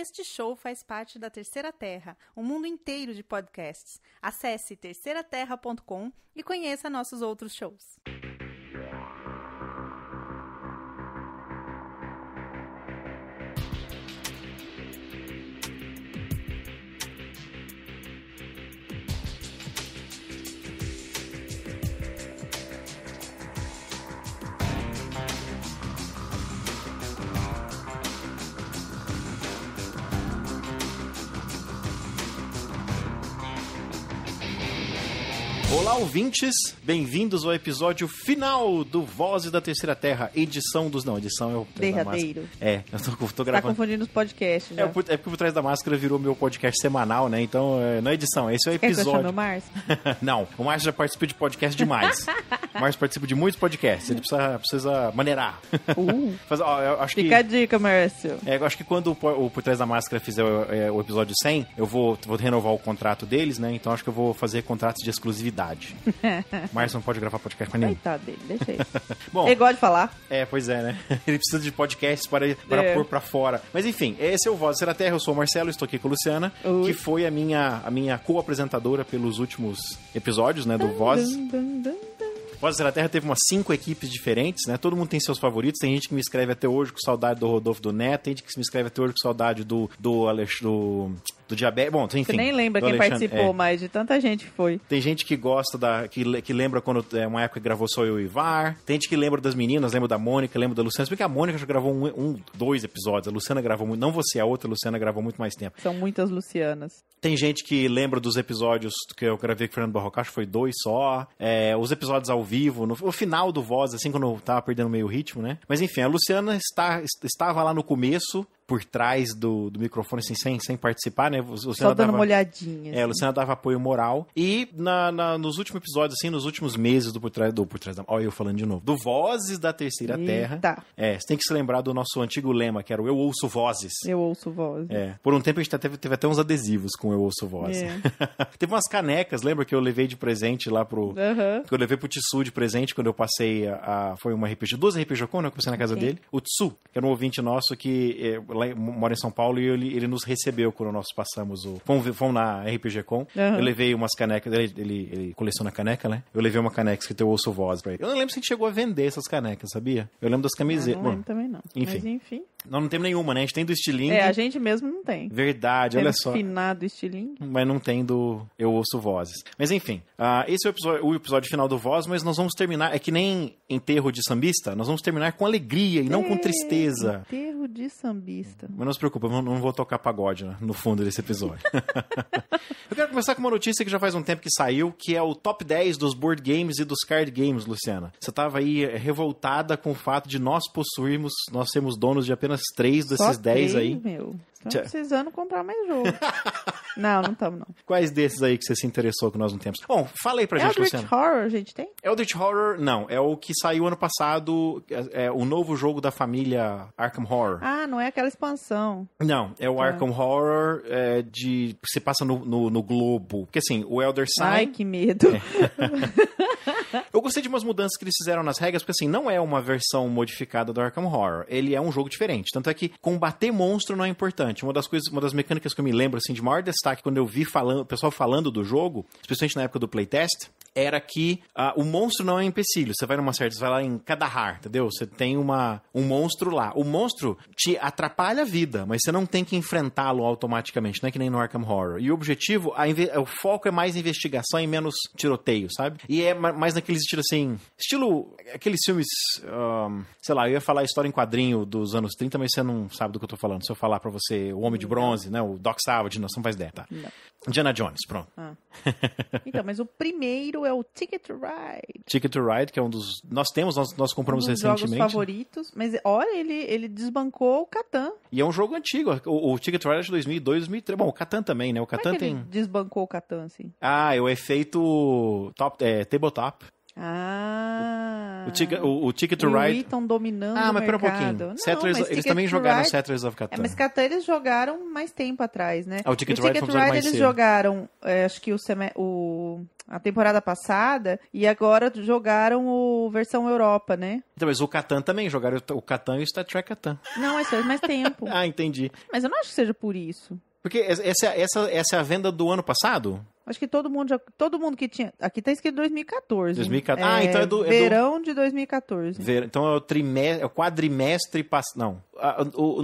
Este show faz parte da Terceira Terra, um mundo inteiro de podcasts. Acesse terceiraterra.com e conheça nossos outros shows. Olá, ouvintes! Bem-vindos ao episódio final do Vozes da Terceira Terra, edição dos... Não, edição é o... Derradeiro. Eu tô gravando... Tá confundindo os podcasts já. É porque Por Trás da Máscara virou meu podcast semanal, né? Então, não é edição, esse é o episódio. Quer que eu chame o Márcio? Não, o Márcio já participa de podcast demais. O Márcio participa de muitos podcasts, ele precisa maneirar. Eu acho Fica a dica, Márcio. Eu acho que quando o Por Trás da Máscara fizer o episódio 100, eu vou renovar o contrato deles, né? Então acho que eu vou fazer contratos de exclusividade. Márcio não pode gravar podcast com nenhum. Coitado dele, deixa ele. Bom, ele gosta de falar. Pois é, né? Ele precisa de podcasts para pôr pra fora. Mas enfim, esse é o Voz da Terceira Terra. Eu sou o Marcelo, estou aqui com a Luciana, que foi a minha co-apresentadora pelos últimos episódios, né, do Voz. Voz da Terceira Terra teve umas 5 equipes diferentes, né? Todo mundo tem seus favoritos. Tem gente que me escreve até hoje com saudade do Rodolfo do Neto. Tem gente que me escreve até hoje com saudade do Diabetes. Bom, enfim. Você nem lembra quem participou, mas de tanta gente que foi. Tem gente que gosta que lembra quando uma época que gravou só eu e o Ivar. Tem gente que lembra das meninas, lembra da Mônica, lembra da Luciana. Se bem que a Mônica já gravou 2 episódios. A Luciana gravou muito. Não você, a outra Luciana gravou muito mais tempo. São muitas Lucianas. Tem gente que lembra dos episódios que eu gravei com o Fernando Barrocacho, foi 2 só. Os episódios ao vivo, no final do Voz, assim, quando eu tava perdendo meio ritmo, né? Mas enfim, a Luciana estava lá no começo, por trás do microfone, assim, sem participar, né? Só dando uma olhadinha. Assim. A Luciana dava apoio moral. E nos últimos episódios, assim, nos últimos meses do Por Trás da... Olha eu falando de novo. Do Vozes da Terceira Terra. Você tem que se lembrar do nosso antigo lema, que era o Eu Ouço Vozes. Eu Ouço Vozes. Por um tempo a gente teve até uns adesivos com Eu Ouço Vozes. Teve umas canecas, lembra que eu levei de presente lá pro... Que eu levei pro Tissu de presente quando eu passei foi uma RPG, 2 RPG Con, né? Que eu passei na casa dele. O Tsu, que era um ouvinte nosso que... mora em São Paulo e ele nos recebeu quando nós passamos fomos na RPG Con. Eu levei umas canecas, ele coleciona caneca, né? Eu levei uma caneca escrita Eu Ouço Voz pra ele. Eu não lembro se a gente chegou a vender essas canecas, sabia? Eu lembro das camisetas. Não lembro também não. Enfim. Mas enfim. Nós não temos nenhuma, né? A gente tem do Estilingue. A gente mesmo não tem. Verdade, olha só. Finado Estilingue. Mas não tem do Eu Ouço Vozes. Mas enfim, esse é o episódio final do Voz, mas nós vamos terminar, é que nem enterro de sambista, nós vamos terminar com alegria e não com tristeza. Enterro de sambista. Mas não se preocupe, eu não vou tocar pagode, né, no fundo desse episódio. Eu quero começar com uma notícia que já faz um tempo que saiu, que é o top 10 dos board games e dos card games, Luciana. Você estava aí revoltada com o fato de nós sermos donos de apenas 3 desses 10 aí. Meu. Estamos precisando comprar mais jogo. Não estamos, não. Quais desses aí que você se interessou que nós não temos? Bom, fala aí pra gente, Luciana. Eldritch Horror a gente tem? Eldritch Horror, não. É o que saiu ano passado, o novo jogo da família Arkham Horror. Não é aquela expansão. Não, é o Arkham Horror que se passa no globo. Porque assim, o Elder Sign... Ai, que medo. Eu gostei de umas mudanças que eles fizeram nas regras, porque assim, não é uma versão modificada do Arkham Horror. Ele é um jogo diferente. Tanto é que combater monstro não é importante. Uma das mecânicas que eu me lembro, assim, de maior destaque quando eu vi o pessoal falando do jogo, especialmente na época do playtest, era que o monstro não é um empecilho. Você vai você vai lá em Kandahar, entendeu? Você tem um monstro lá. O monstro te atrapalha a vida, mas você não tem que enfrentá-lo automaticamente, não é que nem no Arkham Horror. E o objetivo, o foco é mais investigação e menos tiroteio, sabe? E é mais naqueles estilo aqueles filmes, sei lá, eu ia falar a história em quadrinho dos anos 30, mas você não sabe do que eu tô falando. Se eu falar pra você O Homem de Bronze, né? O Doc Savage, não faz ideia, tá? Não. Indiana Jones, pronto. Então, mas o primeiro é o Ticket to Ride. Ticket to Ride, que é um dos... Nós compramos recentemente. Jogos favoritos, mas olha, ele desbancou o Catan. E é um jogo antigo. O Ticket to Ride é de 2002, 2003. Bom, o Catan também, né? O Catan tem... ele desbancou o Catan, assim? É o efeito tabletop. O Ticket to Ride... estão dominando o mercado. Mas pera um pouquinho. Settlers, eles também jogaram Settlers of Catan. Mas Catan eles jogaram mais tempo atrás, né? O Ticket to Ride eles cedo. Jogaram, acho que a temporada passada, e agora jogaram a versão Europa, né? Então, mas o Catan também, jogaram o Catan e o Star Trek Catan. Não, isso faz mais tempo. Entendi. Mas eu não acho que seja por isso. Porque essa é a venda do ano passado? Acho que todo mundo que tinha... Aqui tá escrito 2014. 2014. Então é do... Verão de 2014. Então é o quadrimestre... Não.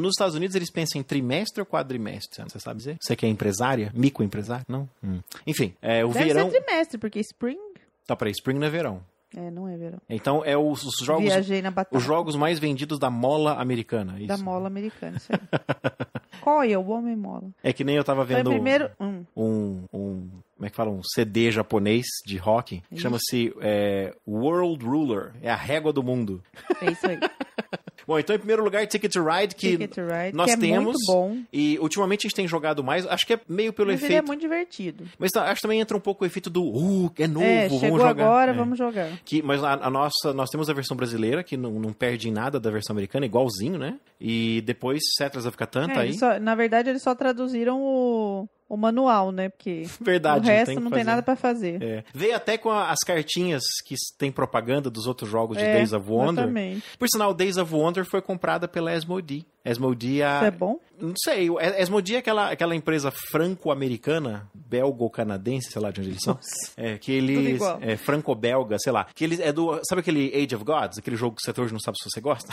Nos Estados Unidos eles pensam em trimestre ou quadrimestre? Você sabe dizer? Você que é empresária? Microempresária? Não? Enfim, o Deve verão... ser trimestre, porque spring... Tá, peraí. Spring não é verão. Não é verão. Então é os jogos... Viajei na batata. Os jogos mais vendidos da mola americana. Isso. Da mola americana, isso aí. Coil, o homem mola. É que nem eu tava vendo primeiro... como é que fala? Um CD japonês de rock. Chama-se World Ruler. É a régua do mundo. É isso aí. Bom, então em primeiro lugar, Ticket to Ride, que nós que temos. Muito bom. E ultimamente a gente tem jogado mais. Acho que é meio pelo efeito. Ele é muito divertido. Mas acho que também entra um pouco o efeito do é novo, chegou vamos jogar. Agora, vamos jogar. Mas nós temos a versão brasileira, que não perde em nada da versão americana, igualzinho, né? E depois Settlers of Catan tá aí. Na verdade, eles só traduziram o manual, né? Porque verdade, o resto não tem nada pra fazer. Veio até com as cartinhas que tem propaganda dos outros jogos de Days of Wonder. Exatamente. Por sinal, Days of Wonder foi comprada pela Asmodee. Asmodee Isso é bom? Não sei. Asmodee é aquela empresa franco-americana, belgo-canadense, sei lá de onde eles são. Que eles... franco-belga, sei lá. Que eles sabe aquele Age of Gods? Aquele jogo que você até hoje não sabe se você gosta?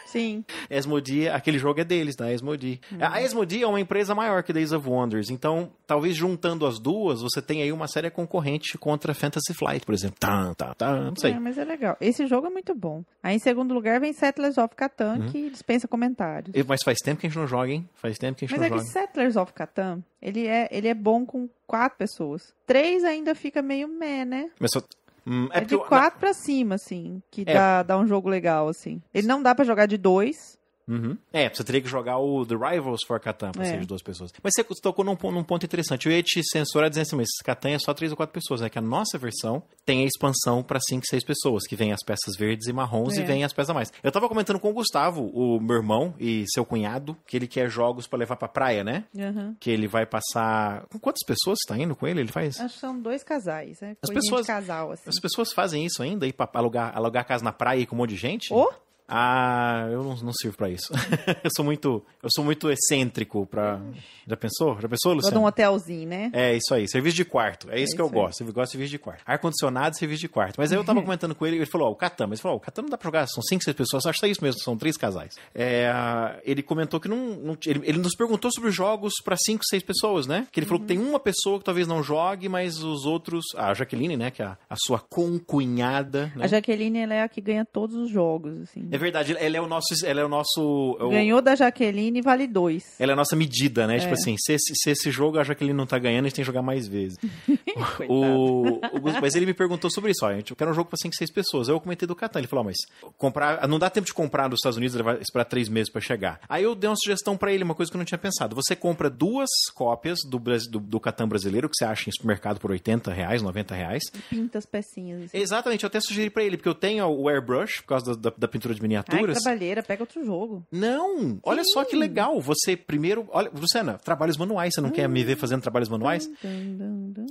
Sim. Asmodee, aquele jogo é deles, da Asmodee. A Asmodee é uma empresa maior que Days of Wonders, então talvez juntando as duas, você tenha aí uma séria concorrente contra Fantasy Flight, por exemplo. Não sei. Mas é legal. Esse jogo é muito bom. Aí em segundo lugar vem Settlers of Catan, que dispensa comentários. Mas faz tempo que a gente não joga, hein? Faz tempo que a gente não joga. Mas é que Settlers of Catan, ele é bom com 4 pessoas. 3 ainda fica meio meh, né? Mas só... é de 4 pra cima, assim, que dá um jogo legal, assim. Ele não dá pra jogar de 2. Você teria que jogar o The Rivals for Catan pra ser de 2 pessoas. Mas você tocou num ponto interessante. Eu ia te censurar dizendo assim, mas Catan é só 3 ou 4 pessoas, né? Que a nossa versão tem a expansão pra 5, 6 pessoas, que vem as peças verdes e marrons e vem as peças a mais. Eu tava comentando com o Gustavo, o meu irmão e seu cunhado, que ele quer jogos pra levar pra praia, né? Que ele vai passar... Com quantas pessoas você tá indo com ele? Ele faz... Acho que são 2 casais, né? As pessoas, de casal, assim. As pessoas fazem isso ainda? Ir pra alugar casa na praia e com um monte de gente? Eu não sirvo pra isso. eu sou muito excêntrico pra... Já pensou, Luciano? Gosto de um hotelzinho, né? É, isso aí. Serviço de quarto. É isso que eu gosto. Eu gosto de serviço de quarto. Ar-condicionado e serviço de quarto. Mas aí eu tava comentando com ele, ele falou, o Catan. Mas ele falou, o Catan não dá pra jogar, são 5, 6 pessoas. Acho que é isso mesmo, são 3 casais. Ele comentou que ele nos perguntou sobre jogos pra 5, 6 pessoas, né? Que ele falou que tem uma pessoa que talvez não jogue, mas os outros... A Jaqueline, né? Que é a sua concunhada. Né? A Jaqueline, ela é a que ganha todos os jogos, assim. É verdade, ela é o nosso... Ganhou da Jaqueline e vale 2. Ela é a nossa medida, né? Tipo assim, se esse jogo a Jaqueline não tá ganhando, a gente tem que jogar mais vezes. Mas ele me perguntou sobre isso, eu quero um jogo pra 5, 6 pessoas. Aí eu comentei do Catan, ele falou, mas não dá tempo de comprar nos Estados Unidos, ele vai esperar 3 meses pra chegar. Aí eu dei uma sugestão pra ele, uma coisa que eu não tinha pensado. Você compra 2 cópias do Catan brasileiro, que você acha em supermercado por R$80, R$90. Pinta as pecinhas. Assim. Exatamente, eu até sugeri pra ele, porque eu tenho o airbrush, por causa da pintura de miniaturas. Trabalheira, pega outro jogo. Não, olha só que legal. Você primeiro... Olha, Luciana, trabalhos manuais, você não quer me ver fazendo trabalhos manuais?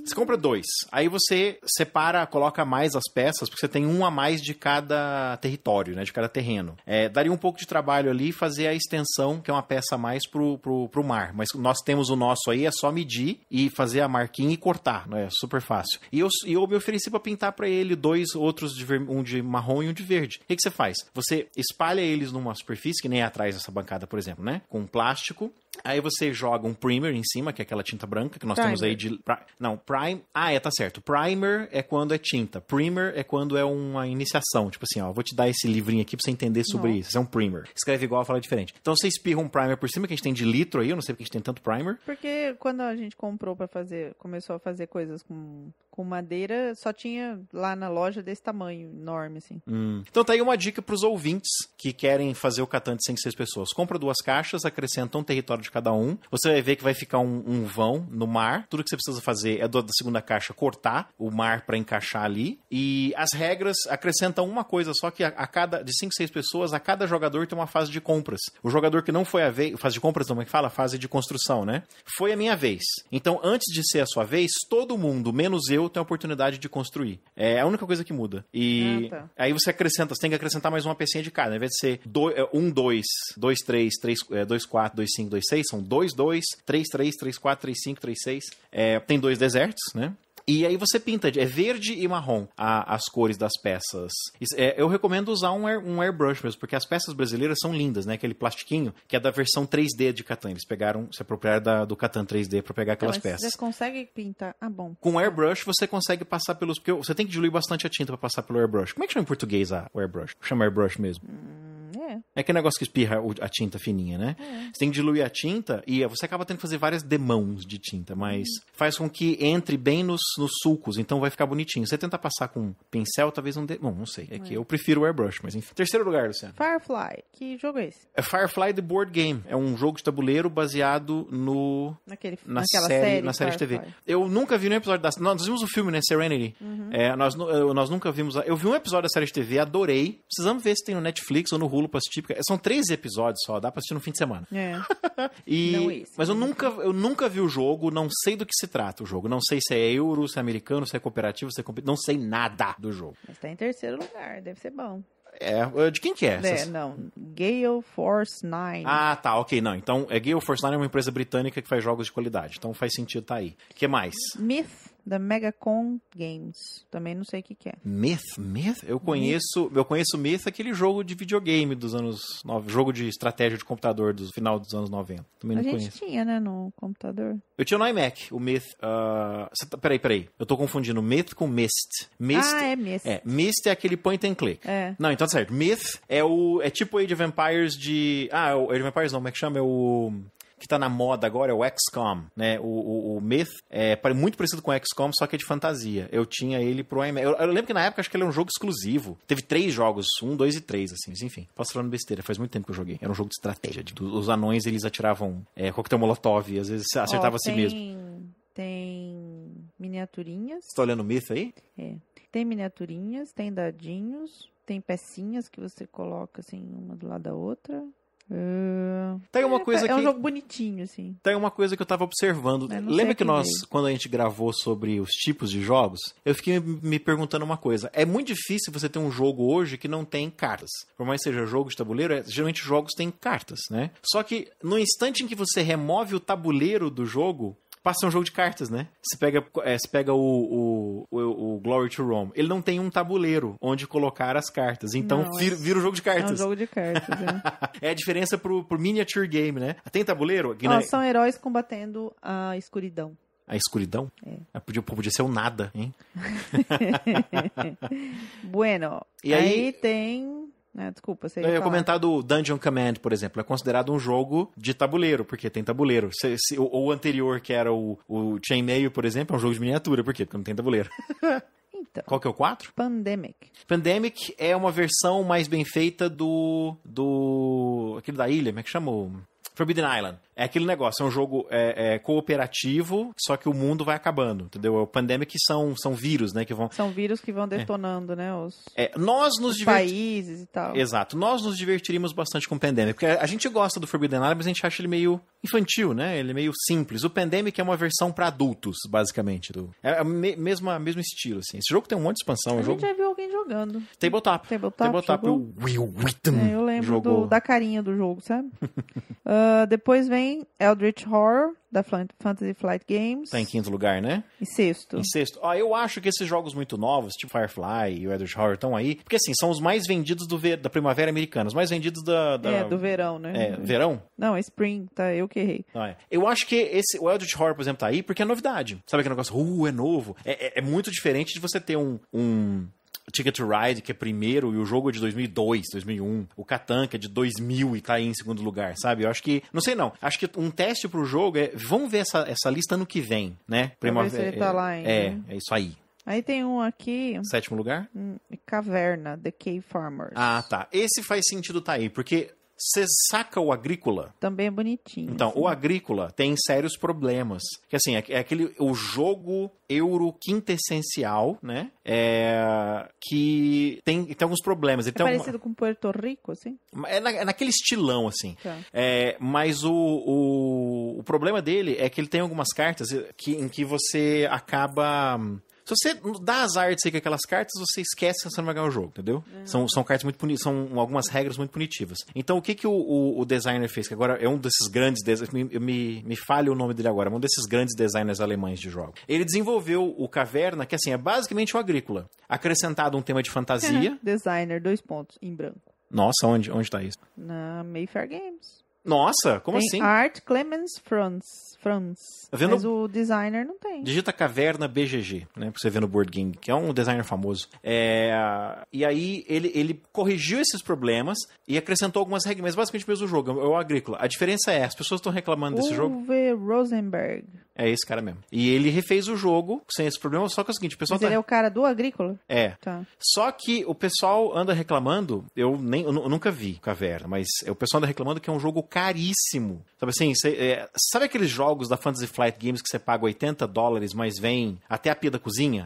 Você compra 2. Aí você separa, coloca mais as peças, porque você tem um a mais de cada território, né? De cada terreno. Daria um pouco de trabalho ali fazer a extensão, que é uma peça a mais pro mar. Mas nós temos o nosso aí, é só medir e fazer a marquinha e cortar, né? É super fácil. E eu me ofereci pra pintar pra ele 2 outros, um de marrom e um de verde. O que você faz? Você espalha eles numa superfície, que nem é atrás dessa bancada, por exemplo, né? Com plástico. Aí você joga um primer em cima, que é aquela tinta branca que nós temos aí de... Prime... tá certo. Primer é quando é tinta. Primer é quando é uma iniciação. Tipo assim, vou te dar esse livrinho aqui pra você entender sobre isso. Isso é um primer. Escreve igual, fala diferente. Então você espirra um primer por cima, que a gente tem de litro aí. Eu não sei porque a gente tem tanto primer. Porque quando a gente começou a fazer coisas com madeira, só tinha lá na loja desse tamanho, enorme, assim. Então tá aí uma dica pros ouvintes que querem fazer o Catan de 5, 6 pessoas. Compra 2 caixas, acrescenta um território lado de cada um. Você vai ver que vai ficar um vão no mar. Tudo que você precisa fazer é da segunda caixa cortar o mar pra encaixar ali. E as regras acrescentam uma coisa, só que de 5, 6 pessoas, a cada jogador tem uma fase de compras. O jogador que não foi a vez... Fase de compras, não, como é que fala? Fase de construção, né? Foi a minha vez. Então, antes de ser a sua vez, todo mundo, menos eu, tem a oportunidade de construir. É a única coisa que muda. E aí você tem que acrescentar mais uma pecinha de cada. Ao invés de ser 1, 2, 2, 3, 2, 4, 2, 5, 2, 6, são 2, 2, 3, 3, 3, 4, 3, 5, 3, 6. Tem 2 desertos, né? E aí você pinta, é verde e marrom as cores das peças. Eu recomendo usar um airbrush mesmo, porque as peças brasileiras são lindas, né? Aquele plastiquinho que é da versão 3D de Catan. Eles se apropriaram do Catan 3D pra pegar aquelas peças. Você consegue pintar? Ah, bom. Com airbrush você consegue passar pelos... Porque você tem que diluir bastante a tinta pra passar pelo airbrush. Como é que chama em português o airbrush? Chama airbrush mesmo. É aquele negócio que espirra a tinta fininha, né? Você tem que diluir a tinta e você acaba tendo que fazer várias demãos de tinta, mas faz com que entre bem nos sulcos, então vai ficar bonitinho. Você tentar passar com pincel, talvez não dê... Bom, não sei. É que eu prefiro o airbrush, mas enfim. Terceiro lugar, Luciano. Firefly. Que jogo é esse? É Firefly The Board Game. É um jogo de tabuleiro baseado na série de TV. Eu nunca vi nenhum episódio nós vimos o filme, né? Serenity. Nós nunca vimos... Eu vi um episódio da série de TV, adorei. Precisamos ver se tem no Netflix ou no Hulu pra assistir. São 13 episódios só, dá pra assistir no fim de semana. Mas eu nunca vi o jogo, não sei do que se trata o jogo. Não sei se é euro, se é americano, se é cooperativo, se é não sei nada do jogo. Mas tá em terceiro lugar, deve ser bom. De quem que é? Gale Force 9. Ah, tá, ok, não. Então, Gale Force 9 é uma empresa britânica que faz jogos de qualidade. Então faz sentido tá aí. O que mais? Myth, da Megacon Games. Também não sei o que é. Myth? Eu conheço Myth, aquele jogo de videogame dos anos 90, jogo de estratégia de computador do final dos anos 90. Também não conheço. A gente tinha, né, no computador. Eu tinha no iMac, o Myth. Peraí. Eu tô confundindo Myth com Myst. É Myst. Myst é aquele point and click. Não, então tá certo. Myth é tipo Age of Empires de... o Age of Empires não, como é que chama? É o... que tá na moda agora é o XCOM, né? O Myth é muito parecido com o XCOM, só que é de fantasia. Eu tinha ele pro iMac. Eu lembro que na época acho que ele era um jogo exclusivo. Teve 3 jogos, 1, 2 e 3, assim. Mas, enfim, posso falando besteira, faz muito tempo que eu joguei. Era um jogo de estratégia. Os anões, eles atiravam coquetel molotov e às vezes acertava a si mesmo. Tem miniaturinhas. Você tá olhando o Myth aí? Tem miniaturinhas, tem dadinhos, tem pecinhas que você coloca assim, uma do lado da outra. Tem uma coisa é um jogo bonitinho, assim. Tem uma coisa que eu tava observando. Lembra que quando a gente gravou sobre os tipos de jogos, eu fiquei me perguntando uma coisa. É muito difícil você ter um jogo hoje que não tem cartas. Por mais que seja jogo de tabuleiro, geralmente jogos têm cartas, né? Só que no instante em que você remove o tabuleiro do jogo, passa um jogo de cartas, né? Você pega o Glory to Rome. Ele não tem um tabuleiro onde colocar as cartas. Então vira um jogo de cartas. É um jogo de cartas, É a diferença pro miniature game, né? Tem tabuleiro? São heróis combatendo a escuridão. A escuridão? Podia ser o nada, hein? Bueno. E aí tem... desculpa, você ia comentar do Dungeon Command, por exemplo. É considerado um jogo de tabuleiro, porque tem tabuleiro. O anterior, que era o Chainmail, por exemplo, é um jogo de miniatura. Por quê? Porque não tem tabuleiro. Então, qual que é o 4? Pandemic. Pandemic é uma versão mais bem feita aquele da ilha, como é que chama? Forbidden Island. É aquele negócio, é um jogo cooperativo, só que o mundo vai acabando, entendeu? O Pandemic são vírus, né? São vírus que vão detonando, né? Os países e tal. Exato. Nós nos divertiríamos bastante com o Pandemic, porque a gente gosta do Forbidden Island, mas a gente acha ele meio infantil, né? Ele é meio simples. O Pandemic é uma versão para adultos, basicamente. É o mesmo estilo, assim. Esse jogo tem um monte de expansão. A gente já viu alguém jogando. Tabletop. O Will Wheaton. Eu lembro da carinha do jogo, sabe? Depois vem Eldritch Horror, da Fantasy Flight Games. Tá em 5º lugar, né? Em 6º. Eu acho que esses jogos muito novos, tipo Firefly e o Eldritch Horror, estão aí, porque assim, são os mais vendidos da primavera americana, os mais vendidos do verão, né? Verão? Não, é Spring, tá? Eu que errei. Eu acho que o Eldritch Horror, por exemplo, tá aí porque é novidade. Sabe aquele negócio, é novo? É muito diferente de você ter um Ticket to Ride, que é primeiro, e o jogo é de 2002, 2001. O Catan, que é de 2000 e tá aí em 2º lugar, sabe? Eu acho que... Não sei não. Acho que um teste pro jogo vamos ver essa lista ano que vem, né? Pra ver se ele tá lá ainda. É isso aí. Aí tem um aqui... 7º lugar? Caverna, The Cave Farmers. Ah, tá. Esse faz sentido tá aí, porque... Você saca o Agrícola? Também é bonitinho. Então, assim. o Agrícola tem sérios problemas. Que assim, o jogo euro quintessencial, né? Que tem alguns problemas. É parecido com Puerto Rico, assim? É naquele estilão, assim. Tá. Mas o problema dele é que ele tem algumas cartas em que você acaba... Se você dá azar de sair com aquelas cartas, você esquece que você não vai ganhar o jogo, entendeu? São cartas muito punitivas, são algumas regras muito punitivas. Então, o que o designer fez? Que agora é um desses grandes me falha o nome dele agora, é um desses grandes designers alemães de jogos. Ele desenvolveu o Caverna, que assim, é basicamente o Agrícola. Acrescentado um tema de fantasia. Designer, 2 pontos, em branco. Nossa, onde tá isso? Na Mayfair Games. Nossa, como tem assim? Art Clemens Franz. Tá vendo? Mas o designer não tem. Digita Caverna BGG, né? Pra você ver no Board Game, que é um designer famoso. E aí ele corrigiu esses problemas e acrescentou algumas regras, mas basicamente o mesmo jogo, é o Agrícola. A diferença é, as pessoas estão reclamando desse jogo. Uwe Rosenberg. É esse cara mesmo. E ele refez o jogo sem esse problema, só que é o seguinte, o pessoal Mas ele é o cara do Agrícola? É. Tá. Só que o pessoal anda reclamando, eu nunca vi Caverna, mas o pessoal anda reclamando que é um jogo caríssimo. Sabe assim, sabe aqueles jogos da Fantasy Flight Games que você paga $80, mas vem até a pia da cozinha?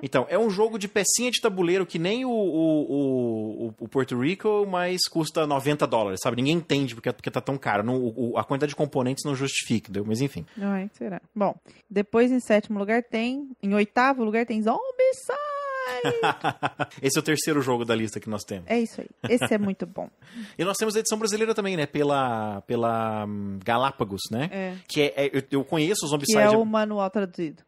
Então, é um jogo de pecinha de tabuleiro que nem o Puerto Rico, mas custa $90, sabe? Ninguém entende porque tá tão caro. A quantidade de componentes não justifica, entendeu? Mas enfim. Ai, será? Bom, depois em 7º lugar tem... Em 8º lugar tem Zombicide! Esse é o terceiro jogo da lista que nós temos. É isso aí. Esse é muito bom. E nós temos a edição brasileira também, né? Pela Galápagos, né? Que eu conheço o Zombicide. Que é o manual traduzido.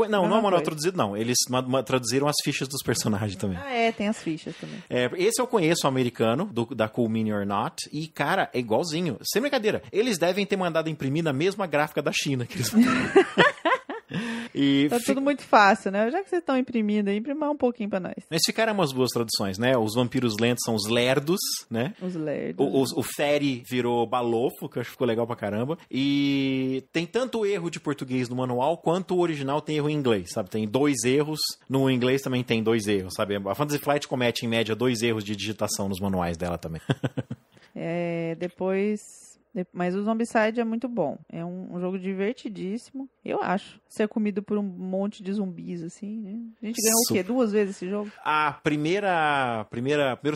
Não é o manual traduzido, não. Eles traduziram as fichas dos personagens também. Tem as fichas também. Esse eu conheço, o americano, da Cool Mini or Not. E, cara, é igualzinho. Sem brincadeira. Eles devem ter mandado imprimir na mesma gráfica da China que eles Tá tudo muito fácil, né? Já que vocês estão imprimindo aí, imprimar um pouquinho pra nós. Mas ficaram umas boas traduções, né? Os vampiros lentos são os lerdos, né? Os lerdos. O Fairy virou balofo, que eu acho que ficou legal pra caramba. E tem tanto erro de português no manual, quanto o original tem erro em inglês, sabe? Tem 2 erros, no inglês também tem 2 erros, sabe? A Fantasy Flight comete, em média, 2 erros de digitação nos manuais dela também. Mas o Zombicide é muito bom. É um jogo divertidíssimo, eu acho. Ser comido por um monte de zumbis, assim, né? A gente ganhou o quê? 2 vezes esse jogo? A primeiro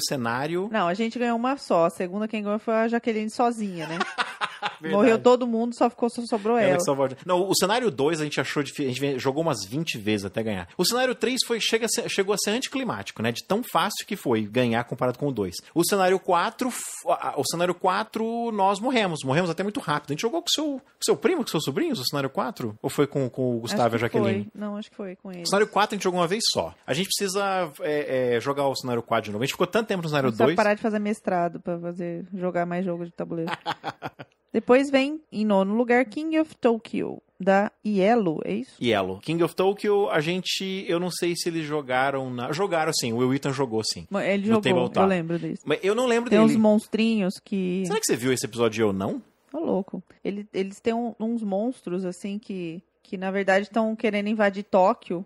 cenário... Não, a gente ganhou uma só. A segunda quem ganhou foi a Jaqueline sozinha, né? Morreu todo mundo, só sobrou ela. Não, o cenário 2 a gente achou difícil. A gente jogou umas 20 vezes até ganhar. O cenário 3 chegou a ser anticlimático, né? De tão fácil que foi ganhar comparado com o 2. O cenário 4, nós morremos. Morremos até muito rápido. A gente jogou com seu primo, com seus sobrinhos, o cenário 4? Ou foi com o Gustavo e a Jaqueline? Não, acho que foi com ele. O cenário 4 a gente jogou uma vez só. A gente precisa jogar o cenário 4 de novo. A gente ficou tanto tempo no cenário 2. Precisa parar de fazer mestrado pra jogar mais jogo de tabuleiro. Depois vem, em 9º lugar, King of Tokyo, da Iello, é isso? Iello. King of Tokyo, eu não sei se eles jogaram Jogaram sim, o Will Wheaton jogou sim. Ele jogou, eu lembro disso. Mas eu não lembro dele. Tem uns monstrinhos que... Será que você viu esse episódio e eu não? Tô louco. Eles têm uns monstros, assim, que na verdade estão querendo invadir Tóquio.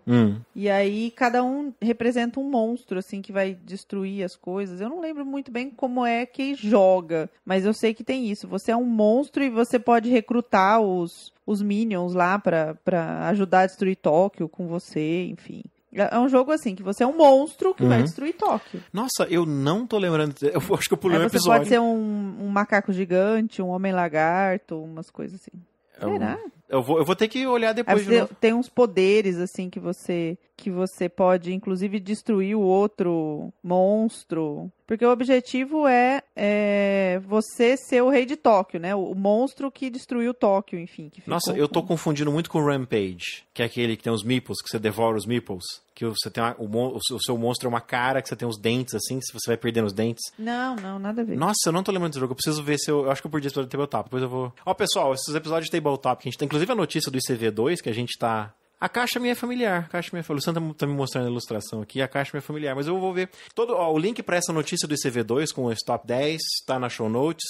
E aí cada um representa um monstro, assim, que vai destruir as coisas. Eu não lembro muito bem como é que joga, mas eu sei que tem isso. Você é um monstro e você pode recrutar os minions lá pra ajudar a destruir Tóquio com você, enfim. É um jogo assim, que você é um monstro que vai destruir Tóquio. Nossa, eu não tô lembrando. Eu acho que eu pulei um episódio. Você pode ser um macaco gigante, um homem lagarto, umas coisas assim. Será? Eu vou ter que olhar depois de novo. Tem uns poderes, assim, que você pode, inclusive, destruir o outro monstro. Porque o objetivo é você ser o rei de Tóquio, né? O monstro que destruiu Tóquio, enfim. Nossa, eu tô confundindo muito com o Rampage, que é aquele que tem os meeples, que você devora os meeples. Que você tem o seu monstro é uma cara, que você tem os dentes, assim, se você vai perdendo os dentes. Não, nada a ver. Nossa, eu não tô lembrando desse jogo. Eu preciso ver se eu acho que eu perdi esse episódio de Tabletop. Depois eu vou... Pessoal, esses episódios de Tabletop, que a gente tem, inclusive a notícia do ICV2, que a gente tá... A caixa minha é familiar. O Luciano tá me mostrando a ilustração aqui. A caixa minha é familiar. Mas eu vou ver. O link para essa notícia do ICV2 com os top 10 tá na show notes.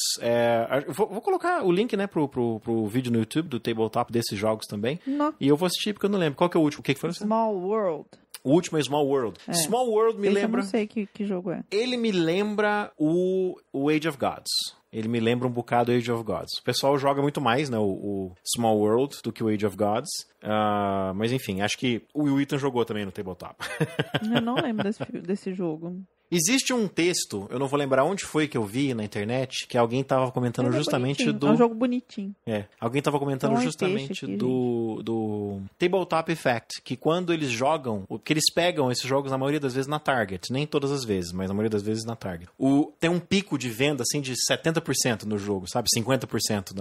Vou colocar o link, né, pro vídeo no YouTube do Tabletop desses jogos também. Não. E eu vou assistir porque eu não lembro. Qual que é o último? O que foi? Small World. O último é Small World. Small World me lembra... Eu não sei que jogo é. Ele me lembra o Age of Gods. Ele me lembra um bocado Age of Gods. O pessoal joga muito mais, né, o Small World do que o Age of Gods. Mas enfim, acho que o Ethan jogou também no Tabletop. Eu não lembro desse jogo. Existe um texto, eu não vou lembrar onde foi que eu vi na internet, que alguém tava comentando justamente bonitinho. É um jogo bonitinho. Alguém tava comentando justamente aqui, do Tabletop Effect, que quando eles jogam, que eles pegam esses jogos na maioria das vezes na Target, nem todas as vezes, mas na maioria das vezes na Target. Tem um pico de venda, assim, de 70% no jogo, sabe? 50%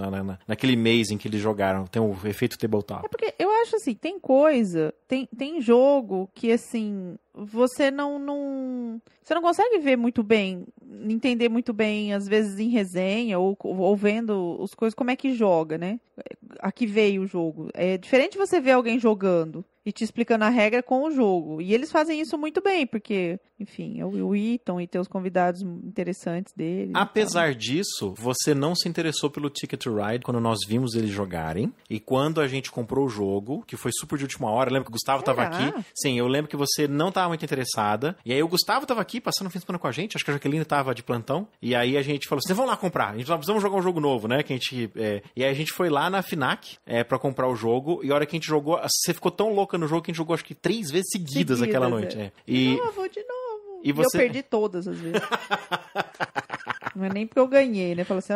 naquele mês em que eles jogaram, tem o efeito Tabletop. É porque eu acho assim, tem jogo que, assim... Você não consegue ver muito bem, entender muito bem, às vezes em resenha ou vendo as coisas, como é que joga, né? Aqui veio o jogo. É diferente você ver alguém jogando e te explicando a regra com o jogo. E eles fazem isso muito bem, porque, enfim, é o Ethan e tem os convidados interessantes dele. Apesar disso, você não se interessou pelo Ticket to Ride quando nós vimos eles jogarem. E quando a gente comprou o jogo, que foi super de última hora, lembra que o Gustavo estava aqui? Sim, eu lembro que você não estava muito interessada. E aí o Gustavo estava aqui, passando o fim de semana com a gente. Acho que a Jaqueline estava de plantão. E aí a gente falou assim, vamos lá comprar. A gente precisamos jogar um jogo novo, né? E aí a gente foi lá na FNAC pra comprar o jogo. E a hora que a gente jogou, você ficou tão louca no jogo que a gente jogou acho que 3 vezes seguidas aquela noite. De novo. E eu perdi todas as vezes. Não é nem porque eu ganhei, né? Fala assim,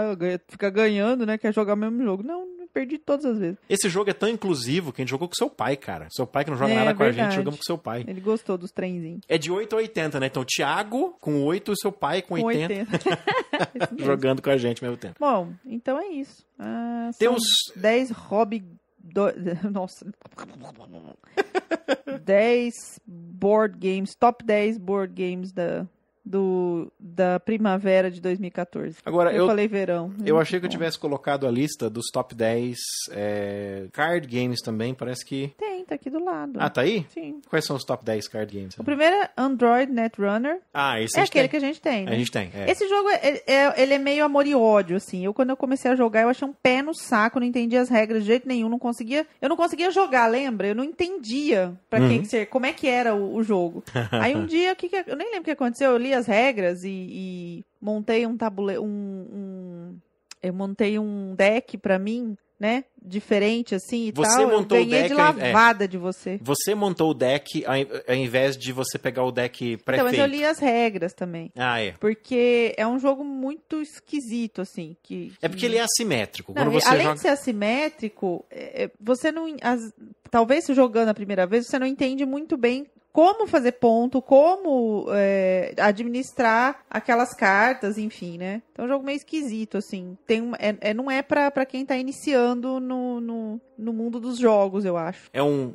fica ganhando, né? Quer jogar o mesmo jogo. Não, eu perdi todas as vezes. Esse jogo é tão inclusivo que a gente jogou com seu pai, cara. Seu pai que não joga nada com a gente, jogamos com seu pai. Ele gostou dos trenzinhos. É de 8 a 80, né? Então, o Thiago com 8 e o seu pai com 80. Jogando com a gente ao mesmo tempo. Bom, então é isso. Tem uns 10 hobby... Nossa. 10 board games, top 10 board games da primavera de 2014. Agora, eu falei verão. Eu achei que eu tivesse colocado a lista dos top 10 card games também, parece que... Tá aqui do lado. Tá aí? Sim. Quais são os top 10 card games? O primeiro é Android Netrunner. Esse é aquele que a gente tem, né? A gente tem, Esse jogo, ele é meio amor e ódio, assim. Quando eu comecei a jogar, eu achei um pé no saco, não entendia as regras de jeito nenhum, eu não conseguia jogar, lembra? Eu não entendia como é que era o jogo. Aí um dia, eu nem lembro o que aconteceu, eu li as regras e montei um tabuleiro, eu montei um deck pra mim, né? Diferente, assim, e você tal. Montou eu ganhei o deck, de lavada de você. Você montou o deck ao invés de você pegar o deck pré-feito. Então, mas eu li as regras também. Porque é um jogo muito esquisito, assim. É porque ele é assimétrico. Não, quando você além de ser assimétrico, você não... talvez jogando a primeira vez, você não entende muito bem como fazer ponto, como administrar aquelas cartas, enfim, né? Então é um jogo meio esquisito, assim. Não é pra quem tá iniciando no mundo dos jogos, eu acho. É um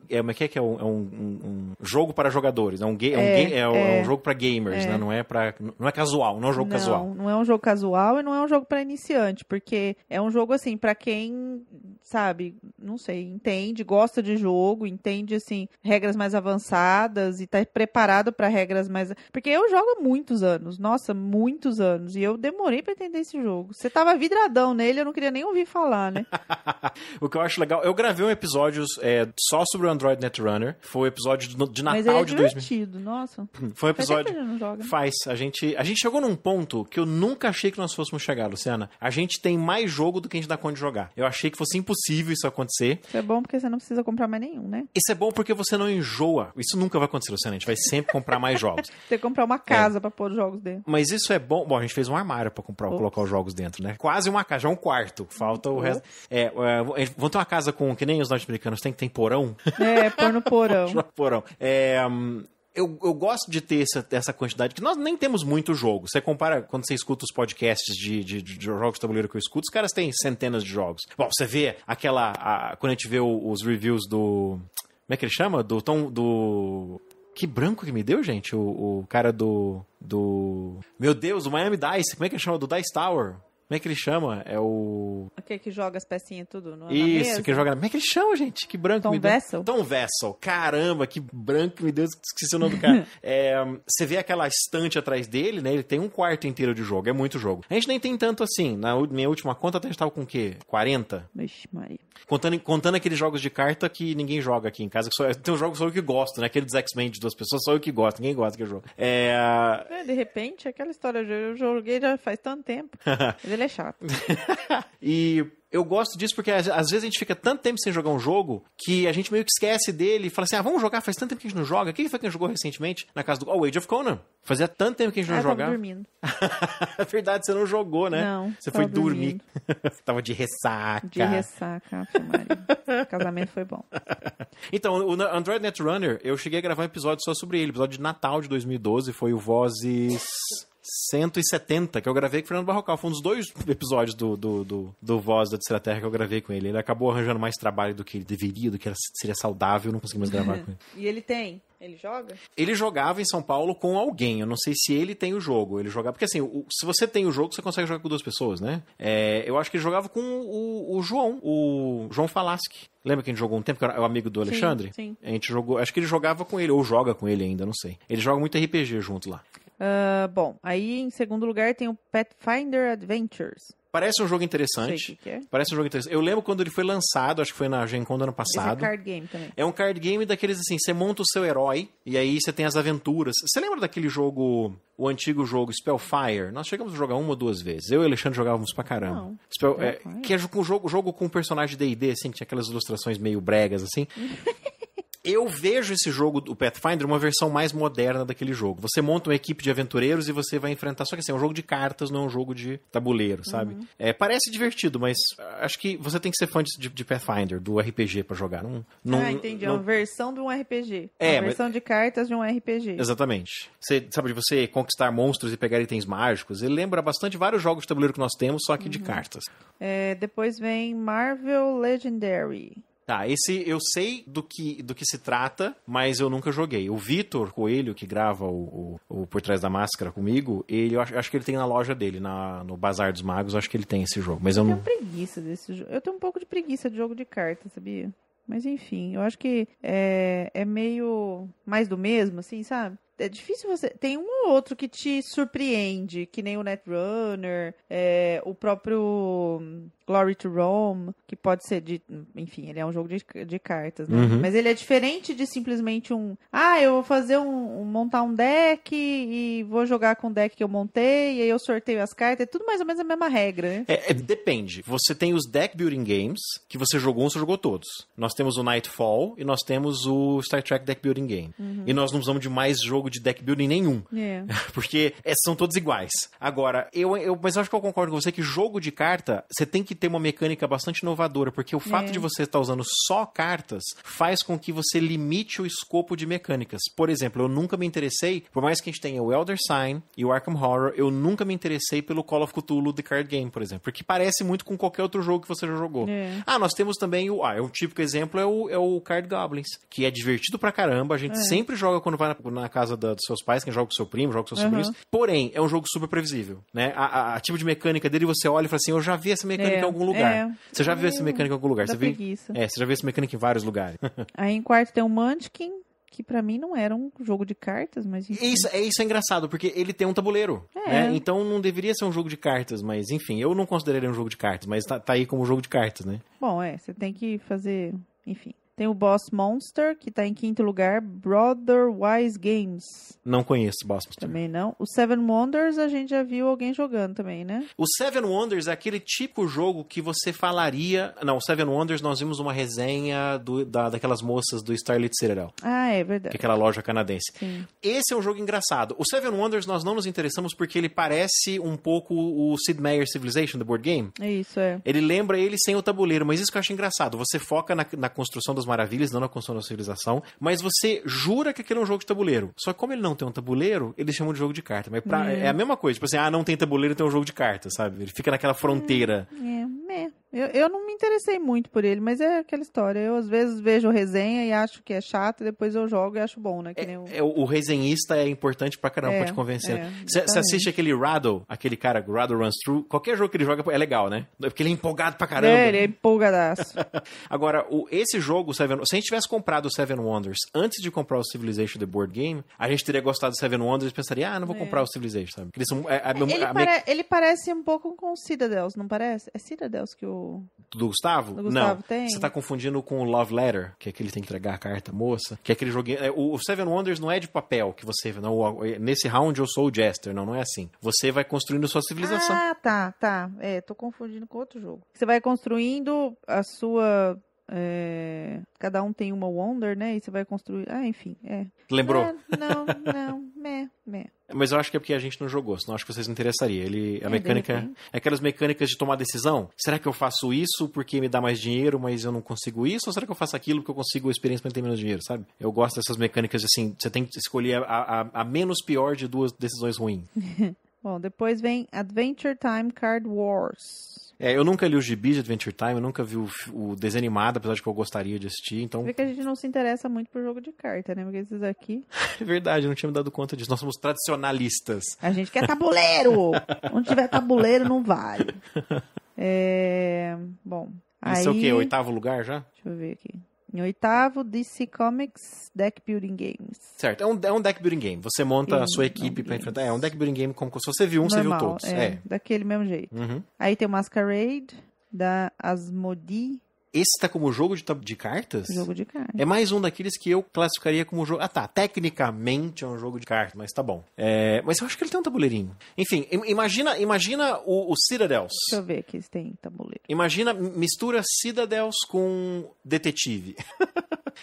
jogo para jogadores, é um jogo para gamers, né? Não é casual, não é um jogo casual. Não é um jogo casual e não é um jogo para iniciante, porque é um jogo, assim, pra quem, sabe, não sei, entende, gosta de jogo, entende, assim, regras mais avançadas, e tá preparado para regras mais... Porque eu jogo há muitos anos. Nossa, muitos anos. E eu demorei para entender esse jogo. Você tava vidradão nele, eu não queria nem ouvir falar, né? O que eu acho legal... Eu gravei um episódio só sobre o Android Netrunner. Foi o episódio de Natal de 2000. Mas é divertido, nossa. Foi um episódio... Faz tempo que a gente não joga. Faz. A gente chegou num ponto que eu nunca achei que nós fôssemos chegar, Luciana. A gente tem mais jogo do que a gente dá conta de jogar. Eu achei que fosse impossível isso acontecer. Isso é bom porque você não precisa comprar mais nenhum, né? Isso é bom porque você não enjoa. Isso nunca vai acontecer, Luciana. A gente vai sempre comprar mais jogos. Tem que comprar uma casa pra pôr os jogos dentro. Mas isso é bom. Bom, a gente fez um armário pra colocar os jogos dentro, né? Quase uma casa, já um quarto. Falta o resto. Vão ter uma casa com, que nem os norte-americanos tem porão. Pôr no porão. Porão. Eu gosto de ter essa quantidade, que nós nem temos muito jogo. Você compara, quando você escuta os podcasts de jogos de tabuleiro que eu escuto, os caras têm centenas de jogos. Bom, você vê quando a gente vê os reviews do... Como é que ele chama? Do... Que branco que me deu, gente? O cara do... Meu Deus, o Miami Dice. Como é que ele chama? Do Dice Tower. Como é que ele chama? É o... Aquele que joga as pecinhas tudo na Isso, mesa. que joga... Como é que ele chama, gente? Que branco Tom me deu. Vessel? Tom Vessel. Caramba, que branco me deu. Esqueci o nome do cara. Você vê aquela estante atrás dele, né? Ele tem um quarto inteiro de jogo. É muito jogo. A gente nem tem tanto assim. Na minha última conta, a gente tava com o quê? 40? Vixe, Maria. Contando aqueles jogos de carta que ninguém joga aqui em casa. Tem um jogo só eu que gosto, né? Aquele dos X-Men de 2 pessoas, só eu que gosto. Ninguém gosta que jogo. De repente, aquela história eu joguei já faz tanto tempo. Mas ele é chato. E eu gosto disso porque às vezes a gente fica tanto tempo sem jogar um jogo que a gente meio que esquece dele e fala assim, vamos jogar, faz tanto tempo que a gente não joga. Quem foi que a gente jogou recentemente na casa do... Age of Conan. Fazia tanto tempo que a gente não jogava. Eu tava dormindo. É verdade, você não jogou, né? Não, você foi dormir. Tava de ressaca. De ressaca, Maria. O casamento foi bom. Então, o Android Netrunner, eu cheguei a gravar um episódio só sobre ele. Episódio de Natal de 2012, foi o Vozes 170, que eu gravei com o Fernando Barrocal. Foi um dos 2 episódios do Voz da Terceira Terra que eu gravei com ele. Ele acabou arranjando mais trabalho do que ele deveria, do que seria saudável, eu não consegui mais gravar com ele. E ele tem? Ele joga? Ele jogava em São Paulo com alguém. Eu não sei se ele tem o jogo. Ele jogava... Porque assim, se você tem o jogo, você consegue jogar com 2 pessoas, né? Eu acho que ele jogava com o João Falaschi. Lembra que a gente jogou um tempo, que era o amigo do Alexandre? Sim. A gente jogou... Acho que ele jogava com ele, ou joga com ele ainda, não sei. Ele joga muito RPG junto lá. Bom, aí em segundo lugar tem o Pathfinder Adventures. Parece um jogo interessante. Sei o que é. Parece um jogo interessante. Eu lembro quando ele foi lançado, acho que foi na Gen Con do ano passado. Esse é card game também. É um card game daqueles assim, você monta o seu herói e aí você tem as aventuras. Você lembra daquele jogo, o antigo jogo Spellfire? Nós chegamos a jogar 1 ou 2 vezes. Eu e o Alexandre jogávamos pra caramba. Não. Que é jogo com um personagem D&D, assim, que tinha aquelas ilustrações meio bregas, assim. Eu vejo esse jogo, o Pathfinder, uma versão mais moderna daquele jogo. Você monta uma equipe de aventureiros e você vai enfrentar... Só que assim, é um jogo de cartas, não é um jogo de tabuleiro, sabe? Uhum. Parece divertido, mas acho que você tem que ser fã de Pathfinder, do RPG pra jogar. Entendi. É uma versão de um RPG. Uma versão de cartas de um RPG. Exatamente. Você sabe, de você conquistar monstros e pegar itens mágicos. Ele lembra bastante vários jogos de tabuleiro que nós temos, só que de cartas. Depois vem Marvel Legendary. Tá, esse eu sei do que se trata, mas eu nunca joguei. O Vitor Coelho, que grava o Por Trás da Máscara comigo, eu acho que ele tem na loja dele, no Bazar dos Magos, acho que ele tem esse jogo. Mas eu não... tenho preguiça desse jogo. Eu tenho um pouco de preguiça de jogo de carta, sabia? Mas enfim, eu acho que é meio mais do mesmo, assim, sabe? É difícil você... Tem um ou outro que te surpreende, que nem o Netrunner, o próprio Glory to Rome, que pode ser de... Enfim, ele é um jogo de cartas, né? Uhum. Mas ele é diferente de simplesmente eu vou fazer montar um deck e vou jogar com o deck que eu montei, e aí eu sorteio as cartas, é tudo mais ou menos a mesma regra, né? Depende. Você tem os deck building games, que você jogou todos. Nós temos o Nightfall e nós temos o Star Trek Deck Building Game. Uhum. E nós não precisamos de mais jogo de deck building nenhum. Porque são todos iguais. Agora, mas eu acho que eu concordo com você que jogo de carta, você tem que ter uma mecânica bastante inovadora, porque o fato de você estar usando só cartas faz com que você limite o escopo de mecânicas. Por exemplo, eu nunca me interessei, por mais que a gente tenha o Elder Sign e o Arkham Horror, eu nunca me interessei pelo Call of Cthulhu The Card Game, por exemplo, porque parece muito com qualquer outro jogo que você já jogou. Nós temos também um típico exemplo é o Card Goblins, que é divertido pra caramba, a gente sempre joga quando vai na casa dos seus pais, quem joga com seu primo, joga com seus sobrinhos, porém, é um jogo super previsível, né? A tipo de mecânica dele, você olha e fala assim, eu já vi essa mecânica em algum lugar. Você já viu essa mecânica em algum lugar? Você já viu essa mecânica em vários lugares. Aí em quarto tem o Munchkin, que pra mim não era um jogo de cartas, mas enfim. Isso é engraçado, porque ele tem um tabuleiro, né? Então não deveria ser um jogo de cartas, mas enfim, eu não consideraria um jogo de cartas, mas tá aí como jogo de cartas, né? Bom, você tem que fazer, enfim. Tem o Boss Monster, que tá em quinto lugar, Brotherwise Games. Não conheço Boss Monster. Também não. O Seven Wonders, a gente já viu alguém jogando também, né? O Seven Wonders é aquele típico jogo que você falaria... Não, o Seven Wonders, nós vimos uma resenha daquelas moças do Starlit Citadel. É verdade. Que é aquela loja canadense. Sim. Esse é um jogo engraçado. O Seven Wonders, nós não nos interessamos porque ele parece um pouco o Sid Meier's Civilization, do board game. Isso, Ele lembra ele sem o tabuleiro, mas isso que eu acho engraçado. Você foca na construção das maravilhas, não na construção da civilização, mas você jura que aquele é um jogo de tabuleiro. Só que como ele não tem um tabuleiro, eles chamam de jogo de carta. Mas é a mesma coisa. Tipo assim, não tem tabuleiro, tem um jogo de carta, sabe? Ele fica naquela fronteira. Eu não me interessei muito por ele, mas é aquela história. Eu, às vezes, vejo resenha e acho que é chato, e depois eu jogo e acho bom, né? Que nem o resenhista é importante pra caramba pra te convencer. Você assiste aquele Rado, aquele cara, Rado Runs Through, qualquer jogo que ele joga é legal, né? Porque ele é empolgado pra caramba. Ele é empolgadaço. Agora, esse jogo, se a gente tivesse comprado o Seven Wonders antes de comprar o Civilization The Board Game, a gente teria gostado do Seven Wonders e pensaria, não vou comprar o Civilization, sabe? Porque eles são, ele parece um pouco com o Citadels, não parece? É Citadels que o... Do Gustavo? Não, tem. Você tá confundindo com o Love Letter, que é aquele que tem que entregar a carta moça, que é aquele joguinho... O Seven Wonders não é de papel, que você... Não, nesse round eu sou o Jester, não é assim. Você vai construindo sua civilização. Ah, tá. Tô confundindo com outro jogo. Você vai construindo a sua... cada um tem uma Wonder, né? E você vai construir... enfim, Lembrou? Não, Mas eu acho que é porque a gente não jogou, senão acho que vocês não interessariam. A mecânica... É aquelas mecânicas de tomar decisão. Será que eu faço isso porque me dá mais dinheiro, mas eu não consigo isso? Ou será que eu faço aquilo porque eu consigo a experiência para ter menos dinheiro, sabe? Eu gosto dessas mecânicas assim, você tem que escolher a menos pior de duas decisões ruins. Bom, depois vem Adventure Time Card Wars. Eu nunca li o gibi de Adventure Time, eu nunca vi o desenho animado, apesar de que eu gostaria de assistir, então... Vê que a gente não se interessa muito por jogo de carta, né? Porque esses aqui... É verdade, eu não tinha me dado conta disso. Nós somos tradicionalistas. A gente quer tabuleiro! Onde tiver tabuleiro, não vale. Bom, aí... Isso é o quê? 8º lugar já? Deixa eu ver aqui. Em 8º, DC Comics Deck Building Games. Certo, é um deck building game. Você monta a sua equipe pra enfrentar. É um deck building game como se você viu um, normal, você viu todos. Daquele mesmo jeito. Uhum. Aí tem o Masquerade, da Asmodee. Esse tá como jogo de cartas? Jogo de cartas. É mais um daqueles que eu classificaria como jogo... Tecnicamente é um jogo de cartas, mas tá bom. Mas eu acho que ele tem um tabuleirinho. Enfim, imagina o Citadels. Deixa eu ver aqui se tem tabuleiro. Mistura Citadels com Detetive.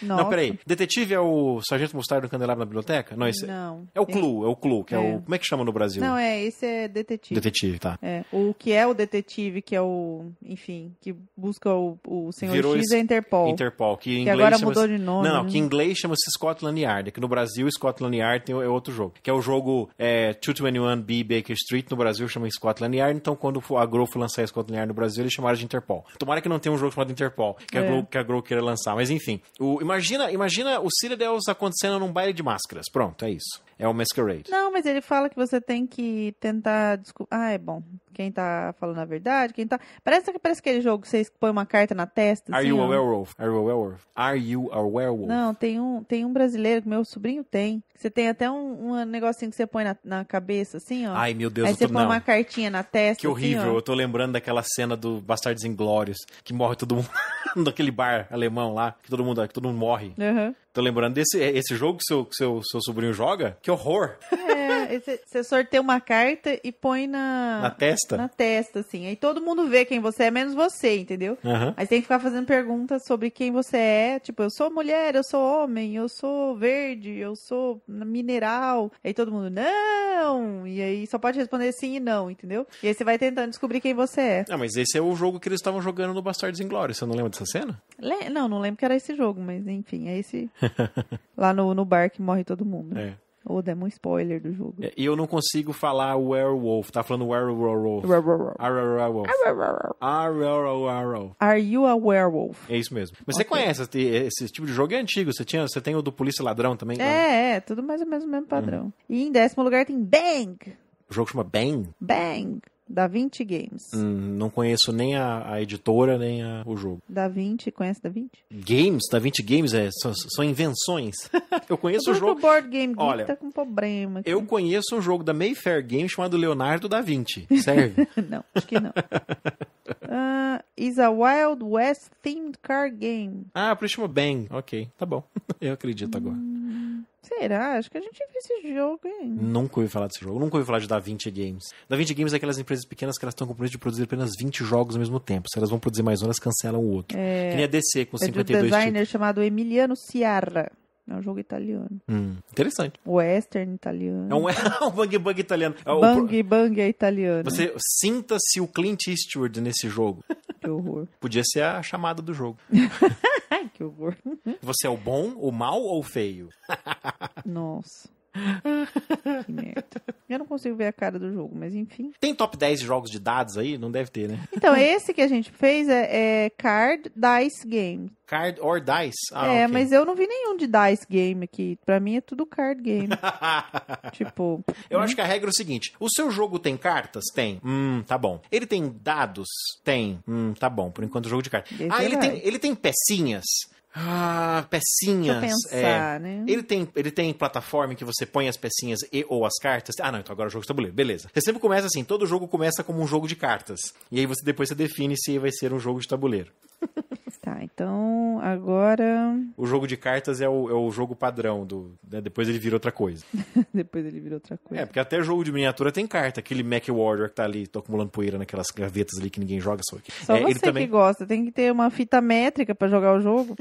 Nossa. Não, peraí. Detetive é o Sargento Mostarda no Candelabro na biblioteca? Não, esse não. É o Clue, que é o... Como é que chama no Brasil? Não, esse é Detetive. Detetive, tá. O que é o Detetive, que é o... Enfim, que busca o Senhor Virou X é Interpol. Interpol, que em inglês agora chama-se... mudou de nome. Não, que em inglês chama-se Scotland Yard. Que no Brasil, Scotland Yard é outro jogo. Que é o jogo 221B Baker Street. No Brasil chama Scotland Yard. Então, quando a Grow for lançar Scotland Yard no Brasil, eles chamaram de Interpol. Tomara que não tenha um jogo chamado Interpol, que a Grow queira lançar. Mas enfim, imagina o Citadels acontecendo num baile de máscaras. Pronto, é isso. É o Masquerade. Não, mas ele fala que você tem que tentar descobrir... é bom. Quem tá falando a verdade, quem tá... Parece aquele jogo que você põe uma carta na testa. Are assim, you a werewolf? Are you a werewolf? Are you a werewolf? Não, tem um brasileiro que meu sobrinho tem. Você tem até um negocinho que você põe na cabeça, assim, ó. Ai, meu Deus. Aí você põe uma cartinha na testa, que horrível. Assim, eu tô lembrando daquela cena do Bastardos Inglórios, que morre todo mundo daquele bar alemão lá, que todo mundo morre. Uhum. Tô lembrando esse jogo que seu sobrinho joga? Que horror! Você sorteia uma carta e põe na testa? Na testa, assim. Aí todo mundo vê quem você é, menos você, entendeu? Uhum. Aí você tem que ficar fazendo perguntas sobre quem você é. Tipo, eu sou mulher, eu sou homem, eu sou verde, eu sou mineral. Aí todo mundo, não! E aí só pode responder sim e não, entendeu? E aí você vai tentando descobrir quem você é. Não, mas esse é o jogo que eles estavam jogando no Bastardos Inglórios. Você não lembra dessa cena? Não lembro que era esse jogo, mas enfim, é esse... Lá no bar que morre todo mundo. Demos um spoiler do jogo. E eu não consigo falar werewolf. Tá falando werewolf. Are you a werewolf? É isso mesmo. Mas você conhece esse tipo de jogo? É antigo. Você tem o do Polícia e Ladrão também? Tudo mais ou menos o mesmo padrão. E em 10º lugar tem Bang. O jogo chama Bang? Bang. Da Vinci Games. Não conheço nem a editora, nem o jogo. Da Vinci, conhece Da Vinci? Games? Da Vinci Games são invenções. Eu conheço o jogo... O Board Game Geek Olha, tá com problema aqui. Eu conheço um jogo da Mayfair Games chamado Leonardo da Vinci. Serve? Não, acho que não. Is a Wild West Themed Card Game. Por isso chama Bang. Ok, tá bom. Eu acredito agora. Será? Acho que a gente viu esse jogo, hein? Nunca ouvi falar desse jogo. Nunca ouvi falar de Da Vinci Games. Da Vinci Games é aquelas empresas pequenas que elas estão com o compromisso de produzir apenas 20 jogos ao mesmo tempo. Se elas vão produzir mais um, elas cancelam o outro. Que nem a DC com 52 títulos. É de um designer chamado Emiliano Ciarra. É um jogo italiano. Interessante. Western italiano. É um bang italiano. Bang é italiano. Você sinta-se o Clint Eastwood nesse jogo. Que horror. Podia ser a chamada do jogo. Ai, que horror. Você é o bom, o mal ou o feio? Nossa. Que merda. Eu não consigo ver a cara do jogo, mas enfim. Tem top 10 de jogos de dados aí? Não deve ter, né? Então, esse que a gente fez é Card Dice Game. Card or Dice? Okay. Mas eu não vi nenhum de Dice Game aqui. Pra mim é tudo card game. Tipo... Eu acho que a regra é o seguinte. O seu jogo tem cartas? Tem. Tá bom. Ele tem dados? Tem. Tá bom. Por enquanto, jogo de cartas. Ele tem pecinhas? Pecinhas. Deixa eu pensar, né? Ele tem plataforma em que você põe as pecinhas ou as cartas. Não, então agora é o jogo de tabuleiro. Beleza. Você sempre começa assim, todo jogo começa como um jogo de cartas. E aí depois você define se vai ser um jogo de tabuleiro. Tá, então agora... O jogo de cartas é o jogo padrão. Né? Depois ele vira outra coisa. Depois ele vira outra coisa. Porque até jogo de miniatura tem carta. Aquele Mech Warrior que tá ali, tô acumulando poeira naquelas gavetas ali que ninguém joga. Só você ele também... que gosta. Tem que ter uma fita métrica pra jogar o jogo.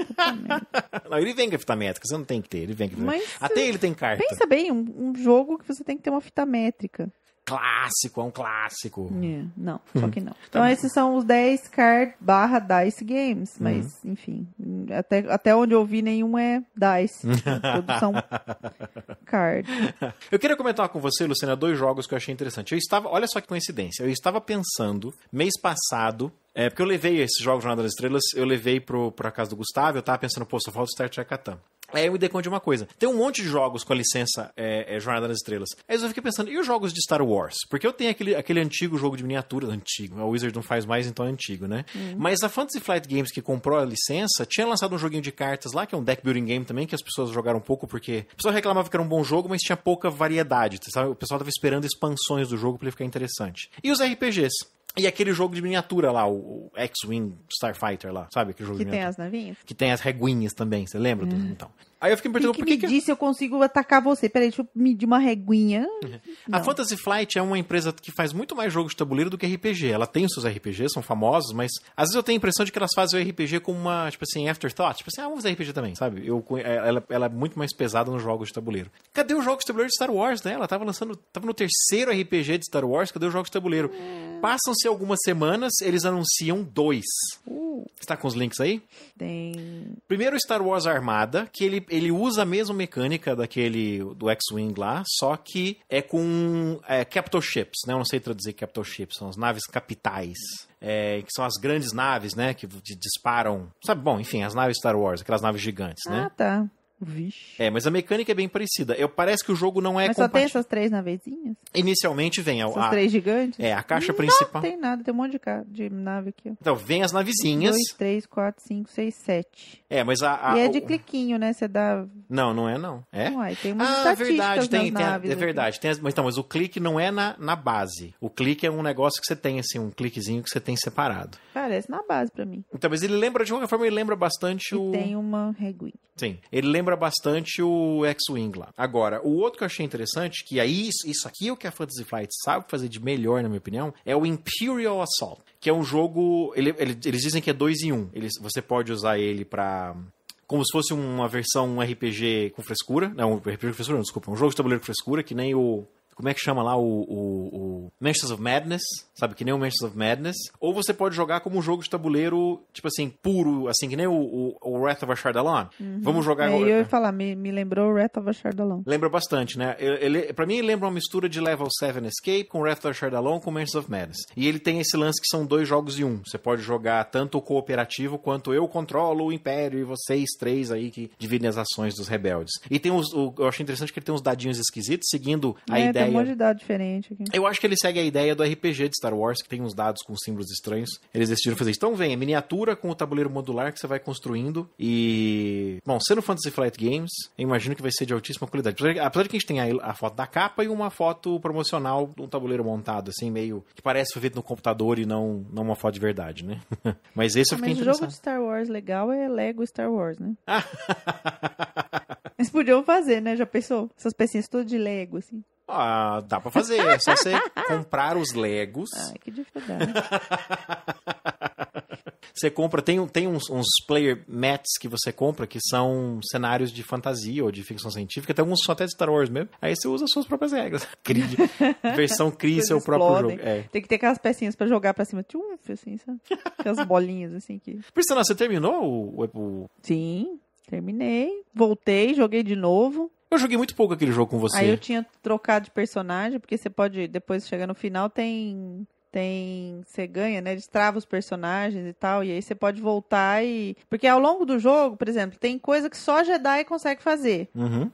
Não, ele vem com a fita métrica. Você não tem que ter. Ele vem com a fita métrica. Até ele tem carta. Pensa bem, um jogo que você tem que ter uma fita métrica. Clássico, é um clássico. Não, só que não. Então esses são os 10 card / dice games, mas enfim, até onde eu vi nenhum é dice, todos são card. Eu queria comentar com você, Luciana, 2 jogos que eu achei interessante. Olha só que coincidência, eu estava pensando, mês passado, porque eu levei esses jogos Jornada das Estrelas, eu levei pra casa do Gustavo, eu tava pensando, só falta o Star Trek Catan. Aí eu me dei conta de uma coisa. Tem um monte de jogos com a licença Jornada das Estrelas. Aí eu fiquei pensando, e os jogos de Star Wars? Porque eu tenho aquele antigo jogo de miniaturas, antigo. A Wizard não faz mais, então é antigo, né? Mas a Fantasy Flight Games, que comprou a licença, tinha lançado um joguinho de cartas lá, que é um deck building game também, que as pessoas jogaram um pouco, porque o pessoal reclamava que era um bom jogo, mas tinha pouca variedade. Sabe? O pessoal tava esperando expansões do jogo pra ele ficar interessante. E os RPGs. E aquele jogo de miniatura lá, o X-Wing Starfighter lá, sabe? Aquele jogo que de tem as navinhas? Que tem as reguinhas também, você lembra? Então. Aí eu fiquei me perguntando por que... disse eu consigo atacar você. Peraí, deixa eu medir uma reguinha. A Fantasy Flight é uma empresa que faz muito mais jogos de tabuleiro do que RPG. Ela tem os seus RPGs, são famosos, mas às vezes eu tenho a impressão de que elas fazem o RPG como uma, tipo assim, afterthought. Tipo assim, vamos fazer RPG também, sabe? Ela é muito mais pesada nos jogos de tabuleiro. Cadê os jogos de tabuleiro de Star Wars, né? Ela tava no 3º RPG de Star Wars, cadê os jogos de tabuleiro? Passam-se algumas semanas, eles anunciam 2. Você tá com os links aí? Tem. Primeiro, Star Wars Armada, que ele usa a mesma mecânica do X-Wing lá, só que é com capital ships, né? Eu não sei traduzir capital ships, são as naves capitais. Que são as grandes naves, né? Que disparam. Sabe, bom, enfim, as naves Star Wars, aquelas naves gigantes, né? Tá. Vixe. Mas a mecânica é bem parecida. Parece que o jogo não é Mas só tem essas 3 navezinhas? Inicialmente vem essas 3 gigantes? A caixa principal. Não tem nada, tem um monte de nave aqui. Ó. Então, vem as navezinhas. 2, 3, 4, 5, 6, 7. Mas e é de cliquinho, né? Você dá... Não é não. Uai, tem umas estatísticas verdade, nas naves. É verdade. Mas o clique não é na base. O clique é um negócio que você tem, assim, um cliquezinho que você tem separado. Parece na base pra mim. Então, mas ele lembra, de qualquer forma, ele lembra bastante e tem uma reguinha. Sim, ele lembra bastante o X-Wing lá. Agora, o outro que eu achei interessante, que aí isso aqui é o que a Fantasy Flight sabe fazer de melhor, na minha opinião, é o Imperial Assault, que é um jogo, eles dizem que é 2 em 1. Você pode usar ele pra... como se fosse uma versão RPG com frescura. Não, RPG com frescura não, desculpa. Um jogo de tabuleiro com frescura, que nem o... Como é que chama lá o Mansions of Madness, sabe? Que nem o Mansions of Madness. Ou você pode jogar como um jogo de tabuleiro, tipo assim, puro, assim, que nem o Wrath of Ashardalon. Vamos jogar... Eu ia falar, me lembrou o Wrath of Ashardalon. Lembra bastante, né? Pra mim, ele lembra uma mistura de Level 7 Escape com Wrath of Ashardalon com Mansions of Madness. E ele tem esse lance que são 2 jogos em 1. Você pode jogar tanto o cooperativo quanto eu controlo o Império e vocês 3 aí que dividem as ações dos rebeldes. E tem eu achei interessante que ele tem uns dadinhos esquisitos, seguindo a ideia... Tem um monte de dado diferente aqui. Eu acho que ele segue a ideia do RPG de Star Wars, que tem uns dados com símbolos estranhos. Eles decidiram fazer isso. Então vem, miniatura com o tabuleiro modular que você vai construindo. E... bom, sendo Fantasy Flight Games, eu imagino que vai ser de altíssima qualidade. Apesar de que a gente tem a foto da capa e uma foto promocional de um tabuleiro montado, assim, meio... que parece foi feito no computador e não uma foto de verdade, né? Mas esse eu fiquei interessado. Mas o jogo de Star Wars legal é Lego Star Wars, né? Eles podiam fazer, né? Já pensou? Essas pecinhas todas de Lego, assim. Dá pra fazer. É só você comprar os Legos. Ai, que dificuldade. Você compra, tem uns player mats que você compra que são cenários de fantasia ou de ficção científica, tem alguns só até de Star Wars mesmo. Aí você usa as suas próprias regras. Versão cria seu próprio jogo. Tem que ter aquelas pecinhas pra jogar pra cima. Tchuf, assim, sabe? Aquelas bolinhas assim que... Por sinal, você terminou o... Sim, terminei. Voltei, joguei de novo. Eu joguei muito pouco aquele jogo com você. Aí eu tinha trocado de personagem, porque você pode, depois chegar no final, você ganha, né? Destrava os personagens e tal, e aí você pode voltar e... Porque ao longo do jogo, por exemplo, tem coisa que só Jedi consegue fazer.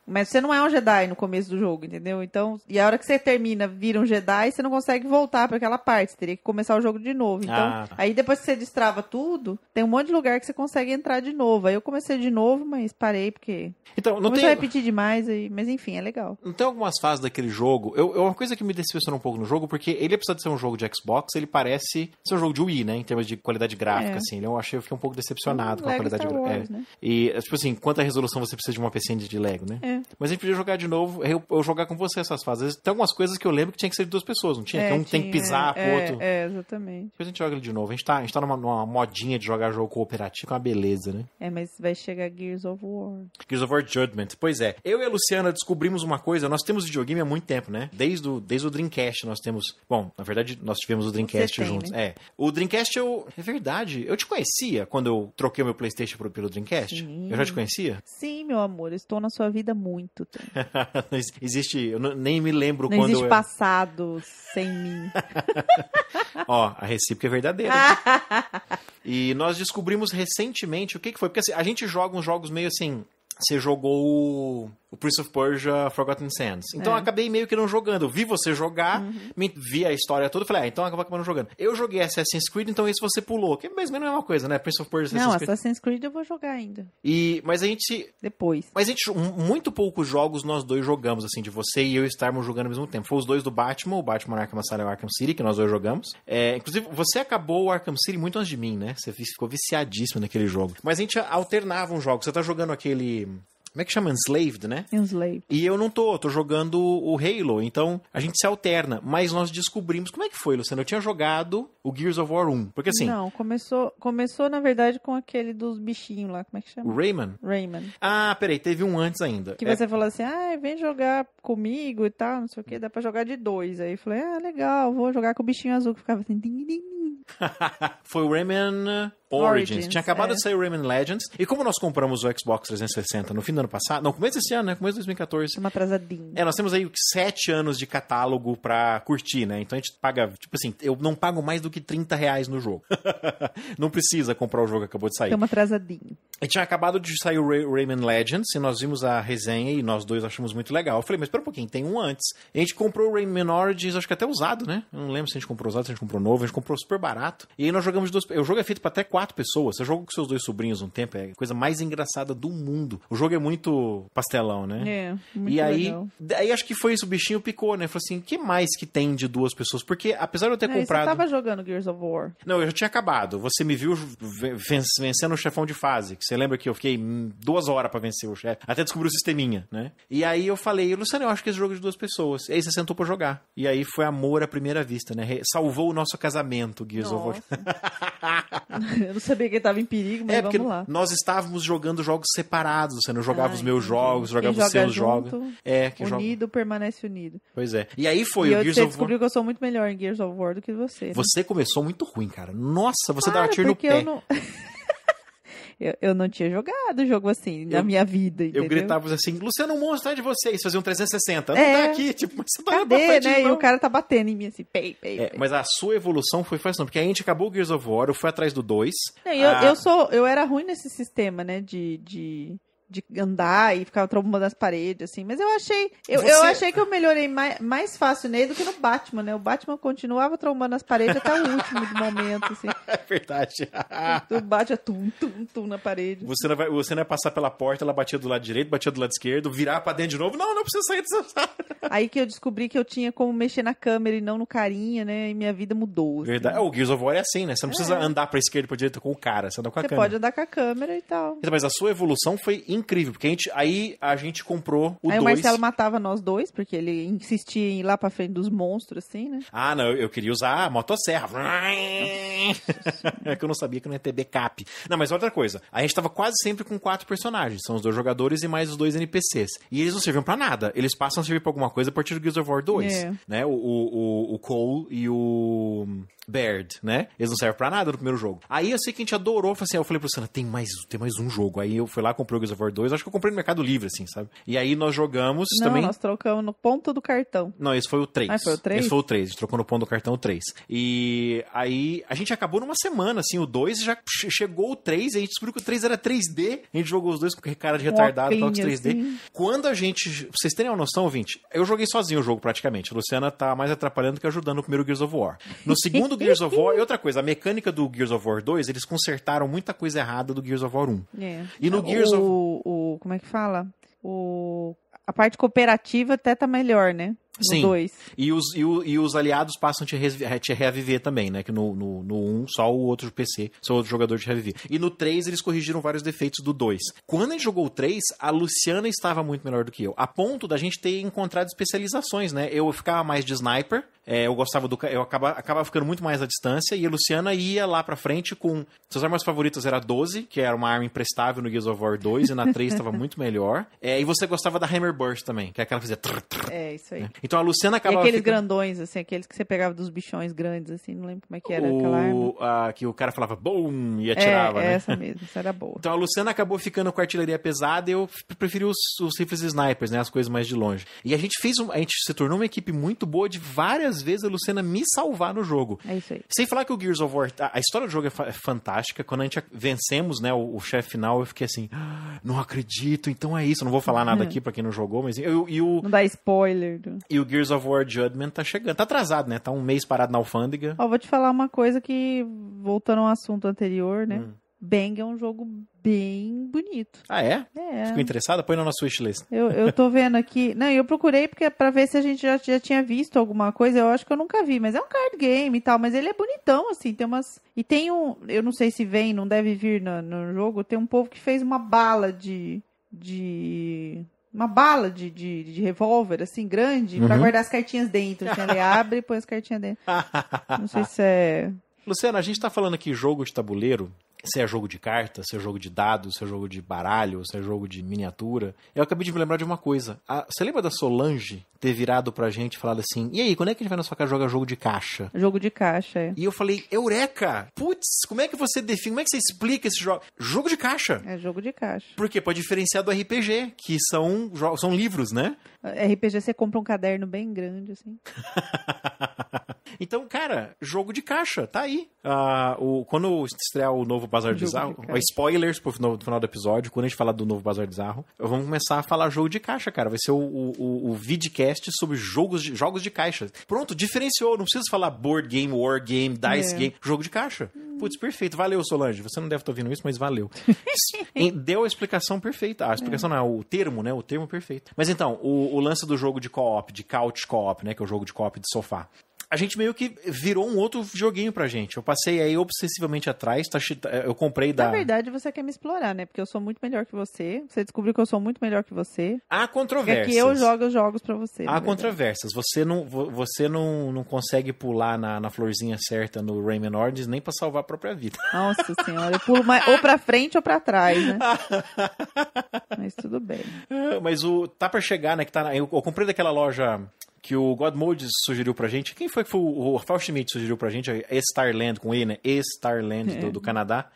Mas você não é um Jedi no começo do jogo, entendeu? Então, e a hora que você termina, vira um Jedi, você não consegue voltar para aquela parte, você teria que começar o jogo de novo. Então, aí depois que você destrava tudo, tem um monte de lugar que você consegue entrar de novo. Aí eu comecei de novo, mas parei porque... Então, não começou a repetir demais, mas enfim, é legal. Não tem algumas fases daquele jogo... Uma coisa que me decepcionou um pouco no jogo, porque ele, apesar de ser um jogo de Xbox, ele parece ser um jogo de Wii, né? Em termos de qualidade gráfica, assim. Eu fiquei um pouco decepcionado com a qualidade gráfica. Né? E, tipo assim, quanta resolução você precisa de uma PC de Lego, né? Mas a gente podia jogar de novo, eu jogar com você essas fases. Tem algumas coisas que eu lembro que tinha que ser de duas pessoas, não tinha? Que um tem que pisar pro outro. Exatamente. Depois a gente joga ele de novo. A gente tá numa modinha de jogar jogo cooperativo, é uma beleza, né? Mas vai chegar Gears of War. Gears of War Judgment. Pois é. Eu e a Luciana descobrimos uma coisa. Nós temos videogame há muito tempo, né? Desde o Dreamcast nós temos... Bom, na verdade, nós tivemos o Dreamcast juntos. Né? O Dreamcast, é verdade. Eu te conhecia quando eu troquei o meu PlayStation pelo Dreamcast? Sim. Eu já te conhecia? Sim, meu amor. Eu estou na sua vida há muito tempo. Existe... Eu nem me lembro não quando... Não existe passado sem mim. Ó, a recíproca é verdadeira. E nós descobrimos recentemente o que foi. Porque assim, a gente joga uns jogos meio assim... Você jogou o Prince of Persia Forgotten Sands. Então eu acabei meio que não jogando. Eu vi você jogar, vi a história toda, falei, então eu acabo não jogando. Eu joguei Assassin's Creed, então esse você pulou. Que é mais ou menos a mesma coisa, né? Prince of Persia, Assassin's Creed eu vou jogar ainda. Mas a gente... Depois. Mas a gente, muito poucos jogos nós dois jogamos, assim, de você e eu estarmos jogando ao mesmo tempo. Foi os dois do Batman, o Batman Arkham Asylum e o Arkham City, que nós dois jogamos. Inclusive, você acabou o Arkham City muito antes de mim, né? Você ficou viciadíssimo naquele jogo. Mas a gente alternava um jogo. Você tá jogando aquele... Como é que chama? Enslaved, né? Enslaved. E eu não tô jogando o Halo, então a gente se alterna. Mas nós descobrimos... Como é que foi, Luciano? Eu tinha jogado o Gears of War 1, porque assim... Não, começou na verdade com aquele dos bichinhos lá, como é que chama? O Rayman? Rayman. Ah, peraí, teve um antes ainda. Que você falou assim, vem jogar comigo e tal, não sei o que, dá pra jogar de 2. Aí eu falei, legal, vou jogar com o bichinho azul, que ficava assim... Foi o Rayman... Origins. Tinha acabado de sair o Rayman Legends. E como nós compramos o Xbox 360 no fim do ano passado... Não, começo desse ano, né? Começo de 2014. Estamos atrasadinho. Nós temos aí 7 anos de catálogo pra curtir, né? Então a gente paga... Tipo assim, eu não pago mais do que R$30 no jogo. Não precisa comprar o jogo que acabou de sair. Estamos atrasadinho. E tinha acabado de sair o Rayman Legends. E nós vimos a resenha e nós dois achamos muito legal. Eu falei, mas espera um pouquinho, tem um antes. E a gente comprou o Rayman Origins, acho que até usado, né? Eu não lembro se a gente comprou usado, se a gente comprou novo. A gente comprou super barato. E aí nós jogamos de duas... O jogo é feito pra até 4 pessoas. Você joga com seus dois sobrinhos um tempo, é a coisa mais engraçada do mundo. O jogo é muito pastelão, né? Muito e aí, legal. Aí acho que foi isso, o bichinho picou, né? Falou assim, o que mais que tem de 2 pessoas? Porque apesar de eu ter comprado... Você tava jogando Gears of War. Não, eu já tinha acabado. Você me viu vencendo o chefão de fase. Que você lembra que eu fiquei 2 horas pra vencer o chefe. Até descobrir o sisteminha, né? E aí eu falei, Luciano, eu acho que esse jogo é de 2 pessoas. E aí você sentou pra jogar. E aí foi amor à primeira vista, né? Salvou o nosso casamento, Gears of War. Eu não sabia que ele tava em perigo, mas vamos lá. Nós estávamos jogando jogos separados, você não jogava os meus jogos, jogava os seus jogos. Unido permanece unido. Pois é. E aí foi o Gears of War. Você descobriu que eu sou muito melhor em Gears of War do que você. Né? Você começou muito ruim, cara. Nossa, você dava tiro no pé. Eu não tinha jogado jogo assim na minha vida, entendeu? Eu gritava assim, Luciano, um monstro de vocês, faziam 360. Não tá aqui, tipo, mas você tá cadê, pra frente, né? não. E o cara tá batendo em mim assim, pei. Mas a sua evolução foi fácil, não, porque a gente acabou o Gears of War, eu fui atrás do 2. Eu era ruim nesse sistema, né, de andar e ficar trombando as paredes, assim. Mas eu achei que eu melhorei mais fácil nele do que no Batman, né? O Batman continuava trombando as paredes até o último momento, assim. É verdade. Tu bate tum na parede. Você não ia passar pela porta, ela batia do lado direito, batia do lado esquerdo, virar pra dentro de novo. Não precisa sair dessa sala. Aí que eu descobri que eu tinha como mexer na câmera e não no carinha, né? E minha vida mudou. Assim. Verdade. O Gears of War é assim, né? Você não precisa andar pra esquerda e pra direita com o cara, você anda com a câmera. Você pode andar com a câmera e tal. Então, mas a sua evolução foi incrível, porque a gente comprou o 2. Aí o Marcelo matava nós dois, porque ele insistia em ir lá pra frente dos monstros, assim, né? Ah, não, eu queria usar a motosserra. É que eu não sabia que não ia ter backup. Não, mas outra coisa, a gente tava quase sempre com 4 personagens, são os 2 jogadores e mais os 2 NPCs. E eles não serviam pra nada, eles passam a servir pra alguma coisa a partir do Gears of War 2. Né? O Cole e o Baird, né? Eles não servem pra nada no primeiro jogo. Aí eu sei que a gente adorou, eu falei pro Luciana, tem mais um jogo. Aí eu fui lá, comprei o Gears of War 2, acho que eu comprei no Mercado Livre, assim, sabe? E aí nós jogamos também... Não, nós trocamos no ponto do cartão. Não, esse foi o 3. Ah, foi o 3? Esse foi o 3, a gente trocou no ponto do cartão o 3. E aí a gente acabou numa semana, assim, o 2 já chegou o 3, e a gente descobriu que o 3 era 3D, a gente jogou os dois com cara de retardado, jogos 3D. Assim. Quando a gente... Pra vocês terem uma noção, ouvinte, eu joguei sozinho o jogo praticamente. A Luciana tá mais atrapalhando do que ajudando no primeiro Gears of War. No segundo Gears of War, e outra coisa, a mecânica do Gears of War 2, eles consertaram muita coisa errada do Gears of War 1. E no Gears of... Como é que fala? A parte cooperativa até tá melhor, né? Sim, 2. E os aliados passam a te reaviver também, né? Que no 1, só o outro PC, só o outro jogador te reaviver. E no 3, eles corrigiram vários defeitos do 2. Quando a gente jogou o 3, a Luciana estava muito melhor do que eu. A ponto da gente ter encontrado especializações, né? Eu ficava mais de sniper, eu gostava eu acabava ficando muito mais à distância, e a Luciana ia lá pra frente com... Suas armas favoritas era a 12, que era uma arma imprestável no Gears of War 2, e na 3 estava muito melhor. E você gostava da Hammer Burst também, que é aquela que fazia... Isso aí. Né? Então a Luciana acabava... E aqueles grandões, assim, aqueles que você pegava dos bichões grandes, assim, não lembro como é que era aquela arma. Que o cara falava BOOM e atirava, né? Essa mesmo, essa era boa. Então a Luciana acabou ficando com a artilharia pesada e eu preferi os rifles snipers, né? As coisas mais de longe. E a gente se tornou uma equipe muito boa de várias vezes a Luciana me salvar no jogo. É isso aí. Sem falar que o Gears of War... A história do jogo é fantástica. Quando a gente vencemos, né, o chefe final, eu fiquei assim, não acredito, então é isso. Eu não vou falar nada aqui pra quem não jogou, mas... Não dá spoiler. E o Gears of War Judgment tá chegando. Tá atrasado, né? Tá um mês parado na alfândega. Vou te falar uma coisa que, voltando ao assunto anterior, né? Bang é um jogo bem bonito. Ah, é? É. Ficou interessada? Põe na nossa wishlist. Eu tô vendo aqui... Não, eu procurei pra ver se a gente já tinha visto alguma coisa. Eu acho que eu nunca vi, mas é um card game e tal. Mas ele é bonitão, assim. Tem umas... E tem um... Eu não sei se vem, não deve vir no jogo. Tem um povo que fez uma bala uma bala de revólver, assim, grande, pra guardar as cartinhas dentro. Assim, ele abre e põe as cartinhas dentro. Não sei se é... Luciana, a gente tá falando aqui jogo de tabuleiro, se é jogo de carta, se é jogo de dados, se é jogo de baralho, se é jogo de miniatura. Eu acabei de me lembrar de uma coisa. Você lembra da Solange ter virado pra gente e falado assim, e aí, quando é que a gente vai na sua casa jogar jogo de caixa? Jogo de caixa, é. E eu falei, eureka! Putz, como é que você define, como é que você explica esse jogo? Jogo de caixa! É jogo de caixa. Por quê? Pode diferenciar do RPG, que são livros, né? RPG você compra um caderno bem grande, assim. Então, cara, jogo de caixa, tá aí. Quando estrear o novo Bazar Bizarro, spoilers pro final do episódio, quando a gente falar do novo Bazar Bizarro, vamos começar a falar jogo de caixa, cara. Vai ser o vidcast sobre jogos de caixa. Pronto, diferenciou. Não precisa falar board game, war game, dice game. Jogo de caixa. Putz, perfeito. Valeu, Solange. Você não deve estar ouvindo isso, mas valeu. Deu a explicação perfeita. A explicação não é o termo, né? O termo perfeito. Mas então, o lance do jogo de co-op, de couch co-op, né? Que é o jogo de co-op de sofá. A gente meio que virou um outro joguinho pra gente. Eu passei aí obsessivamente atrás, eu comprei da... Na verdade, você quer me explorar, né? Porque eu sou muito melhor que você. Você descobriu que eu sou muito melhor que você. Há controvérsias. Porque eu jogo os jogos pra você. Há controvérsias. Você não consegue pular na florzinha certa no Rayman Origins nem pra salvar a própria vida. Nossa senhora, eu pulo ou pra frente ou pra trás, né? Mas tudo bem. Mas tá pra chegar, né? Eu comprei daquela loja... que o God Mode sugeriu pra gente. Quem foi que o Rafael Schmidt sugeriu pra gente? Starland, com E, né? Starland do Canadá.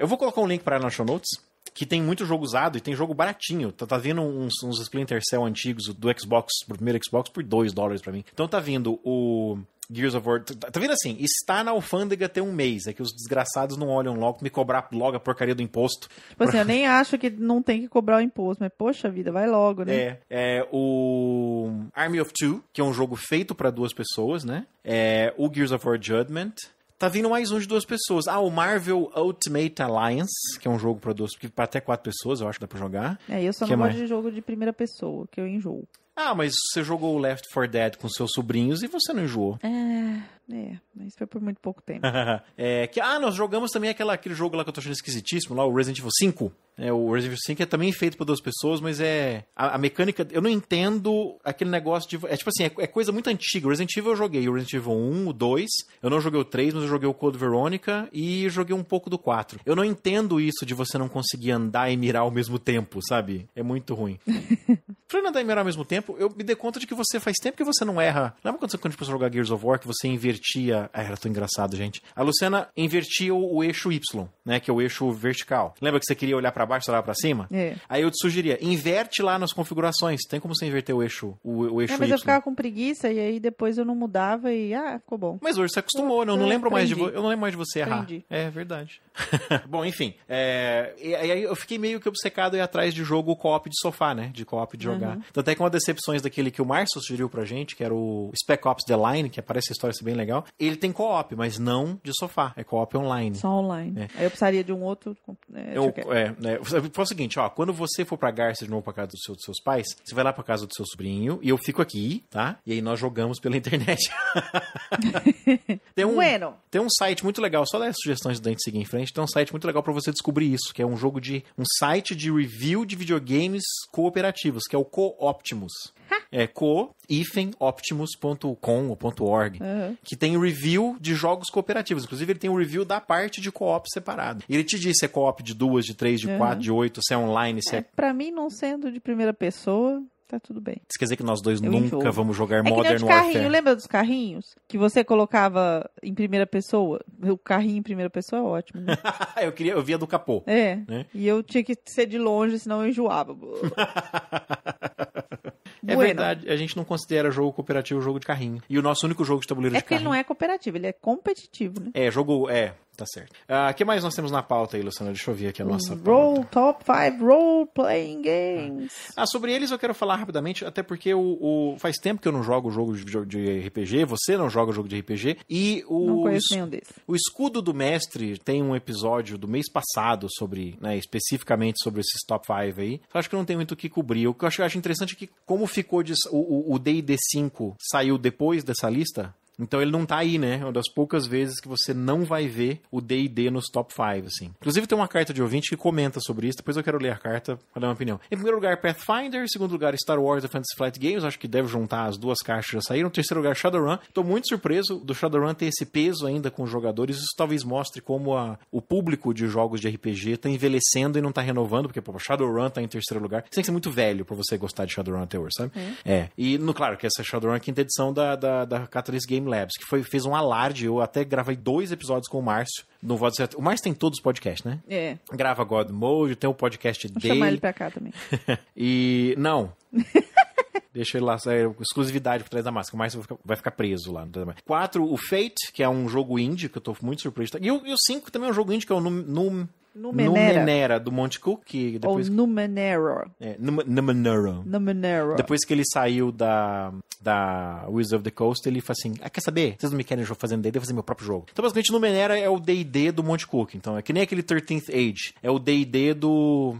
Eu vou colocar um link pra ela na show notes, que tem muito jogo usado e tem jogo baratinho. Tá vindo uns Splinter Cell antigos do Xbox, pro primeiro Xbox, por $2 pra mim. Então tá vindo o... Gears of War, tá vendo assim? Está na alfândega tem um mês. É que os desgraçados não olham logo, me cobrar logo a porcaria do imposto. Tipo assim, eu nem acho que não tem que cobrar o imposto, mas poxa vida, vai logo, né? O Army of Two, que é um jogo feito pra 2 pessoas, né? O Gears of War Judgment. Tá vindo mais um de 2 pessoas. O Marvel Ultimate Alliance, que é um jogo pra até 4 pessoas, eu acho que dá pra jogar. Eu só não gosto de jogo de primeira pessoa, que eu enjoo. Mas você jogou o Left 4 Dead com seus sobrinhos e você não enjoou. Mas foi por muito pouco tempo. Nós jogamos também aquele jogo lá que eu tô achando esquisitíssimo, lá o Resident Evil 5. O Resident Evil 5 é também feito por 2 pessoas, mas a mecânica... Eu não entendo aquele negócio de... tipo assim, é coisa muito antiga. O Resident Evil eu joguei o Resident Evil 1, o 2. Eu não joguei o 3, mas eu joguei o Code Veronica e joguei um pouco do 4. Eu não entendo isso de você não conseguir andar e mirar ao mesmo tempo, sabe? É muito ruim. Falando da melhor ao mesmo tempo, eu me dei conta de que você faz tempo que você não erra. Lembra quando a gente começou a jogar Gears of War, que você invertia... era tão engraçado, gente. A Luciana invertia o eixo Y, né? Que é o eixo vertical. Lembra que você queria olhar pra baixo, você olhava pra cima? Aí eu te sugeria, inverte lá nas configurações. Tem como você inverter o eixo Y. Mas eu ficava com preguiça e aí depois eu não mudava e ficou bom. Mas hoje você acostumou, né? Eu não lembro mais de você errar. Aprendi. É verdade. Bom, enfim. E aí eu fiquei meio que obcecado aí atrás de jogo co-op de sofá, né? De co-op de jogar. Tanto é que uma das decepções daquele que o Márcio sugeriu pra gente, que era o Spec Ops The Line, que parece a história ser bem legal, ele tem co-op, mas não de sofá. É co-op online. Só online. Aí eu precisaria de um outro... Foi o seguinte, ó. Quando você for pra Garça de novo pra casa dos seus pais, você vai lá pra casa do seu sobrinho e eu fico aqui, tá? E aí nós jogamos pela internet. Tem um site muito legal, só dar sugestões da gente seguir em frente, tem um site muito legal pra você descobrir isso, que é um site de review de videogames cooperativos, que é o Co-Optimus. É co-optimus.com ou .org, que tem review de jogos cooperativos. Inclusive, ele tem um review da parte de co-op separado. E ele te diz se é co-op de 2, de 3, de 4, de 8, se é online, se é... Pra mim, não sendo de primeira pessoa... Tá tudo bem. Isso quer dizer que nós dois nunca vamos jogar Modern Warfare? Carrinho, lembra dos carrinhos? Que você colocava em primeira pessoa? O carrinho em primeira pessoa é ótimo, né? eu via do capô. Né? E eu tinha que ser de longe, senão eu enjoava. É verdade, a gente não considera jogo cooperativo jogo de carrinho. E o nosso único jogo de tabuleiro de carrinho... É porque ele não é cooperativo, ele é competitivo, né? Tá certo. O que mais nós temos na pauta aí, Luciana? Deixa eu ver aqui a nossa pauta. Top 5 Role-Playing Games. Sobre eles eu quero falar rapidamente, até porque faz tempo que eu não jogo jogo de RPG, você não joga jogo de RPG, e não conheço nenhum desses. O Escudo do Mestre tem um episódio do mês passado sobre, né, especificamente sobre esses top 5 aí. Eu acho que não tem muito o que cobrir. O que eu acho interessante é que como ficou o D&D 5 saiu depois dessa lista... Então ele não tá aí, né? Uma das poucas vezes que você não vai ver o D&D nos top 5, assim. Inclusive tem uma carta de ouvinte que comenta sobre isso, depois eu quero ler a carta para dar uma opinião. Em primeiro lugar, Pathfinder. Em segundo lugar, Star Wars The Fantasy Flight Games. Acho que deve juntar as duas caixas que já saíram. Em terceiro lugar, Shadowrun. Tô muito surpreso do Shadowrun ter esse peso ainda com os jogadores. Isso talvez mostre como o público de jogos de RPG tá envelhecendo e não tá renovando, porque, Shadowrun tá em terceiro lugar. Você tem que ser muito velho pra você gostar de Shadowrun até hoje, sabe? E, claro, que essa Shadowrun é a quinta edição da Catalyst Game Labs, que fez um alarde. Eu até gravei 2 episódios com o Márcio. O Márcio tem todos os podcasts, né? Grava God Mode, tem o podcast dele. Vou chamar ele pra cá também. E, não... Deixa ele lá, exclusividade por trás da máscara. O Márcio vai ficar preso lá. 4, o Fate, que é um jogo indie, que eu tô muito surpreso. E o 5 também é um jogo indie, que é o Numenera, do Monte Cook. Que depois... Ou Numenera. Numenera. Depois que ele saiu da Wizards of the Coast, ele falou assim, quer saber? Vocês não me querem fazendo D&D, eu vou fazer meu próprio jogo. Então, basicamente, Numenera é o D&D do Monte Cook. Então, é que nem aquele 13th Age. É o D&D do...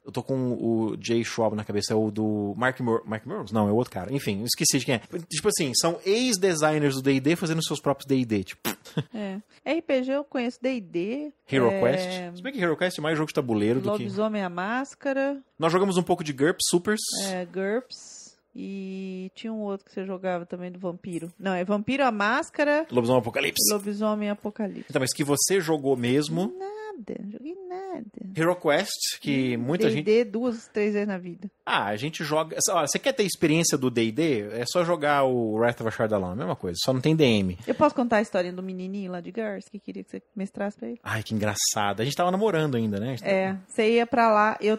Eu tô com o Jay Schwab na cabeça, é o do Mark Murrows? Não, é o outro cara. Enfim, eu esqueci de quem é. Tipo assim, são ex-designers do D&D fazendo seus próprios D&D, tipo. RPG eu conheço D&D. Hero Quest. Se bem que Hero Quest é mais jogo de tabuleiro do que... Lobisomem a Máscara. Nós jogamos um pouco de GURPS Supers. GURPS. E tinha um outro que você jogava também do Vampiro. Não, é Vampiro a Máscara. Lobisomem Apocalipse. Lobisomem Apocalipse. Então, mas que você jogou mesmo... Joguei nada. Hero Quest, que muita gente... D&D 2, 3 vezes na vida. A gente joga... Você quer ter experiência do D&D? É só jogar o Wrath of Ashardalon, a mesma coisa, só não tem DM. Eu posso contar a história do menininho lá de Garça, que queria que você mestrasse pra ele? Ai, que engraçado. A gente tava namorando ainda, né? Você ia pra lá, eu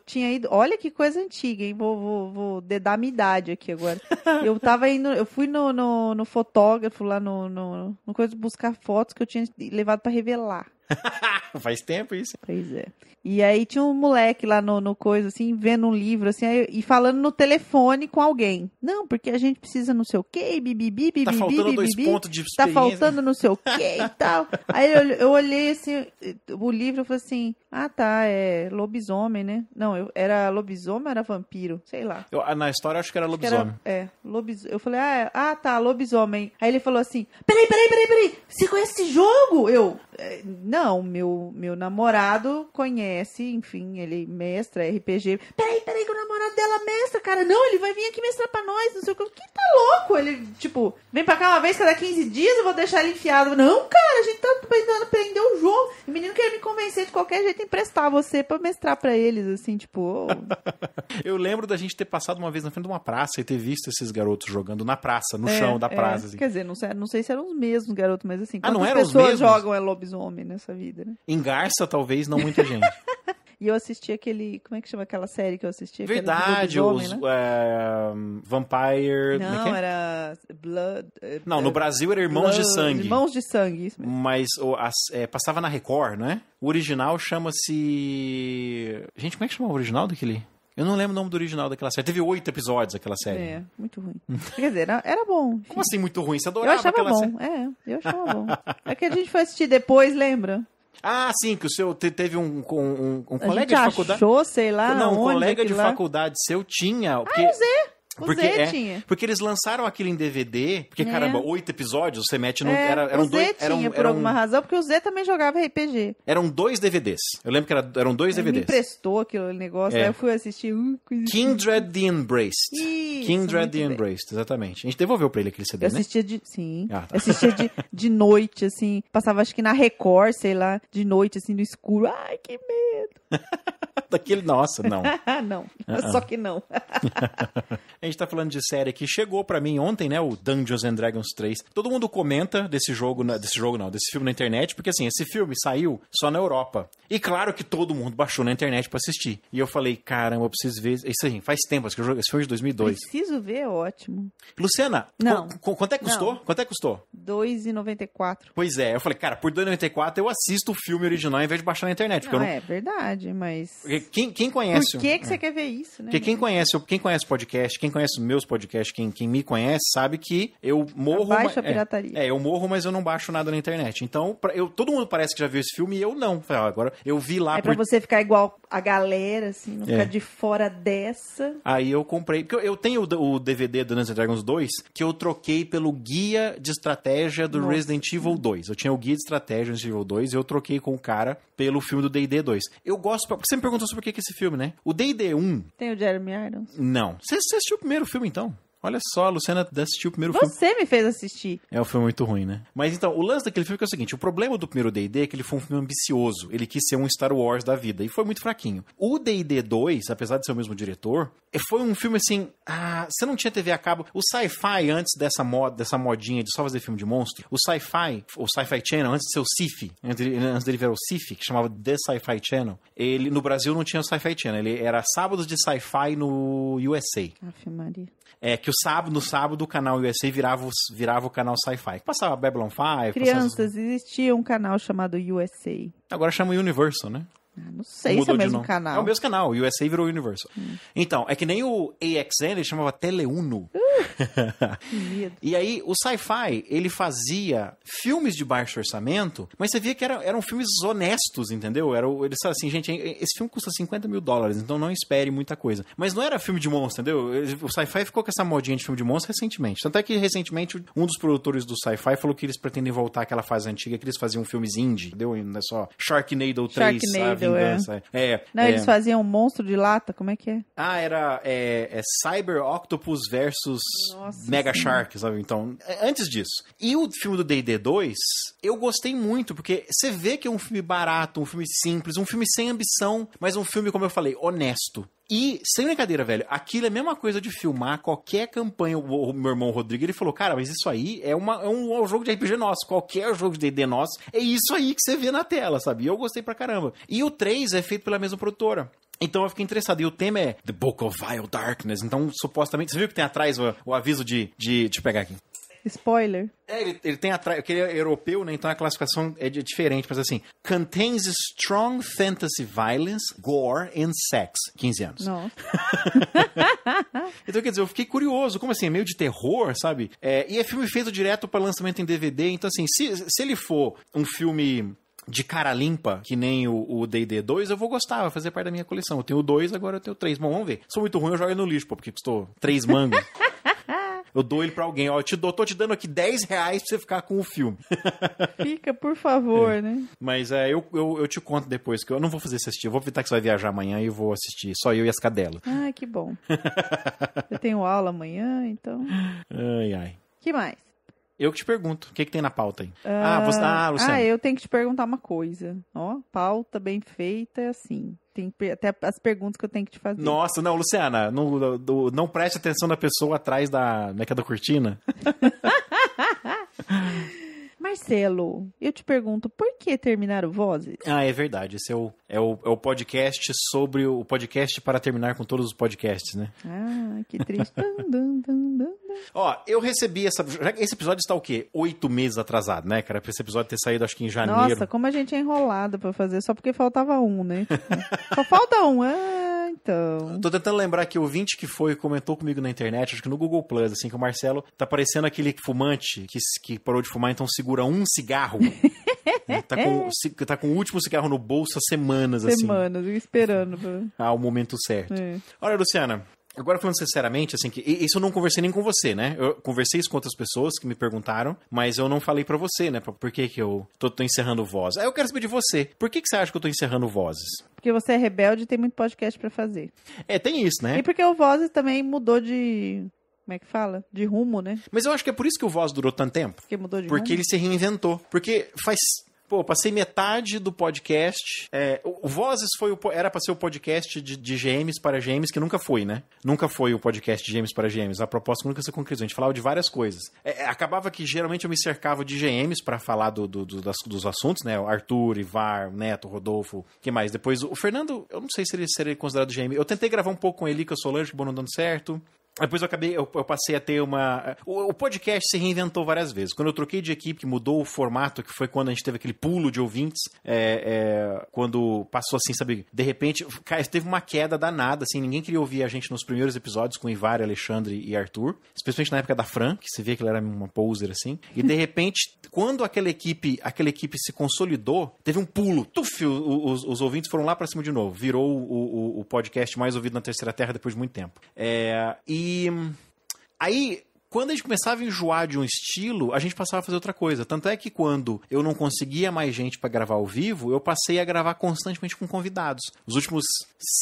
tinha ido... Olha que coisa antiga, hein? Vou dedar minha idade aqui agora. Eu fui no fotógrafo lá no coisa de buscar fotos que eu tinha levado pra revelar. Faz tempo isso. Pois é. E aí tinha um moleque lá no coisa, assim, vendo um livro, assim, e falando no telefone com alguém. Não, porque a gente precisa não sei o quê, bibibi, tá faltando 2 pontos de experiência. Tá faltando não sei o quê e tal. Aí eu olhei, assim, o livro, eu falei assim, é lobisomem, né? Não, era lobisomem ou era vampiro? Sei lá. Na história, eu acho que era lobisomem. Lobisomem. Eu falei, lobisomem. Aí ele falou assim, peraí, você conhece esse jogo? Não, meu namorado conhece, enfim, ele mestra RPG. Peraí que o namorado dela mestra, cara. Não, ele vai vir aqui mestrar pra nós, não sei o que. Que tá louco? Ele, tipo, vem pra cá uma vez cada 15 dias, eu vou deixar ele enfiado. Não, cara, a gente tá tentando aprender o jogo. O menino quer me convencer de qualquer jeito a emprestar você pra mestrar pra eles, assim, tipo... Eu lembro da gente ter passado uma vez na frente de uma praça e ter visto esses garotos jogando na praça, no chão da praça. Assim. Quer dizer, não sei se eram os mesmos garotos, mas assim, não quantas eram os pessoas mesmos? jogam lobisomem nessa vida, né? Em Garça, talvez, não muita gente. E eu assisti aquele... Como é que chama aquela série que eu assisti? Verdade, os né? Vampire... Não, era Blood... Não, no Brasil era Irmãos de Sangue. Irmãos de Sangue, isso mesmo. Mas passava na Record, não é? O original chama-se... Gente, como é que chama o original daquele... Eu não lembro o nome do original daquela série. Teve 8 episódios aquela série. É, muito ruim. Quer dizer, era bom. Enfim. Como assim muito ruim? Você adorava aquela série? Eu achava bom. É que a gente foi assistir depois, lembra? Ah, sim, que o seu teve um colega a gente de faculdade. Achou, sei lá. Não, um onde, colega de lá. faculdade seu tinha. Porque... Ah, o Zé. Tinha. Porque eles lançaram aquilo em DVD, porque, caramba, 8 episódios, você mete no... O Zé tinha, por alguma razão, porque o Zé também jogava RPG. Eram 2 DVDs. Eu lembro que eram 2 DVDs. Ele me emprestou aquele negócio, aí eu fui assistir... Kindred the Embraced. Isso, Kindred the Embraced, exatamente. A gente devolveu pra ele aquele CD, eu né? assistia Sim. Tá. Eu assistia de noite, assim. Passava, acho que na Record, sei lá, de noite, assim, no escuro. Ai, que medo. Daquele... Nossa, não. Não. Só que não. A gente tá falando de série que chegou pra mim ontem, né? O Dungeons and Dragons 3. Todo mundo comenta desse filme na internet, porque assim, esse filme saiu só na Europa. E claro que todo mundo baixou na internet pra assistir. E eu falei, caramba, eu preciso ver. Isso aí, faz tempo, acho que esse foi de 2002. Preciso ver, é ótimo. Luciana, não. Quanto é que custou? Não. Quanto é que custou? R$2,94. Pois é, eu falei, cara, por R$2,94 eu assisto o filme original em vez de baixar na internet. Não, é verdade, mas... Quem conhece... Por que você quer ver isso, né? Porque quem conhece podcast, quem conhece meus podcasts, quem me conhece, sabe que eu morro... Baixa a pirataria. Eu morro, mas eu não baixo nada na internet. Então, todo mundo parece que já viu esse filme e eu não. Agora, eu vi lá... Pra você ficar igual a galera, assim, não ficar de fora dessa. Aí eu comprei... Porque eu tenho o DVD do Dungeons & Dragons 2, que eu troquei pelo guia de estratégia do Resident Evil 2. Eu tinha o guia de estratégia do Resident Evil 2 e eu troquei com o cara pelo filme do D&D 2. Eu gosto... Porque você me perguntou sobre o que é esse filme, né? O D&D 1... Tem o Jeremy Irons? Não. Você assistiu o primeiro filme, então? Olha só, a Luciana assistiu o primeiro filme. Você me fez assistir. É um filme muito ruim, né? Mas então, o lance daquele filme é o seguinte, o problema do primeiro D&D é que ele foi um filme ambicioso. Ele quis ser um Star Wars da vida e foi muito fraquinho. O D&D 2, apesar de ser o mesmo diretor, foi um filme assim... você não tinha TV a cabo. O Sci-Fi, antes dessa modinha de só fazer filme de monstro, o Sci-Fi Channel, antes de ser o Sci-Fi, antes dele virar o Sci-Fi, que chamava The Sci-Fi Channel, ele no Brasil não tinha o Sci-Fi Channel. Ele era sábados de Sci-Fi no USA. Aff, Maria. Que no sábado o canal USA virava o canal Sci-Fi. Passava Babylon 5. Crianças, existia um canal chamado USA. Agora chama Universal, né? Não sei se é o mesmo canal. É o mesmo canal, o USA virou Universal. Então, é que nem o AXN, ele chamava Teleuno. Que medo. E aí, o Sci-Fi, ele fazia filmes de baixo orçamento, mas você via que eram filmes honestos, entendeu? Ele falava assim, gente, esse filme custa $50 mil, então não espere muita coisa. Mas não era filme de monstro, entendeu? O Sci-Fi ficou com essa modinha de filme de monstro recentemente. Tanto é que, recentemente, um dos produtores do Sci-Fi falou que eles pretendem voltar àquela fase antiga, que eles faziam filmes indie, entendeu? Não é só Sharknado 3, Sharknado, Vingança. Eles faziam um monstro de lata, como é que é? Era Cyber Octopus versus Mega Shark, sabe? Então, antes disso. E o filme do D&D 2, eu gostei muito, porque você vê que é um filme barato, um filme simples, um filme sem ambição, mas um filme, como eu falei, honesto. E, sem brincadeira, velho, aquilo é a mesma coisa de filmar qualquer campanha. O meu irmão Rodrigo, ele falou, cara, mas isso aí é um jogo de RPG nosso. Qualquer jogo de D&D nosso, é isso aí que você vê na tela, sabe? E eu gostei pra caramba. E o 3 é feito pela mesma produtora. Então eu fiquei interessado. E o tema é The Book of Vile Darkness. Então, supostamente... Você viu que tem atrás o aviso de... Deixa eu pegar aqui. Spoiler. Ele tem atrás... Porque ele é europeu, né? Então a classificação é diferente. Mas assim... Contains strong fantasy violence, gore and sex. 15 anos. Nossa. Então, quer dizer, eu fiquei curioso. Como assim? É meio de terror, sabe? E é filme feito direto para lançamento em DVD. Então, assim, se ele for um filme... de cara limpa, que nem o D&D 2, eu vou gostar, vai fazer parte da minha coleção. Eu tenho o 2, agora eu tenho o 3. Bom, vamos ver. Sou muito ruim, eu jogo no lixo, porque custou 3 mangos. Eu dou ele pra alguém. Ó, tô te dando aqui R$10 pra você ficar com o filme. Fica, por favor, né? Mas eu te conto depois, que eu não vou fazer você assistir. Eu vou aproveitar que você vai viajar amanhã e eu vou assistir. Só eu e as cadelas. Ah, que bom. Eu tenho aula amanhã, então... Ai. Que mais? Eu que te pergunto. O que tem na pauta aí? Luciano. Eu tenho que te perguntar uma coisa. Ó, pauta bem feita é assim. Tem até as perguntas que eu tenho que te fazer. Nossa, não, Luciana, não preste atenção na pessoa atrás da cortina. Marcelo, eu te pergunto, por que terminar o Vozes? Ah, é verdade. Esse é o podcast sobre o podcast para terminar com todos os podcasts, né? Ah, que triste. Ó, eu recebi esse episódio está o quê? 8 meses atrasado, né, cara? Pra esse episódio ter saído, acho que em janeiro. Nossa, como a gente é enrolado pra fazer, só porque faltava um, né? Só falta um, então... Tô tentando lembrar que o ouvinte que comentou comigo na internet, acho que no Google Plus, assim, que o Marcelo tá parecendo aquele fumante que parou de fumar, então segura um cigarro. Tá com o último cigarro no bolso há semanas, assim. Semanas, esperando. O momento certo. Olha, Luciana... Agora, falando sinceramente, assim, que isso eu não conversei nem com você, né? Eu conversei isso com outras pessoas que me perguntaram, mas eu não falei pra você, né? Por que eu tô encerrando Vozes? Aí eu quero saber de você. Por que você acha que eu tô encerrando Vozes? Porque você é rebelde e tem muito podcast pra fazer. Tem isso, né? E porque o Vozes também mudou de... Como é que fala? De rumo, né? Mas eu acho que é por isso que o Vozes durou tanto tempo. Porque mudou de rumo? Porque ele se reinventou. Porque passei metade do podcast. O Vozes era pra ser o podcast de GMs para GMs, que nunca foi, né? Nunca foi o podcast de GMs para GMs. A proposta nunca se concretizou. A gente falava de várias coisas. Acabava que geralmente eu me cercava de GMs pra falar dos assuntos, né? O Arthur, Ivar, Neto, Rodolfo, que mais? Depois o Fernando, eu não sei se ele seria considerado GM. Eu tentei gravar um pouco com ele, com a Solange, que acabou não dando certo. Depois eu passei a ter o podcast se reinventou várias vezes. Quando eu troquei de equipe, que mudou o formato, que foi quando a gente teve aquele pulo de ouvintes, quando passou assim, sabe, de repente, teve uma queda danada, assim, ninguém queria ouvir a gente nos primeiros episódios com Ivar, Alexandre e Arthur, especialmente na época da Fran, que você via que ele era uma poser, assim, e de repente, quando aquela equipe se consolidou, teve um pulo, os ouvintes foram lá pra cima de novo, virou o podcast mais ouvido na Terceira Terra depois de muito tempo. E aí, quando a gente começava a enjoar de um estilo, a gente passava a fazer outra coisa. Tanto é que quando eu não conseguia mais gente para gravar ao vivo, eu passei a gravar constantemente com convidados. Os últimos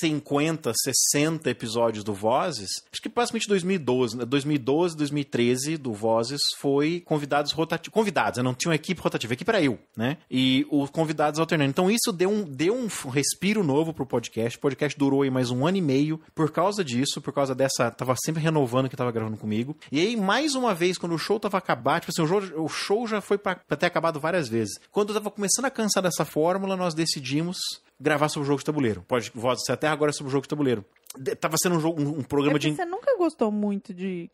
50, 60 episódios do Vozes, acho que basicamente 2012, 2013 do Vozes foi convidados rotativos. Convidados, eu não tinha uma equipe rotativa, a equipe era eu, né? E os convidados alternando. Então isso deu um respiro novo pro podcast. O podcast durou aí mais 1 ano e meio por causa disso, por causa dessa... Tava sempre renovando o que tava gravando comigo. E aí, mais uma vez, quando o show tava acabado, tipo assim, o show já foi pra ter acabado várias vezes. Quando eu tava começando a cansar dessa fórmula, nós decidimos gravar sobre o jogo de tabuleiro. Voz da Terra agora é sobre o jogo de tabuleiro. Tava sendo um programa de... Você nunca gostou muito de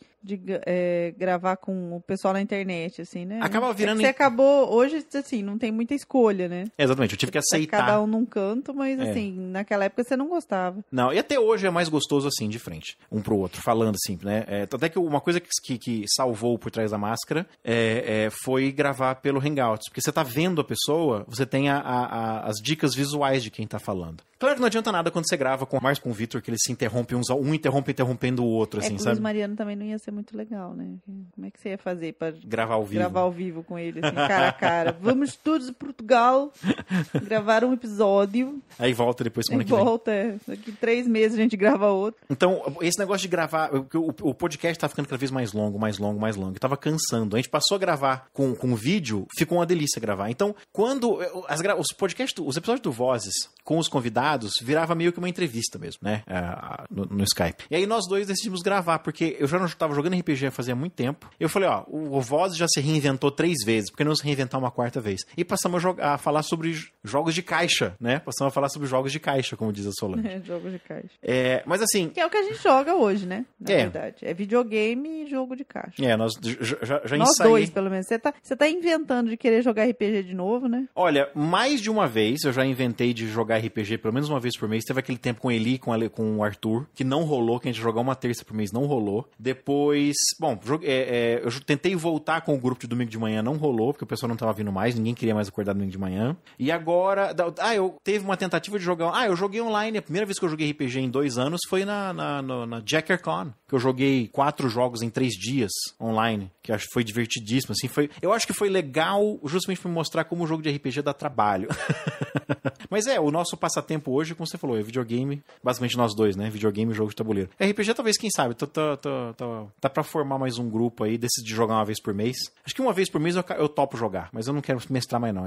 gravar com o pessoal na internet, assim, né? Acaba virando... Você acabou... Hoje, assim, não tem muita escolha, né? Exatamente, eu tive que aceitar. Cada um num canto, mas, assim, naquela época você não gostava. Não, e até hoje é mais gostoso, assim, de frente. Um pro outro, falando assim, né? Até que uma coisa que salvou por trás da máscara foi gravar pelo Hangouts. Porque você tá vendo a pessoa, você tem as dicas visuais de quem tá falando. Claro que não adianta nada quando você grava com o Vitor, que eles se interrompem, um interrompendo o outro, assim, com sabe? O Luiz Mariano também não ia ser muito legal, né? Como é que você ia fazer pra gravar ao vivo? Gravar ao vivo com ele, assim, cara a cara. Vamos todos a Portugal gravar um episódio. Aí volta depois semana que vem. Volta, daqui 3 meses a gente grava outro. Então, esse negócio de gravar, o podcast tá ficando cada vez mais longo. E tava cansando. A gente passou a gravar com vídeo, ficou uma delícia gravar. Então, quando os episódios do Vozes com os convidados, virava meio que uma entrevista mesmo, né? No Skype. E aí nós dois decidimos gravar, porque eu já não estava jogando RPG fazia muito tempo. Eu falei, o Vozes já se reinventou 3 vezes, por que não se reinventar uma 4ª vez? E passamos a falar sobre jogos de caixa, né? Passamos a falar sobre jogos de caixa, como diz a Solange. Jogos de caixa. Mas assim... Que é o que a gente joga hoje, né? Na verdade. É videogame e jogo de caixa. Nós já nós ensaiei. Dois, pelo menos. Você tá inventando de querer jogar RPG de novo, né? Olha, mais de uma vez eu já inventei de jogar RPG pelo menos uma vez por mês. Teve aquele tempo com o Eli, com o Arthur, que não rolou, que a gente ia jogar uma terça por mês, não rolou. Depois, bom, eu tentei voltar com o grupo de domingo de manhã, não rolou, porque o pessoal não tava vindo mais, ninguém queria mais acordar domingo de manhã. E agora, eu teve uma tentativa de jogar, eu joguei online, a primeira vez que eu joguei RPG em 2 anos foi na JackerCon, que eu joguei 4 jogos em 3 dias online, que eu acho que foi divertidíssimo, assim, eu acho que foi legal justamente pra mostrar como o jogo de RPG dá trabalho. Mas o nosso passatempo hoje, como você falou, é videogame, basicamente nós dois, né? Videogame e jogo de tabuleiro. RPG talvez, quem sabe, tá pra formar mais um grupo aí, decidir jogar uma vez por mês. Acho que uma vez por mês eu topo jogar, mas eu não quero mestrar mais não.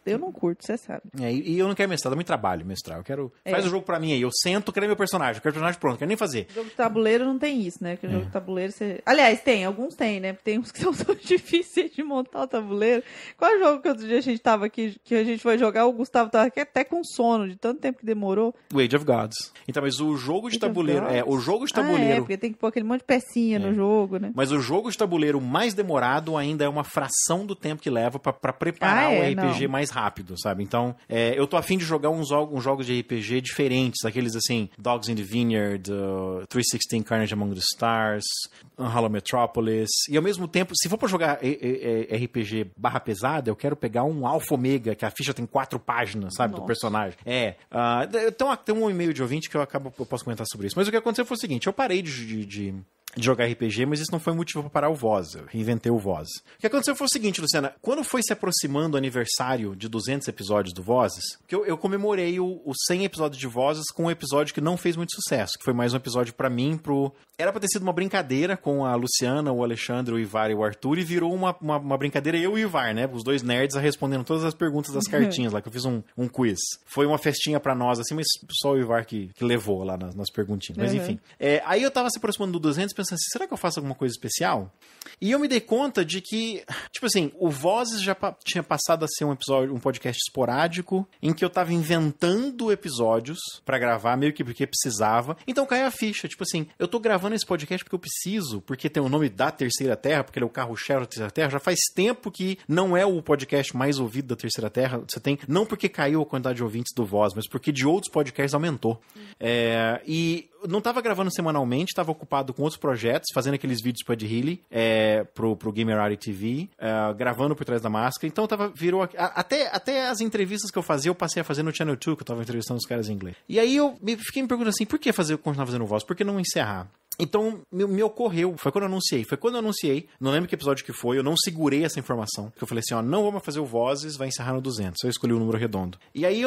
Eu não curto, você sabe. E eu não quero mestrar, dá muito trabalho mestrar. Eu quero... Faz o jogo pra mim aí, eu sento, quero meu personagem, eu quero o personagem pronto, quero nem fazer. Jogo de tabuleiro não tem isso, né? Porque jogo de tabuleiro você... Aliás, alguns tem, né? Tem uns que são tão difíceis de montar o tabuleiro. Qual jogo que outro dia a gente tava aqui, que a gente foi jogar, o Gustavo tava aqui até com sono, de tanto tempo que demorou. O Age of Gods. Então, mas o jogo de tabuleiro... o jogo de tabuleiro... porque tem que pôr aquele monte de pecinha no jogo, né? Mas o jogo de tabuleiro mais demorado ainda é uma fração do tempo que leva pra preparar o RPG mais rápido, sabe? Então, eu tô afim de jogar uns jogos de RPG diferentes, aqueles assim, Dogs in the Vineyard, 316 Carnage Among the Stars, Hollow Metropolis, e ao mesmo tempo, se for pra jogar RPG barra pesada, eu quero pegar um Alpha Omega, que a ficha tem 4 páginas, sabe, do personagem. Tem um e-mail de ouvinte que eu posso comentar sobre isso. Mas o que aconteceu foi o seguinte, eu parei de jogar RPG, mas isso não foi motivo para parar o Voz. Eu reinventei o Voz. O que aconteceu foi o seguinte, Luciana, quando foi se aproximando o aniversário de 200 episódios do Vozes, que eu comemorei os 100 episódios de Vozes com um episódio que não fez muito sucesso, que foi mais um episódio para mim, era pra ter sido uma brincadeira com a Luciana, o Alexandre, o Ivar e o Arthur, e virou uma brincadeira eu e o Ivar, né? Os dois nerds respondendo todas as perguntas das cartinhas lá, que eu fiz um quiz. Foi uma festinha pra nós, assim, mas só o Ivar que levou lá nas perguntinhas. Mas enfim. Aí eu tava se aproximando do 200, pensando assim, será que eu faço alguma coisa especial? E eu me dei conta de que, tipo assim, o Vozes já tinha passado a ser um podcast esporádico, em que eu tava inventando episódios pra gravar, meio que porque precisava. Então caiu a ficha, tipo assim, eu tô gravando esse podcast porque eu preciso, porque tem o nome da Terceira Terra, porque ele é o carro-chefe da Terceira Terra. Já faz tempo que não é o podcast mais ouvido da Terceira Terra. Você tem, não porque caiu a quantidade de ouvintes do Voz, mas porque de outros podcasts aumentou. E não tava gravando semanalmente, tava ocupado com outros projetos, fazendo aqueles vídeos pro Ed Healy, pro Gamerati TV, gravando por trás da máscara. Então virou até as entrevistas que eu fazia, eu passei a fazer no Channel 2, que eu tava entrevistando os caras em inglês. E aí eu fiquei me perguntando assim, por que continuar fazendo Voz? Por que não encerrar? Então, me ocorreu, foi quando eu anunciei, não lembro que episódio que foi, eu não segurei essa informação, porque eu falei assim, não vamos fazer o Vozes, vai encerrar no 200, eu escolhi o número redondo. E aí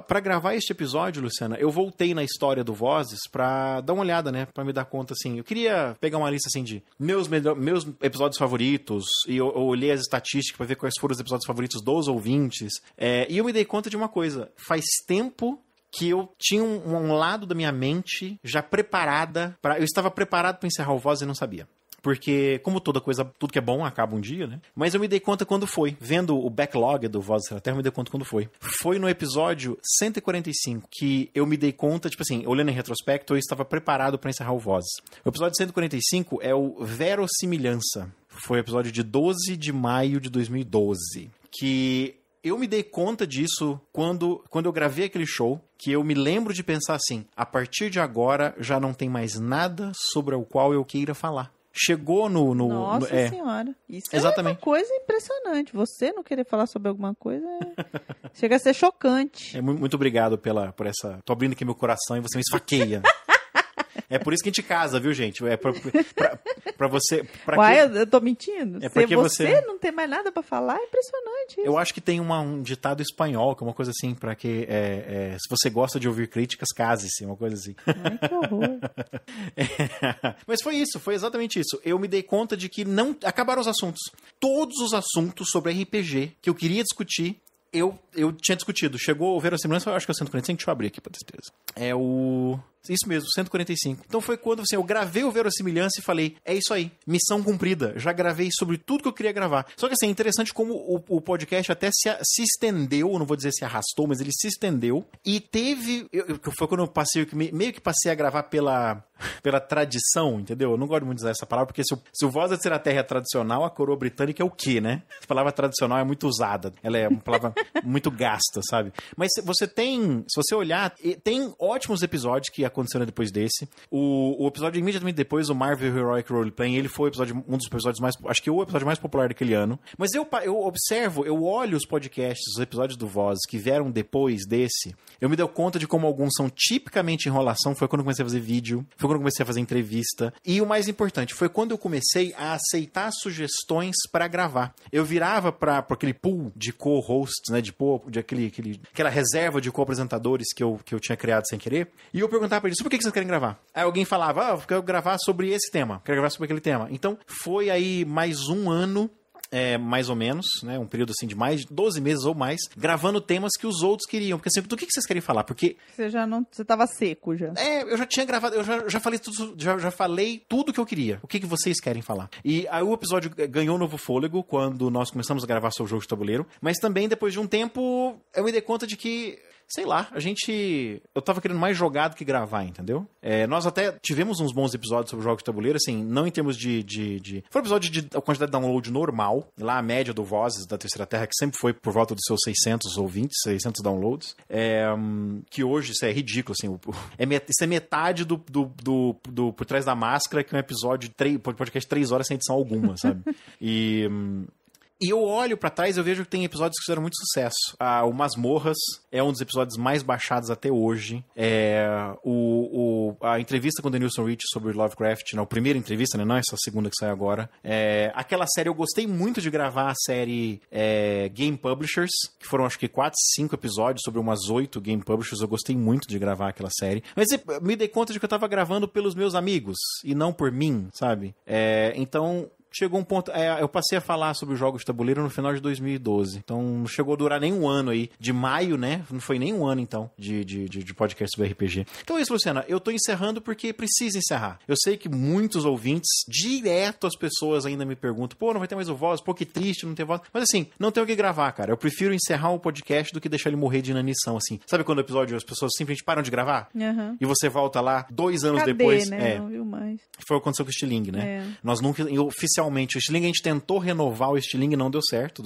pra gravar este episódio, Luciana, eu voltei na história do Vozes pra dar uma olhada, né, pra me dar conta, assim, eu queria pegar uma lista, assim, de meus episódios favoritos, e eu olhei as estatísticas pra ver quais foram os episódios favoritos dos ouvintes, e eu me dei conta de uma coisa, faz tempo que eu tinha um lado da minha mente já preparada eu estava preparado para encerrar o Voz e não sabia. Porque, como toda coisa, tudo que é bom acaba um dia, né? Mas eu me dei conta quando foi. Vendo o backlog do Voz da Terra, eu me dei conta quando foi. Foi no episódio 145 que eu me dei conta, tipo assim, olhando em retrospecto, eu estava preparado para encerrar o Voz. O episódio 145 é o Verossimilhança. Foi o episódio de 12 de maio de 2012. Que eu me dei conta disso quando eu gravei aquele show, que eu me lembro de pensar assim, a partir de agora já não tem mais nada sobre o qual eu queira falar. Chegou Nossa senhora. Isso exatamente. É uma coisa impressionante. Você não querer falar sobre alguma coisa chega a ser chocante. Muito obrigado por essa... Tô abrindo aqui meu coração e você me esfaqueia. É por isso que a gente casa, viu, gente? É pra você... Eu tô mentindo? Se você não tem mais nada pra falar, é impressionante isso. Eu acho que tem um ditado espanhol, que é uma coisa assim, pra que... se você gosta de ouvir críticas, case-se, uma coisa assim. Ai, que horror. Mas foi isso, foi exatamente isso. Eu me dei conta de que não... Acabaram os assuntos. Todos os assuntos sobre RPG que eu queria discutir, eu tinha discutido. Chegou o Verossimilhança, eu acho que é o 145, deixa eu abrir aqui pra ter certeza. Isso mesmo, 145. Então foi quando assim, eu gravei o Verossimilhança e falei, é isso aí, missão cumprida. Já gravei sobre tudo que eu queria gravar. Só que assim, é interessante como o podcast até se estendeu, não vou dizer se arrastou, mas ele se estendeu. E teve... Foi quando eu passei, meio que passei a gravar pela tradição, entendeu? Eu não gosto muito de usar essa palavra, porque se o Voz da Terceira Terra é tradicional, a coroa britânica é o quê, né? A palavra tradicional é muito usada. Ela é uma palavra muito gasta, sabe? Mas se você olhar, tem ótimos episódios que aconteceu depois desse. O episódio imediatamente depois, o Marvel Heroic Roleplaying, ele foi um dos episódios mais... Acho que o episódio mais popular daquele ano. Mas eu observo, eu olho os podcasts, os episódios do Voz que vieram depois desse, eu me dou conta de como alguns são tipicamente enrolação. Foi quando eu comecei a fazer vídeo, foi quando eu comecei a fazer entrevista. E o mais importante, foi quando eu comecei a aceitar sugestões pra gravar. Eu virava pra aquele pool de co-hosts, né, de aquela reserva de co-apresentadores que eu tinha criado sem querer, e eu perguntava pra eles, por que vocês querem gravar? Aí alguém falava, eu quero gravar sobre esse tema, quero gravar sobre aquele tema. Então, foi aí mais um ano, mais ou menos, né, um período assim de mais de 12 meses ou mais, gravando temas que os outros queriam. Porque assim, do que vocês querem falar? Porque... Você tava seco já. Eu já tinha gravado, eu já falei tudo, já falei tudo que eu queria. O que vocês querem falar? E aí o episódio ganhou novo fôlego quando nós começamos a gravar sobre o jogo de tabuleiro, mas também depois de um tempo eu me dei conta de que, sei lá, eu tava querendo mais jogar do que gravar, entendeu? Nós até tivemos uns bons episódios sobre jogos de tabuleiro, assim, não em termos foi um episódio de quantidade de download normal, lá a média do Vozes da Terceira Terra, que sempre foi por volta dos seus 600 ouvintes, 600 downloads, que hoje isso é ridículo, assim, isso é metade do Por Trás da Máscara, que é um episódio de podcast 3 horas sem edição alguma, sabe? E eu olho pra trás e eu vejo que tem episódios que fizeram muito sucesso. O Masmorras é um dos episódios mais baixados até hoje. A entrevista com o Denilson Rich sobre Lovecraft, a primeira entrevista, né? Não essa segunda que sai agora. Aquela série, eu gostei muito de gravar a série Game Publishers, que foram acho que 4, 5 episódios sobre umas 8 Game Publishers. Eu gostei muito de gravar aquela série. Mas eu me dei conta de que eu tava gravando pelos meus amigos e não por mim, sabe? Então... Chegou um ponto... eu passei a falar sobre os jogos de tabuleiro no final de 2012. Então, não chegou a durar nem um ano aí. De maio, né? Não foi nem um ano, então, de podcast sobre RPG. Então é isso, Luciana. Eu tô encerrando porque precisa encerrar. Eu sei que muitos ouvintes, direto as pessoas ainda me perguntam, não vai ter mais o Voz? Que triste, não ter voz. Mas assim, não tem o que gravar, cara. Eu prefiro encerrar o podcast do que deixar ele morrer de inanição, assim. Sabe quando o episódio as pessoas simplesmente param de gravar? Uhum. E você volta lá 2 anos Cadê, depois? Né? Não viu mais. Foi o que aconteceu com o Stiling, né? Nós nunca... Oficialmente, o Stiling, a gente tentou renovar o Stiling e não deu certo,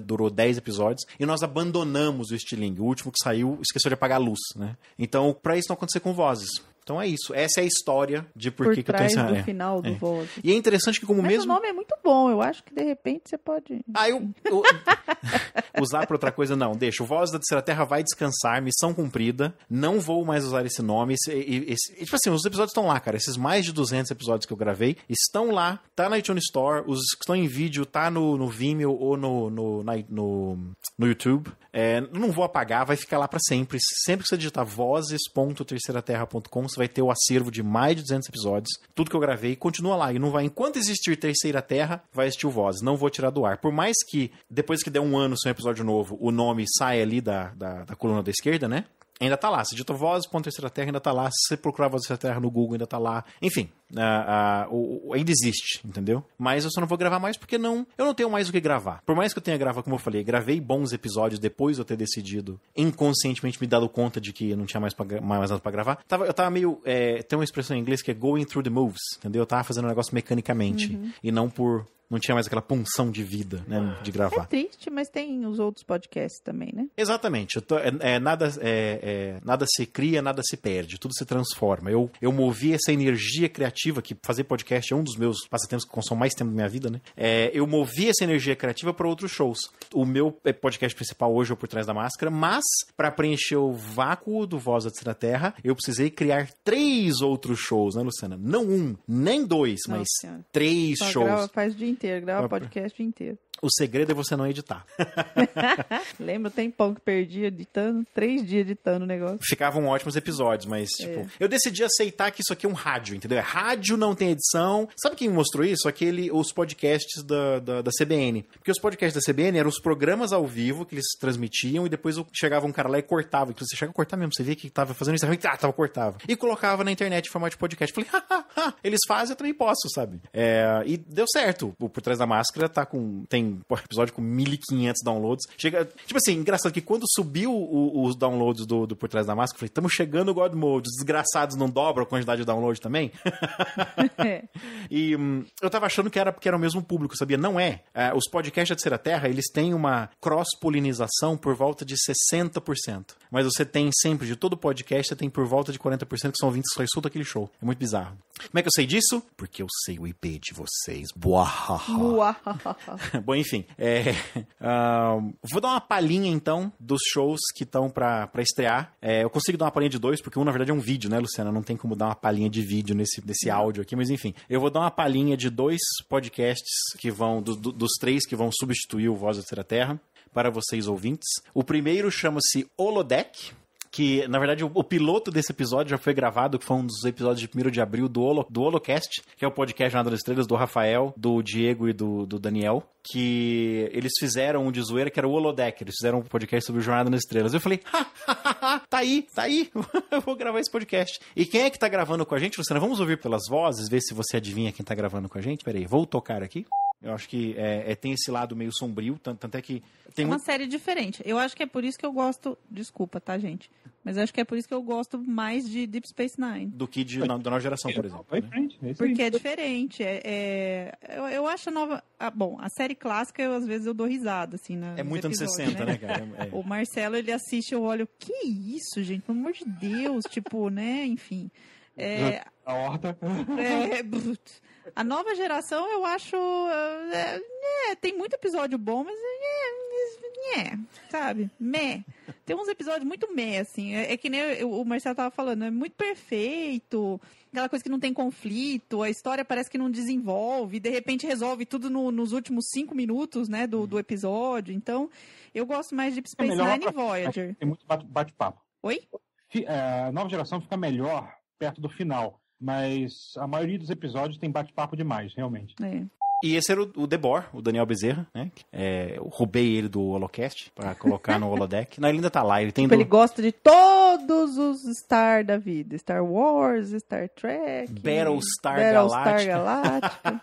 durou 10 episódios, e nós abandonamos o Stiling. O último que saiu esqueceu de apagar a luz, né? Então, pra isso não acontecer com Vozes. Então é isso. Essa é a história de por que eu tô encerrando. Do final do Vozes. E é interessante que como Mas mesmo... o nome é muito bom. Eu acho que de repente você pode... Usar pra outra coisa, não. Deixa. O Voz da Terceira Terra vai descansar. Missão cumprida. Não vou mais usar esse nome. Tipo assim, os episódios estão lá, cara. Esses mais de 200 episódios que eu gravei estão lá. Tá na iTunes Store. Os que estão em vídeo tá no Vimeo ou no YouTube. Não vou apagar. Vai ficar lá pra sempre. Sempre que você digitar vozes.terceiraterra.com, você vai ter o acervo de mais de 200 episódios. Tudo que eu gravei continua lá. E não vai, enquanto existir Terceira Terra, vai existir o Vozes. Não vou tirar do ar. Por mais que, depois que der um ano sem episódio novo, o nome saia ali da coluna da esquerda, né? Ainda tá lá. Se digita Vozes.Terceira Terra, ainda tá lá. Se você procurar Voz da Terceira Terra no Google, ainda tá lá. Enfim, ainda existe, entendeu? Mas eu só não vou gravar mais porque eu não tenho mais o que gravar. Por mais que eu tenha gravado, como eu falei, gravei bons episódios depois de eu ter decidido, inconscientemente me dado conta de que eu não tinha mais nada pra gravar. Eu tava meio... tem uma expressão em inglês que é going through the moves, entendeu? Eu tava fazendo um negócio mecanicamente. E não por... Não tinha mais aquela punção de vida, né, de gravar. É triste, mas tem os outros podcasts também, né? Exatamente. Nada se cria, nada se perde. Tudo se transforma. Eu movi essa energia criativa, que fazer podcast é um dos meus passatempos que consomem mais tempo da minha vida, né? Eu movi essa energia criativa para outros shows. O meu podcast principal hoje é o Por Trás da Máscara, mas para preencher o vácuo do Voz da Terceira Terra, eu precisei criar 3 outros shows, né, Luciana? Não 1, nem 2, mas 3 shows. Faz o dia inteiro, grava podcast o dia inteiro. O segredo é você não editar. Lembra o tempão que perdi editando? 3 dias editando o negócio. Ficavam ótimos episódios, mas, eu decidi aceitar que isso aqui é um rádio, entendeu? Rádio, não tem edição. Sabe quem me mostrou isso? Os podcasts da CBN. Porque os podcasts da CBN eram os programas ao vivo que eles transmitiam e depois chegava um cara lá e cortava. Você chega a cortar mesmo, você via que tava fazendo isso, cortava. E colocava na internet em formato de podcast. Falei, eles fazem, eu também posso, sabe? E deu certo. O Por Trás da Máscara tem tem episódio com 1.500 downloads. Chega, tipo assim, engraçado que quando subiu os downloads do Por Trás da Máscara, eu falei, estamos chegando no God Mode, os desgraçados não dobram a quantidade de download também? E eu tava achando que era porque era o mesmo público, sabia? Não é. Os podcasts da Terceira Terra, eles têm uma cross-polinização por volta de 60%. Mas você tem sempre, de todo podcast, você tem por volta de 40% que são ouvintes que só escutam aquele show. É muito bizarro. Como é que eu sei disso? Porque eu sei o IP de vocês. Bom, enfim. Vou dar uma palhinha, então, dos shows que estão pra estrear. Eu consigo dar uma palhinha de 2, porque um, na verdade, é um vídeo, né, Luciana? Não tem como dar uma palhinha de vídeo nesse áudio aqui, mas enfim. Eu vou dar uma palhinha de 2 podcasts que vão, dos 3 que vão substituir o Voz da Terceira Terra, para vocês ouvintes. O primeiro chama-se Holodeck, que, na verdade, o piloto desse episódio já foi gravado, que foi um dos episódios de 1º de abril do Holocast, que é o podcast Jornada das Estrelas, do Rafael, do Diego e do Daniel, que eles fizeram um de zoeira, que era o Holodeck. Eles fizeram um podcast sobre Jornada nas Estrelas. Eu falei, tá aí, eu vou gravar esse podcast. E quem é que tá gravando com a gente, Luciana? Vamos ouvir pelas vozes, ver se você adivinha quem tá gravando com a gente? Peraí, vou tocar aqui. Eu acho que tem esse lado meio sombrio, tanto é que... Tem uma série diferente. Eu acho que é por isso que eu gosto... Desculpa, tá, gente? Mas eu acho que é por isso que eu gosto mais de Deep Space Nine. Do que da nova geração, por exemplo. Né? Porque é diferente. Eu acho a nova... bom, a série clássica, às vezes eu dou risada, assim, é muito anos 60, né, cara? O Marcelo, ele assiste, eu olho, que isso, gente? Pelo amor de Deus, tipo, né? Enfim. A horta. A nova geração, eu acho... tem muito episódio bom, mas... sabe? Tem uns episódios muito assim. É que nem o Marcelo tava falando, é muito perfeito. Aquela coisa que não tem conflito, a história parece que não desenvolve, de repente resolve tudo nos últimos 5 minutos, né, do episódio. Então, eu gosto mais de Deep Space Nine e Voyager. Tem muito bate-papo. Oi? A nova geração fica melhor perto do final, mas a maioria dos episódios tem bate-papo demais, realmente. E esse era o Debor, o Daniel Bezerra, né? Eu roubei ele do Holocast pra colocar no Holodeck. Não, ele ainda tá lá. Ele gosta de todos os Star da vida. Star Wars, Star Trek... Battlestar Galactica.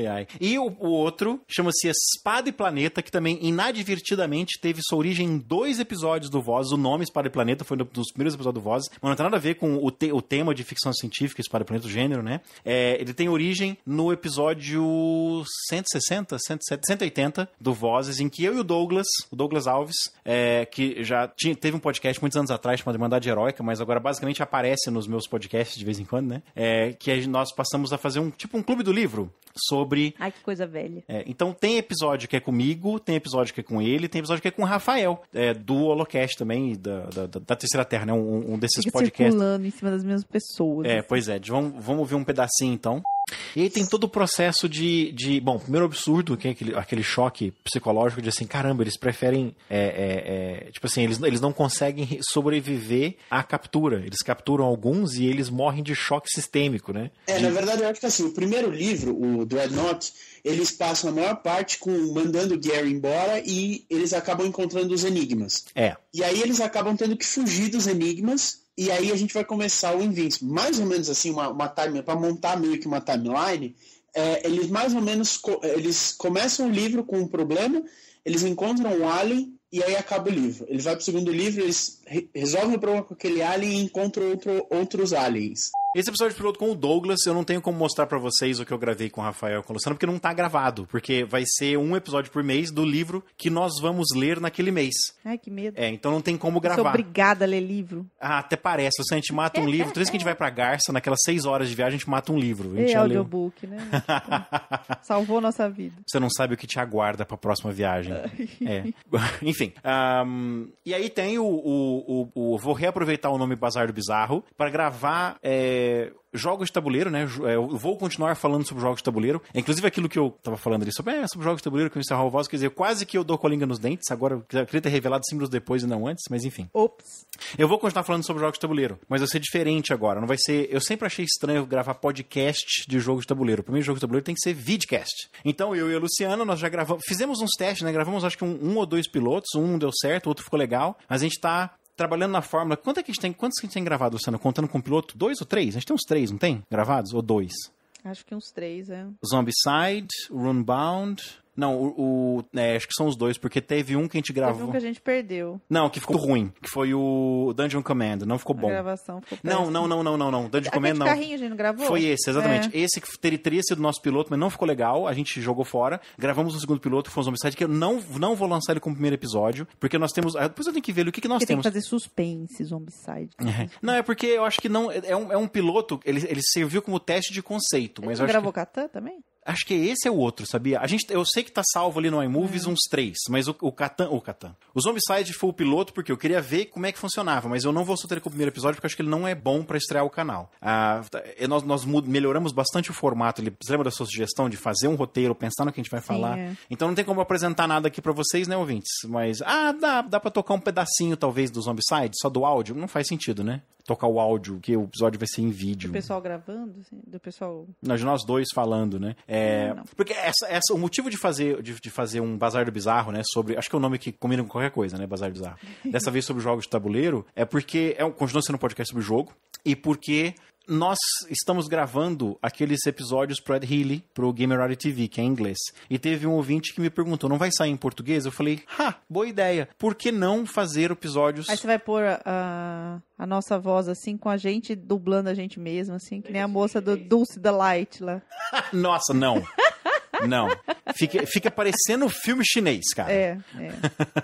Ai. E o outro chama-se Espada e Planeta, que também, inadvertidamente, teve sua origem em 2 episódios do Voz. O nome Espada e Planeta foi um dos primeiros episódios do Voz. Mas não tem nada a ver com o tema de ficção científica, Espada e Planeta, o gênero, né? Ele tem origem no episódio 160, 180 do Vozes, em que eu e o Douglas Alves, que já teve um podcast muitos anos atrás chamado Irmandade Heróica, mas agora basicamente aparece nos meus podcasts de vez em quando, né? Que nós passamos a fazer um clube do livro sobre... Ai, que coisa velha. Então tem episódio que é comigo, tem episódio que é com ele, tem episódio que é com o Rafael, do Holocast também, da Terceira Terra, né? Um desses podcasts. Circulando em cima das mesmas pessoas. Pois é. Vamos ver um pedacinho, então. E aí tem todo o processo bom, primeiro absurdo, que é aquele choque psicológico de assim, caramba, eles preferem, tipo assim, eles não conseguem sobreviver à captura. Eles capturam alguns e eles morrem de choque sistêmico, né? Na verdade, eu acho que assim, o primeiro livro, o Dreadnought, eles passam a maior parte mandando o Gary embora e eles acabam encontrando os enigmas. E aí eles acabam tendo que fugir dos enigmas. E aí a gente vai começar o Invincible. Mais ou menos assim, uma timeline, para montar meio que uma timeline, eles mais ou menos eles começam o livro com um problema, eles encontram um alien e aí acaba o livro. Eles vão pro segundo livro, eles resolvem o problema com aquele alien e encontram outros aliens. Esse episódio piloto com o Douglas, eu não tenho como mostrar pra vocês o que eu gravei com o Rafael e com o Luciano, porque não tá gravado. Porque vai ser um episódio por mês do livro que nós vamos ler naquele mês. Ai, que medo. Então não tem como gravar. Eu sou obrigada a ler livro. Até parece. Se a gente mata um livro, toda vez que a gente vai pra Garça, naquelas 6 horas de viagem, a gente mata um livro. Audiobook, né? Salvou nossa vida. Você não sabe o que te aguarda pra próxima viagem. Enfim. E aí tem vou reaproveitar o nome Bazar do Bizarro para gravar... jogos de tabuleiro, né? Eu vou continuar falando sobre jogos de tabuleiro. Inclusive aquilo que eu tava falando ali sobre jogos de tabuleiro que eu encerrar o voz, quer dizer, quase que eu dou colinga nos dentes. Agora, eu queria ter revelado símbolos depois e não antes, mas enfim. Ops. Eu vou continuar falando sobre jogos de tabuleiro, mas vai ser diferente agora. Não vai ser... Eu sempre achei estranho gravar podcast de jogo de tabuleiro. Pra mim, jogo de tabuleiro tem que ser vidcast. Então, eu e a Luciana, nós já gravamos... Fizemos uns testes, né? Gravamos, acho que um ou 2 pilotos. Um não deu certo, o outro ficou legal. Mas a gente tá... trabalhando na fórmula. Quantos que a gente tem gravado, Luciano? Contando com o piloto? 2 ou 3? A gente tem uns 3, não tem? Gravados? Ou 2? Acho que uns 3, Zombicide, Runebound... Não, acho que são os 2, porque teve um que a gente gravou... Teve um que a gente perdeu. Não, que ficou ruim, que foi o Dungeon Command, não ficou bom. A gravação ficou péssima. Não, Dungeon Command não. Carrinho a gente não gravou? Foi esse, exatamente. Esse que teria sido o nosso piloto, mas não ficou legal, a gente jogou fora. Gravamos o segundo piloto, que foi o Zombicide, que eu não vou lançar ele como primeiro episódio, porque nós temos... Depois eu tenho que ver o que nós temos. Tem que fazer suspense, Zombicide. Não, é porque eu acho que não... É um piloto, ele serviu como teste de conceito, mas eu acho gravou Catan também? Acho que esse é o outro, sabia? Eu sei que tá salvo ali no iMovies uns 3, mas o Catan... O Zombicide foi o piloto porque eu queria ver como é que funcionava, mas eu não vou soltar ele com o primeiro episódio porque eu acho que ele não é bom pra estrear o canal. Nós melhoramos bastante o formato. Você lembra da sua sugestão de fazer um roteiro, pensar no que a gente vai falar? Então não tem como apresentar nada aqui pra vocês, né, ouvintes? Mas, dá pra tocar um pedacinho, talvez, do Zombicide, só do áudio? Não faz sentido, né? Tocar o áudio, que o episódio vai ser em vídeo. Do pessoal gravando? Assim, do pessoal... Não, de nós dois falando, né? Não. Porque o motivo de fazer um Bazar do Bizarro, né? Sobre... Acho que é um nome que combina com qualquer coisa, né? Bazar do Bizarro. Dessa vez sobre jogos de tabuleiro, é porque... continua sendo um podcast sobre jogo. E porque... Nós estamos gravando aqueles episódios pro Ed Healy, pro Gamerati TV, que é em inglês. E teve um ouvinte que me perguntou, não vai sair em português? Eu falei, boa ideia. Por que não fazer episódios... Aí você vai pôr a nossa voz, assim, com a gente, dublando a gente mesmo, assim, que nem a moça do Dulce Delight lá. Nossa, não. Não. Fica parecendo um filme chinês, cara.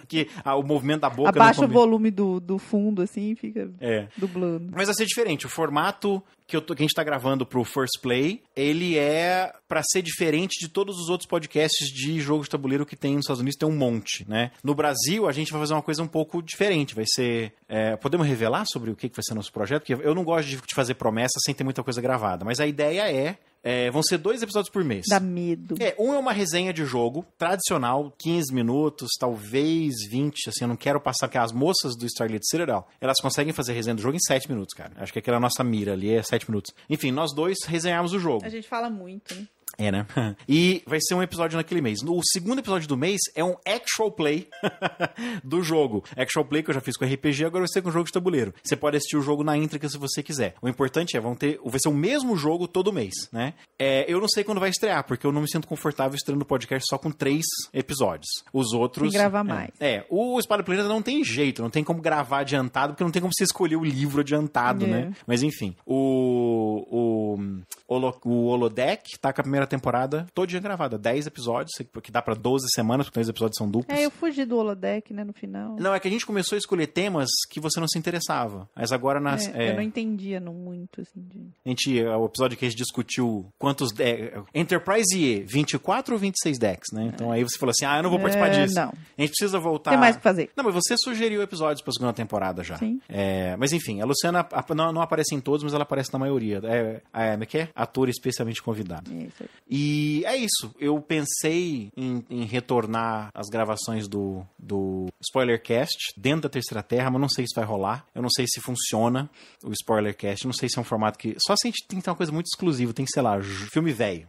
Que o movimento da boca... Abaixa o volume do fundo, assim, e fica dublando. Mas vai ser diferente. O formato que a gente tá gravando pro First Play, ele é pra ser diferente de todos os outros podcasts de jogo de tabuleiro que tem nos Estados Unidos, tem um monte, né? No Brasil, a gente vai fazer uma coisa um pouco diferente. Vai ser... podemos revelar sobre o que vai ser nosso projeto? Porque eu não gosto de fazer promessa sem ter muita coisa gravada. Mas a ideia vão ser 2 episódios por mês. Dá medo. Um é uma resenha de jogo tradicional, 15 minutos, talvez 20, assim, eu não quero passar, porque as moças do Starlit Citadel, elas conseguem fazer resenha do jogo em 7 minutos, cara. Acho que aquela é a nossa mira ali, é 7 minutos. Enfim, nós dois resenhamos o jogo. A gente fala muito, né? Né? E vai ser um episódio naquele mês. O segundo episódio do mês é um actual play do jogo. Actual play que eu já fiz com RPG, agora vai ser com jogo de tabuleiro. Você pode assistir o jogo na íntegra se você quiser. O importante vai ser o mesmo jogo todo mês, né? Eu não sei quando vai estrear, porque eu não me sinto confortável estreando o podcast só com 3 episódios. Os outros... Tem que gravar mais. O Espada Planeta não tem jeito, não tem como gravar adiantado, porque não tem como você escolher o livro adiantado, né? Mas enfim, o Holodeck tá com a primeira temporada todinha gravada, 10 episódios, que dá pra 12 semanas, porque 10 episódios são duplos. Eu fugi do Holodeck, né, no final. Não, é que a gente começou a escolher temas que você não se interessava. Mas agora... Eu não entendia muito, assim. O episódio que a gente discutiu quantos... Enterprise E, 24 ou 26 decks, né? Então aí você falou assim, eu não vou participar disso. Não. A gente precisa voltar... Tem mais o que fazer. Não, mas você sugeriu episódios pra segunda temporada já. Sim. Mas enfim, a Luciana não aparece em todos, mas ela aparece na maioria. Como é que é? Ator especialmente convidado. Isso aí. E é isso. Eu pensei em retornar as gravações do Spoilercast dentro da Terceira Terra, mas não sei se vai rolar. Eu não sei se funciona o Spoilercast. Não sei se é um formato que... Só se a gente tem que ter uma coisa muito exclusiva. Tem que, sei lá, filme velho.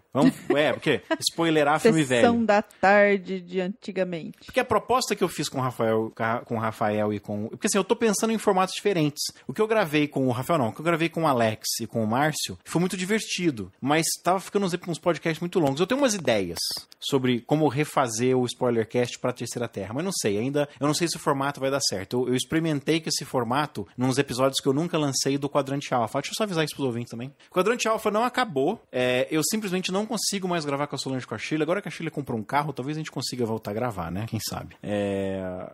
Porque spoilerar filme velho. Sessão da tarde de antigamente. Porque a proposta que eu fiz com o Rafael e com... Porque assim, eu tô pensando em formatos diferentes. O que eu gravei com o Rafael, não. O que eu gravei com o Alex e com o Márcio foi muito divertido. Mas tava ficando uns podcasts muito longos. Eu tenho umas ideias sobre como refazer o Spoilercast pra Terceira Terra, mas não sei, ainda eu não sei se o formato vai dar certo. Eu experimentei com esse formato nos episódios que eu nunca lancei do Quadrante Alpha. Deixa eu só avisar isso pros ouvintes também. O Quadrante Alpha não acabou, eu simplesmente não consigo mais gravar com a Solange e com a Sheila. Agora que a Sheila comprou um carro, talvez a gente consiga voltar a gravar, né? Quem sabe?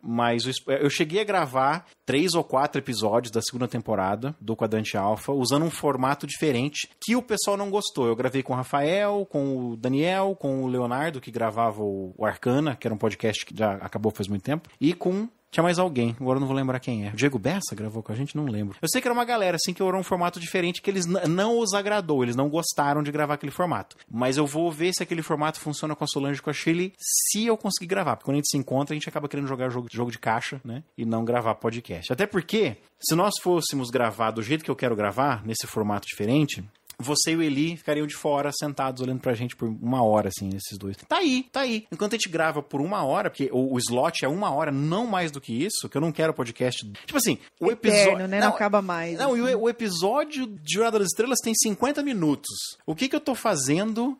Mas eu cheguei a gravar 3 ou 4 episódios da segunda temporada do Quadrante Alpha, usando um formato diferente que o pessoal não gostou. Eu gravei com o Rafael, com o Daniel, com o Leonardo, que gravava o Arcana, que era um podcast que já acabou faz muito tempo, e com... Tinha mais alguém, agora eu não vou lembrar quem é. O Diego Bessa gravou com a gente? Não lembro. Eu sei que era uma galera, assim, que era um formato diferente, que eles não os agradou, eles não gostaram de gravar aquele formato. Mas eu vou ver se aquele formato funciona com a Solange e com a Shirley, se eu conseguir gravar. Porque quando a gente se encontra, a gente acaba querendo jogar jogo de caixa, né? E não gravar podcast. Até porque, se nós fôssemos gravar do jeito que eu quero gravar, nesse formato diferente... você e o Eli ficariam de fora, sentados, olhando pra gente por 1 hora, assim, esses dois. Tá aí. Enquanto a gente grava por 1 hora, porque o slot é 1 hora, não mais do que isso, que eu não quero podcast... Tipo assim, o episódio... né? Não acaba mais. Não, e o episódio de Jornada das Estrelas tem 50 minutos. O que eu tô fazendo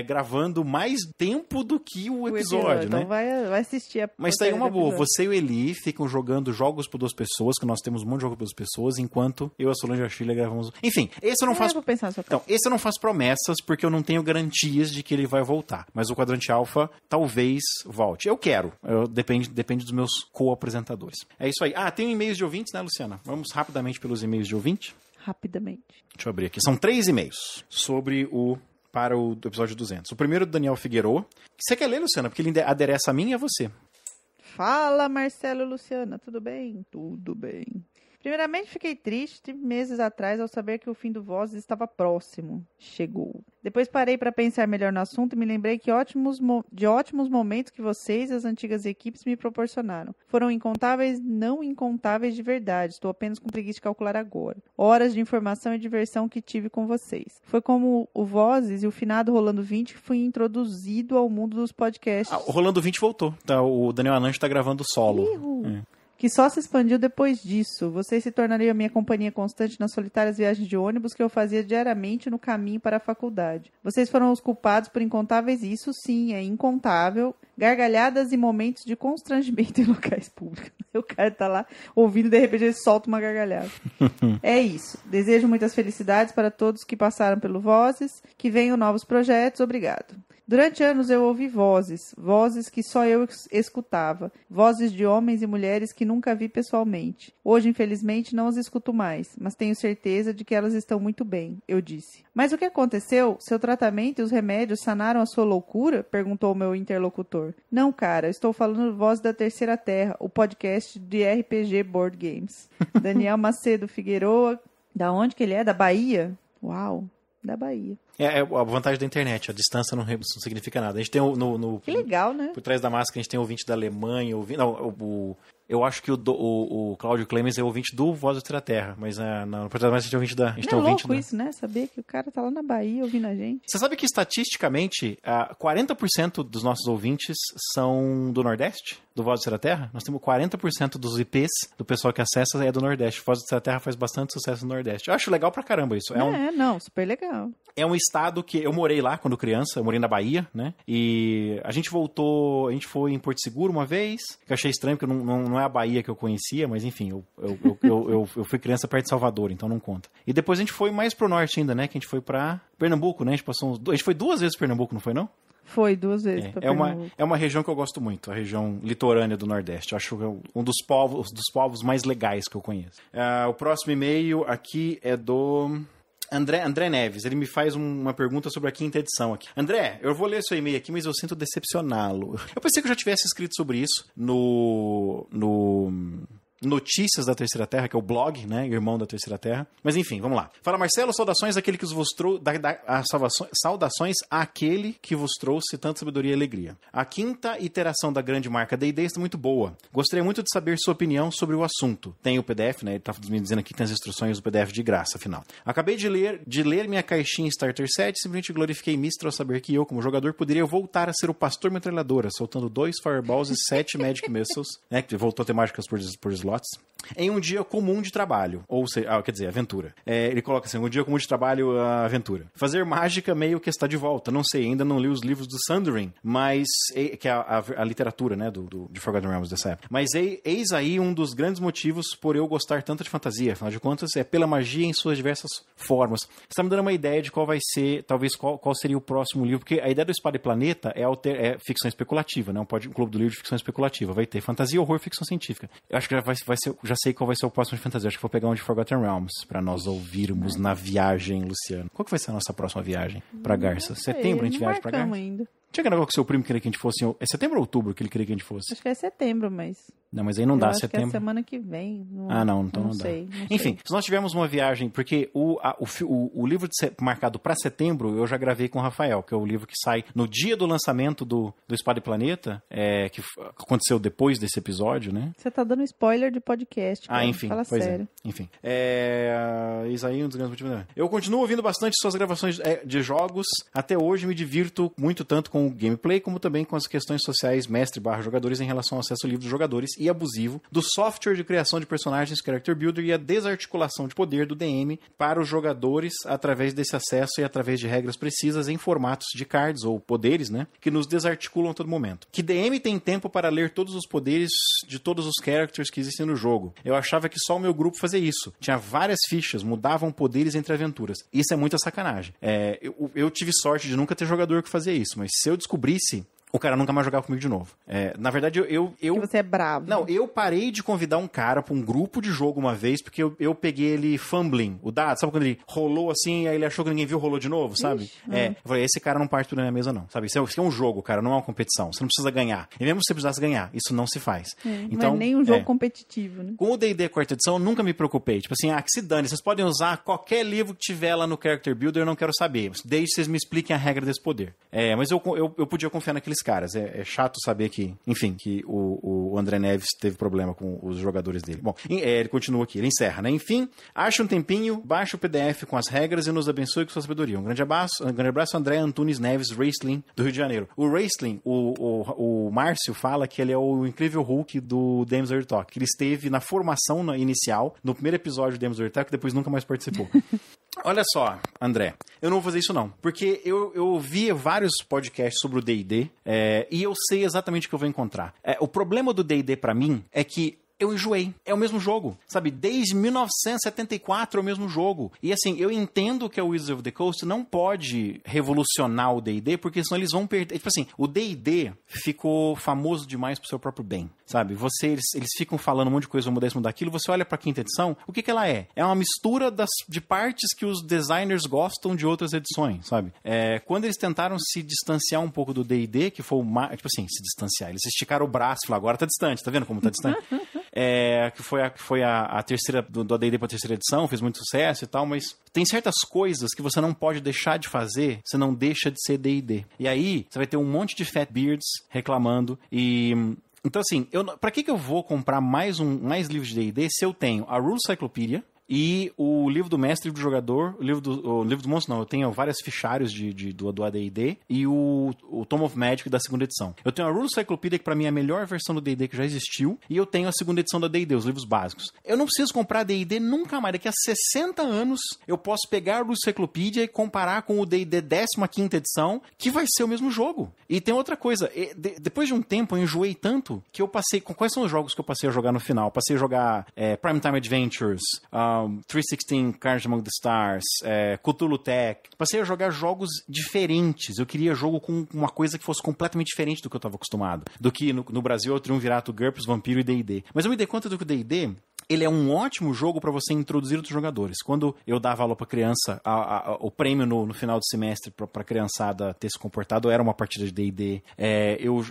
gravando mais tempo do que o episódio, né? Então vai assistir Mas tá aí uma boa. Você e o Eli ficam jogando jogos por 2 pessoas, que nós temos um monte de jogos por 2 pessoas, enquanto eu e a Solange e a Sheila gravamos... Enfim, esse eu não faço... Então, esse eu não faço promessas, porque eu não tenho garantias de que ele vai voltar. Mas o Quadrante Alpha talvez volte. Eu quero. Depende dos meus co-apresentadores. É isso aí. Tem e-mails de ouvintes, né, Luciana? Vamos rapidamente pelos e-mails de ouvinte? Rapidamente. Deixa eu abrir aqui. São 3 e-mails para o episódio 200. O primeiro do Daniel Figueroa. Você quer ler, Luciana? Porque ele adereça a mim e a você. Fala, Marcelo e Luciana. Tudo bem? Tudo bem. Primeiramente, fiquei triste meses atrás ao saber que o fim do Vozes estava próximo. Chegou. Depois parei para pensar melhor no assunto e me lembrei que de ótimos momentos que vocês e as antigas equipes me proporcionaram. Foram incontáveis, não incontáveis de verdade. Estou apenas com preguiça de calcular agora. Horas de informação e diversão que tive com vocês. Foi como o Vozes e o finado Rolando 20 que fui introduzido ao mundo dos podcasts. O Rolando 20 voltou. O Daniel Anancho está gravando solo. Que só se expandiu depois disso. Vocês se tornariam a minha companhia constante nas solitárias viagens de ônibus que eu fazia diariamente no caminho para a faculdade. Vocês foram os culpados por incontáveis, isso sim, é incontável, gargalhadas e momentos de constrangimento em locais públicos. O cara tá lá ouvindo e de repente ele solta uma gargalhada. É isso. Desejo muitas felicidades para todos que passaram pelo Vozes, que venham novos projetos. Obrigado. Durante anos eu ouvi vozes que só eu escutava, vozes de homens e mulheres que nunca vi pessoalmente. Hoje, infelizmente, não as escuto mais, mas tenho certeza de que elas estão muito bem, eu disse. Mas o que aconteceu? Seu tratamento e os remédios sanaram a sua loucura? Perguntou o meu interlocutor. Não, cara, eu estou falando Voz da Terceira Terra, o podcast de RPG Board Games. Daniel Macedo Figueroa, da onde que ele é? Da Bahia? Uau, da Bahia. É a vantagem da internet, a distância não significa nada. A gente tem que legal, né? Por trás da máscara a gente tem ouvinte da Alemanha, eu acho que o Cláudio Clemens é ouvinte do Voz da Terceira Terra, mas por trás da máscara a gente tem ouvinte da... É louco isso, né? Saber que o cara tá lá na Bahia ouvindo a gente. Você sabe que estatisticamente 40% dos nossos ouvintes são do Nordeste? Do Voz da Terceira Terra? Nós temos 40% dos IPs do pessoal que acessa é do Nordeste. Voz da Terceira Terra faz bastante sucesso no Nordeste. Eu acho legal pra caramba isso. Super legal. É um estado que eu morei lá quando criança, eu morei na Bahia, né? E a gente foi em Porto Seguro uma vez, que eu achei estranho, porque não é a Bahia que eu conhecia, mas enfim, eu fui criança perto de Salvador, então não conta. E depois a gente foi mais pro norte ainda, né? Que a gente foi pra Pernambuco, né? A gente foi 2 vezes pra Pernambuco, não foi não? Foi 2 vezes pra Pernambuco. É uma região que eu gosto muito, a região litorânea do Nordeste. Eu acho que é um dos povos mais legais que eu conheço. O próximo e-mail aqui é do... André Neves, ele me faz uma pergunta sobre a 5ª edição aqui. André, eu vou ler seu e-mail aqui, mas eu sinto decepcioná-lo. Eu pensei que eu já tivesse escrito sobre isso no Notícias da Terceira Terra, que é o blog, né? Irmão da Terceira Terra. Mas enfim, vamos lá. Fala, Marcelo, saudações àquele que vos trouxe... Saudações àquele que vos trouxe tanta sabedoria e alegria. A 5ª iteração da grande marca D&D está muito boa. Gostaria muito de saber sua opinião sobre o assunto. Tem o PDF, né? Ele tá me dizendo aqui que tem as instruções do PDF de graça, afinal. Acabei de ler minha caixinha Starter 7 e simplesmente glorifiquei Mistral ao saber que eu, como jogador, poderia voltar a ser o pastor metralhadora, soltando 2 Fireballs e 7 Magic Missiles, né? Que voltou a ter mágicas por slots, em um dia comum de trabalho, ou seja, quer dizer, aventura. Ele coloca assim, um dia comum de trabalho, aventura. Fazer mágica meio que está de volta. Não sei, ainda não li os livros do Sundering, mas que é a literatura, né, de Forgotten Realms dessa época. Mas eis aí um dos grandes motivos por eu gostar tanto de fantasia. Afinal de contas, é pela magia em suas diversas formas. Você está me dando uma ideia de qual vai ser, talvez qual seria o próximo livro, porque a ideia do Espada e Planeta é ficção especulativa, né? Um clube do livro de ficção especulativa. Vai ter fantasia, horror, ficção científica. Eu acho que já sei qual vai ser o próximo de fantasia. Acho que vou pegar um de Forgotten Realms pra nós ouvirmos na viagem, Luciano. Qual que vai ser a nossa próxima viagem pra Garça? Setembro a gente viaja pra Garça? Ainda. Tinha que negócio que o seu primo queria que a gente fosse... É setembro ou outubro que ele queria que a gente fosse? Acho que é setembro, mas... Não, mas aí não dá, setembro. Acho que é semana que vem. Não dá. Sei. Enfim, se nós tivermos uma viagem, porque o livro marcado para setembro, eu já gravei com o Rafael, que é o livro que sai no dia do lançamento do Espada e Planeta, que aconteceu depois desse episódio, né? Você tá dando spoiler de podcast, cara. Enfim. Fala sério. Enfim. Isaí, um dos grandes motivos. Eu continuo ouvindo bastante suas gravações de jogos. Até hoje me divirto muito tanto com o gameplay, como também com as questões sociais mestre/jogadores em relação ao acesso livre dos jogadores e abusivo do software de criação de personagens, Character Builder, e a desarticulação de poder do DM para os jogadores através desse acesso e através de regras precisas em formatos de cards ou poderes, né? Que nos desarticulam a todo momento. Que DM tem tempo para ler todos os poderes de todos os characters que existem no jogo. Eu achava que só o meu grupo fazia isso. Tinha várias fichas, mudavam poderes entre aventuras. Isso é muita sacanagem. Eu tive sorte de nunca ter jogador que fazia isso, mas se eu descobrisse, o cara nunca mais jogava comigo de novo. Na verdade, que você é bravo. Não, eu parei de convidar um cara pra um grupo de jogo uma vez, porque eu peguei ele fumbling, o dado, sabe quando ele rolou assim, aí ele achou que ninguém viu, rolou de novo, sabe? Eu falei, esse cara não parte da minha mesa não, sabe? Isso é um jogo, cara, não é uma competição. Você não precisa ganhar. E mesmo se você precisasse ganhar, isso não se faz. Então, não é nem um jogo competitivo, né? Com o D&D quarta edição, eu nunca me preocupei. Tipo assim, que se dane, vocês podem usar qualquer livro que tiver lá no Character Builder, eu não quero saber. Desde que vocês me expliquem a regra desse poder. Mas eu podia confiar naqueles caras. É chato saber que, enfim, que o André Neves teve problema com os jogadores dele. Bom, ele continua aqui, ele encerra, né? Enfim, ache um tempinho, baixe o PDF com as regras e nos abençoe com sua sabedoria. Um grande abraço, André Antunes Neves, Wrestling, do Rio de Janeiro. O Wrestling, o Márcio fala que ele é o incrível Hulk do Dames Earth Talk, que ele esteve na formação inicial, no primeiro episódio do Dames Earth Talk, que depois nunca mais participou. Olha só, André, eu não vou fazer isso não, porque eu ouvi vários podcasts sobre o D&D, e eu sei exatamente o que eu vou encontrar. O problema do D&D pra mim é que eu enjoei. É o mesmo jogo, sabe? Desde 1974 é o mesmo jogo. E assim, eu entendo que a Wizards of the Coast não pode revolucionar o D&D, porque senão eles vão perder. Tipo assim, o D&D ficou famoso demais pro seu próprio bem, sabe? Eles ficam falando um monte de coisa, vão mudar isso, mudar aquilo. Você olha pra quinta edição, o que ela é? É uma mistura de partes que os designers gostam de outras edições, sabe? Quando eles tentaram se distanciar um pouco do D&D, que foi tipo assim, se distanciar. Eles esticaram o braço e falaram, agora tá distante, tá vendo como tá distante? Que foi a terceira, do AD&D pra terceira edição, fez muito sucesso e tal, mas tem certas coisas que você não pode deixar de fazer, você não deixa de ser D&D. E aí, você vai ter um monte de fat beards reclamando Então, assim, pra que eu vou comprar mais livros de D&D se eu tenho a Rule Cyclopedia e o livro do mestre e do jogador, o livro do monstro não, eu tenho vários fichários do AD&D e o Tome of Magic da segunda edição. Eu tenho a Rule Cyclopedia, que pra mim é a melhor versão do D&D que já existiu, e eu tenho a segunda edição do AD&D, os livros básicos. Eu não preciso comprar D&D nunca mais. Daqui a 60 anos eu posso pegar a Rule Cyclopedia e comparar com o D&D 15ª edição, que vai ser o mesmo jogo. E tem outra coisa, depois de um tempo eu enjoei tanto que eu passei... Quais são os jogos que eu passei a jogar no final? Passei a jogar Primetime Adventures, 316 Cards Among the Stars, Cthulhu Tech. Passei a jogar jogos diferentes. Eu queria jogo com uma coisa que fosse completamente diferente do que eu estava acostumado. Do que no Brasil o Triunvirato, GURPS, Vampiro e D&D. Mas eu me dei conta do que o D&D... ele é um ótimo jogo para você introduzir outros jogadores. Quando eu dava aula para criança, o prêmio no final do semestre para a criançada ter se comportado era uma partida de D&D. Eu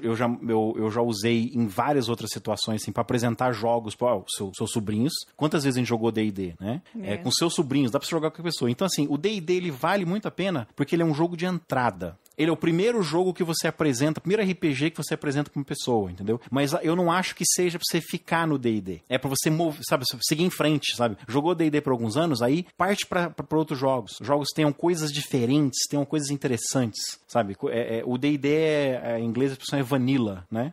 já usei em várias outras situações assim, para apresentar jogos para seus sobrinhos. Quantas vezes a gente jogou D&D, né? Com seus sobrinhos, dá para você jogar com qualquer pessoa. Então, assim, o D&D ele vale muito a pena porque ele é um jogo de entrada. Ele é o primeiro jogo que você apresenta, o primeiro RPG que você apresenta pra uma pessoa, entendeu? Mas eu não acho que seja pra você ficar no D&D. É pra você seguir em frente, sabe? Jogou D&D por alguns anos, aí parte pra outros jogos. Jogos que tenham coisas diferentes, tenham coisas interessantes, sabe? O D&D, em inglês a expressão é vanilla, né?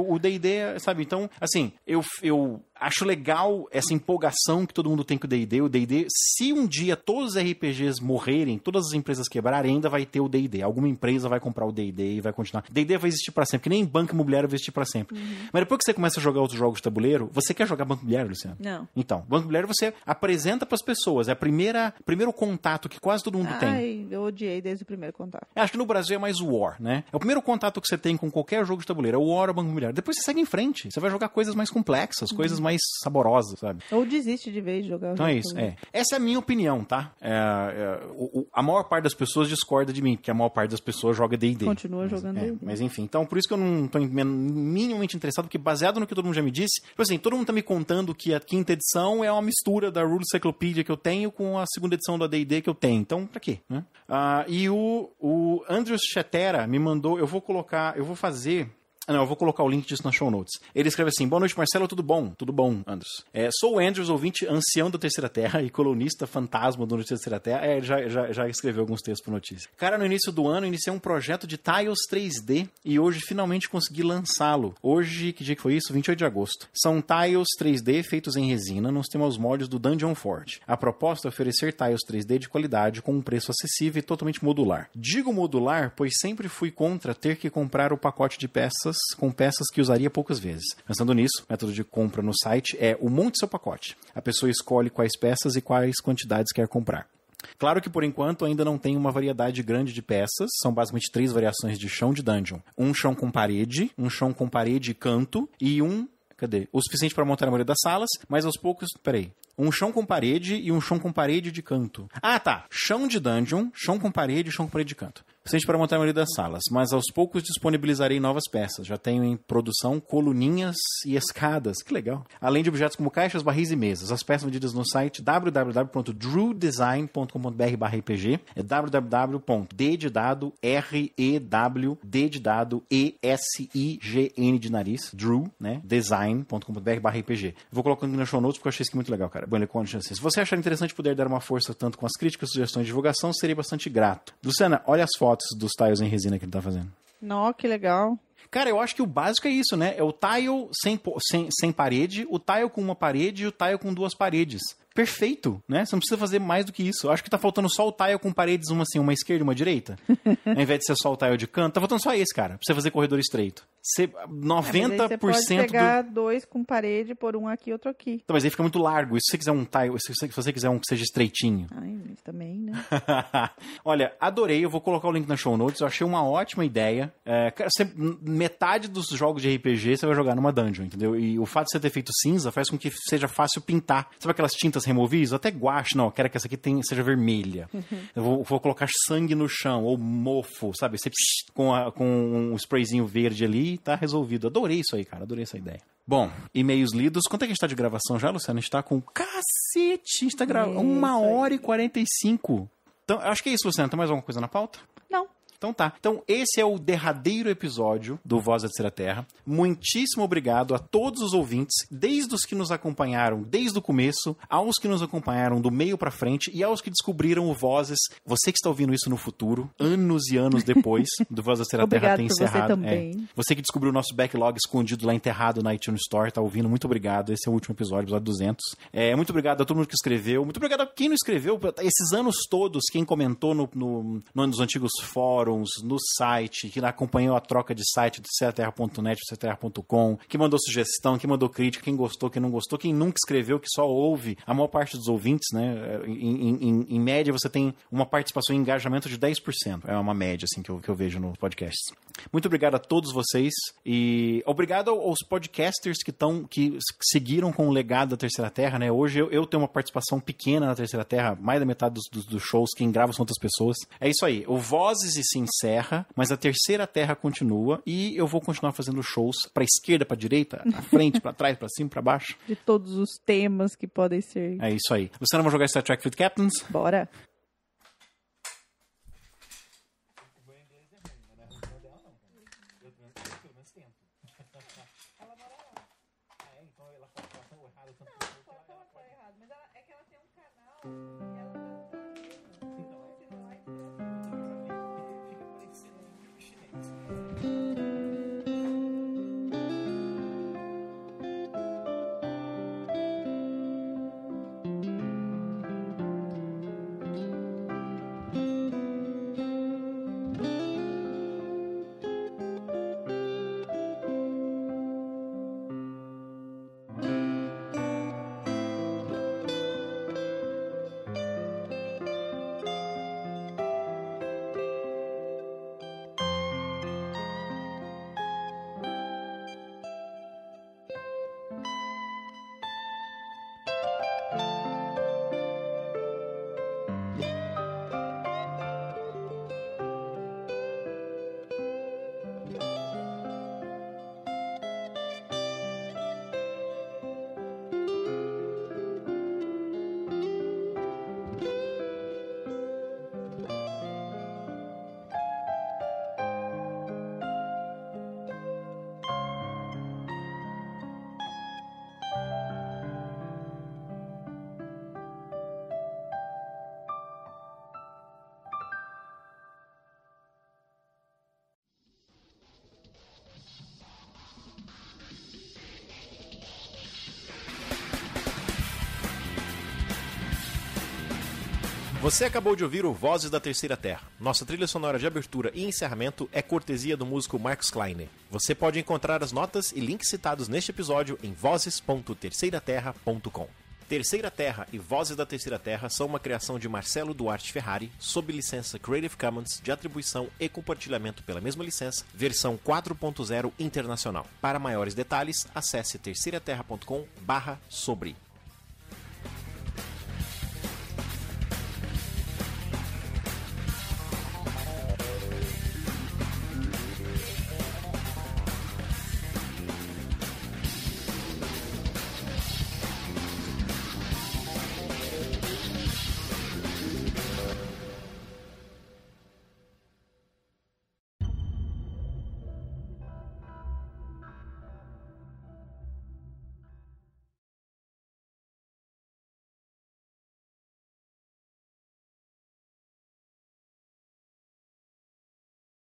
O D&D, sabe? Então, assim, eu acho legal essa empolgação que todo mundo tem com o D&D. O D&D, se um dia todos os RPGs morrerem, todas as empresas quebrarem, ainda vai ter o D&D. Alguma empresa vai comprar o D&D e vai continuar. D&D vai existir pra sempre, que nem banco imobiliário vai existir pra sempre. Mas depois que você começa a jogar outros jogos de tabuleiro, você quer jogar banco imobiliário, Luciano? Não. Então, banco imobiliário você apresenta pras pessoas. É o primeiro contato que quase todo mundo tem. Eu odiei desde o primeiro contato. Acho que no Brasil é mais War, né? É o primeiro contato que você tem com qualquer jogo de tabuleiro, é o War, o Banco Imobiliário. Depois você segue em frente. Você vai jogar coisas mais complexas, coisas mais saborosas, sabe? Ou desiste de vez de jogar. Então é isso, Essa é a minha opinião, tá? A maior parte das pessoas discorda de mim, que a maior parte das pessoas joga D&D. Continua jogando D&D. Mas enfim, então por isso que eu não tô minimamente interessado, porque baseado no que todo mundo já me disse, tipo assim, todo mundo tá me contando que a 5ª edição é uma mistura da Rule Cyclopedia que eu tenho com a 2ª edição da D&D que eu tenho. Então, pra quê? Né? E o Andrews Chetera me mandou, eu vou colocar o link disso na show notes. Ele escreve assim: boa noite, Marcelo, tudo bom? Tudo bom, Andrews. Sou o Andrews, ouvinte ancião da Terceira Terra e colunista fantasma do Notícia da Terceira Terra. Ele já escreveu alguns textos pro Notícia. Cara, no início do ano, iniciei um projeto de Tiles 3D e hoje finalmente consegui lançá-lo. Hoje, que dia que foi isso? 28 de agosto. São Tiles 3D feitos em resina nos temas moldes do Dungeon Forge. A proposta é oferecer Tiles 3D de qualidade com um preço acessível e totalmente modular. Digo modular, pois sempre fui contra ter que comprar o pacote de peças com peças que usaria poucas vezes. Pensando nisso, o método de compra no site é monte seu pacote. A pessoa escolhe quais peças e quais quantidades quer comprar. Claro que, por enquanto, ainda não tem uma variedade grande de peças. São basicamente 3 variações de chão de dungeon. Um chão com parede e canto e o suficiente para montar a maioria das salas, mas aos poucos... Um chão com parede e um chão com parede de canto. Tá. Chão de dungeon, chão com parede e chão com parede de canto. Suficiente para montar a maioria das salas, mas aos poucos disponibilizarei novas peças. Já tenho em produção coluninhas e escadas. Que legal. Além de objetos como caixas, barris e mesas. As peças vendidas no site www.drewdesign.com.br/rpg. É www.d-de-dado-r-e-w-d-de-dado-e-s-i-g-n de nariz. Drew, né? design.com.br/rpg. Vou colocar aqui na show notes porque eu achei isso muito legal, cara. Bom, ele conta assim: se você achar interessante poder dar uma força tanto com as críticas, sugestões de divulgação, serei bastante grato. Luciana, olha as fotos dos tiles em resina que ele tá fazendo. Nossa, que legal. Cara, eu acho que o básico é isso, né? É o tile sem parede, o tile com uma parede e o tile com 2 paredes. Perfeito, né? Você não precisa fazer mais do que isso. Eu acho que tá faltando só o tile com paredes, uma esquerda e uma direita. Ao invés de ser só o tile de canto, tá faltando só esse, cara. Pra você fazer corredor estreito. 90% você pode pegar 2 com parede, pôr um aqui e outro aqui. Então, mas aí fica muito largo. E se você quiser um tile, se você quiser um que seja estreitinho. Ai, mas também, né? Olha, adorei. Eu vou colocar o link na show notes. Eu achei uma ótima ideia. Metade dos jogos de RPG você vai jogar numa dungeon, entendeu? E o fato de você ter feito cinza faz com que seja fácil pintar. Sabe aquelas tintas removíveis? Até guache. Não, eu quero que essa aqui seja vermelha. Eu vou colocar sangue no chão, ou mofo, sabe? Você com um sprayzinho verde ali, tá resolvido. Adorei isso aí, cara. Adorei essa ideia. Bom, e-mails lidos. Quanto é que a gente tá de gravação já, Luciano? A gente tá com... Cacete! A gente tá gravando 1h45. Então, acho que é isso, Luciano. Tem mais alguma coisa na pauta? Não. Então tá. Então esse é o derradeiro episódio do Voz da Terceira Terra. Muitíssimo obrigado a todos os ouvintes, desde os que nos acompanharam desde o começo, aos que nos acompanharam do meio pra frente e aos que descobriram o Vozes. Você que está ouvindo isso no futuro, anos e anos depois do Voz da Terceira Terra ter encerrado. Você também. Você que descobriu o nosso backlog escondido lá enterrado na iTunes Store, tá ouvindo? Muito obrigado. Esse é o último episódio 200. Muito obrigado a todo mundo que escreveu. Muito obrigado a quem não escreveu. Esses anos todos, quem comentou nos antigos fóruns, no site, que acompanhou a troca de site do terceiraterra.net, terceiraterra.com, que mandou sugestão, que mandou crítica, quem gostou, quem não gostou, quem nunca escreveu, que só ouve, a maior parte dos ouvintes, né? Em média, você tem uma participação e engajamento de 10%. É uma média, assim, que eu vejo nos podcasts. Muito obrigado a todos vocês e obrigado aos podcasters que seguiram com o legado da Terceira Terra, né? Hoje eu tenho uma participação pequena na Terceira Terra, mais da metade dos shows, quem grava são outras pessoas. É isso aí. O Vozes se encerra, mas a Terceira Terra continua e eu vou continuar fazendo shows pra esquerda, pra direita, pra frente, pra trás, pra cima, pra baixo. De todos os temas que podem ser. É isso aí. Você não vai jogar Star Trek Fleet Captains? Bora. Você acabou de ouvir o Vozes da Terceira Terra. Nossa trilha sonora de abertura e encerramento é cortesia do músico Marcos Kleiner. Você pode encontrar as notas e links citados neste episódio em vozes.terceiraterra.com. Terceira Terra e Vozes da Terceira Terra são uma criação de Marcelo Duarte Ferrari, sob licença Creative Commons de atribuição e compartilhamento pela mesma licença, versão 4.0 internacional. Para maiores detalhes, acesse terceiraterra.com/sobre.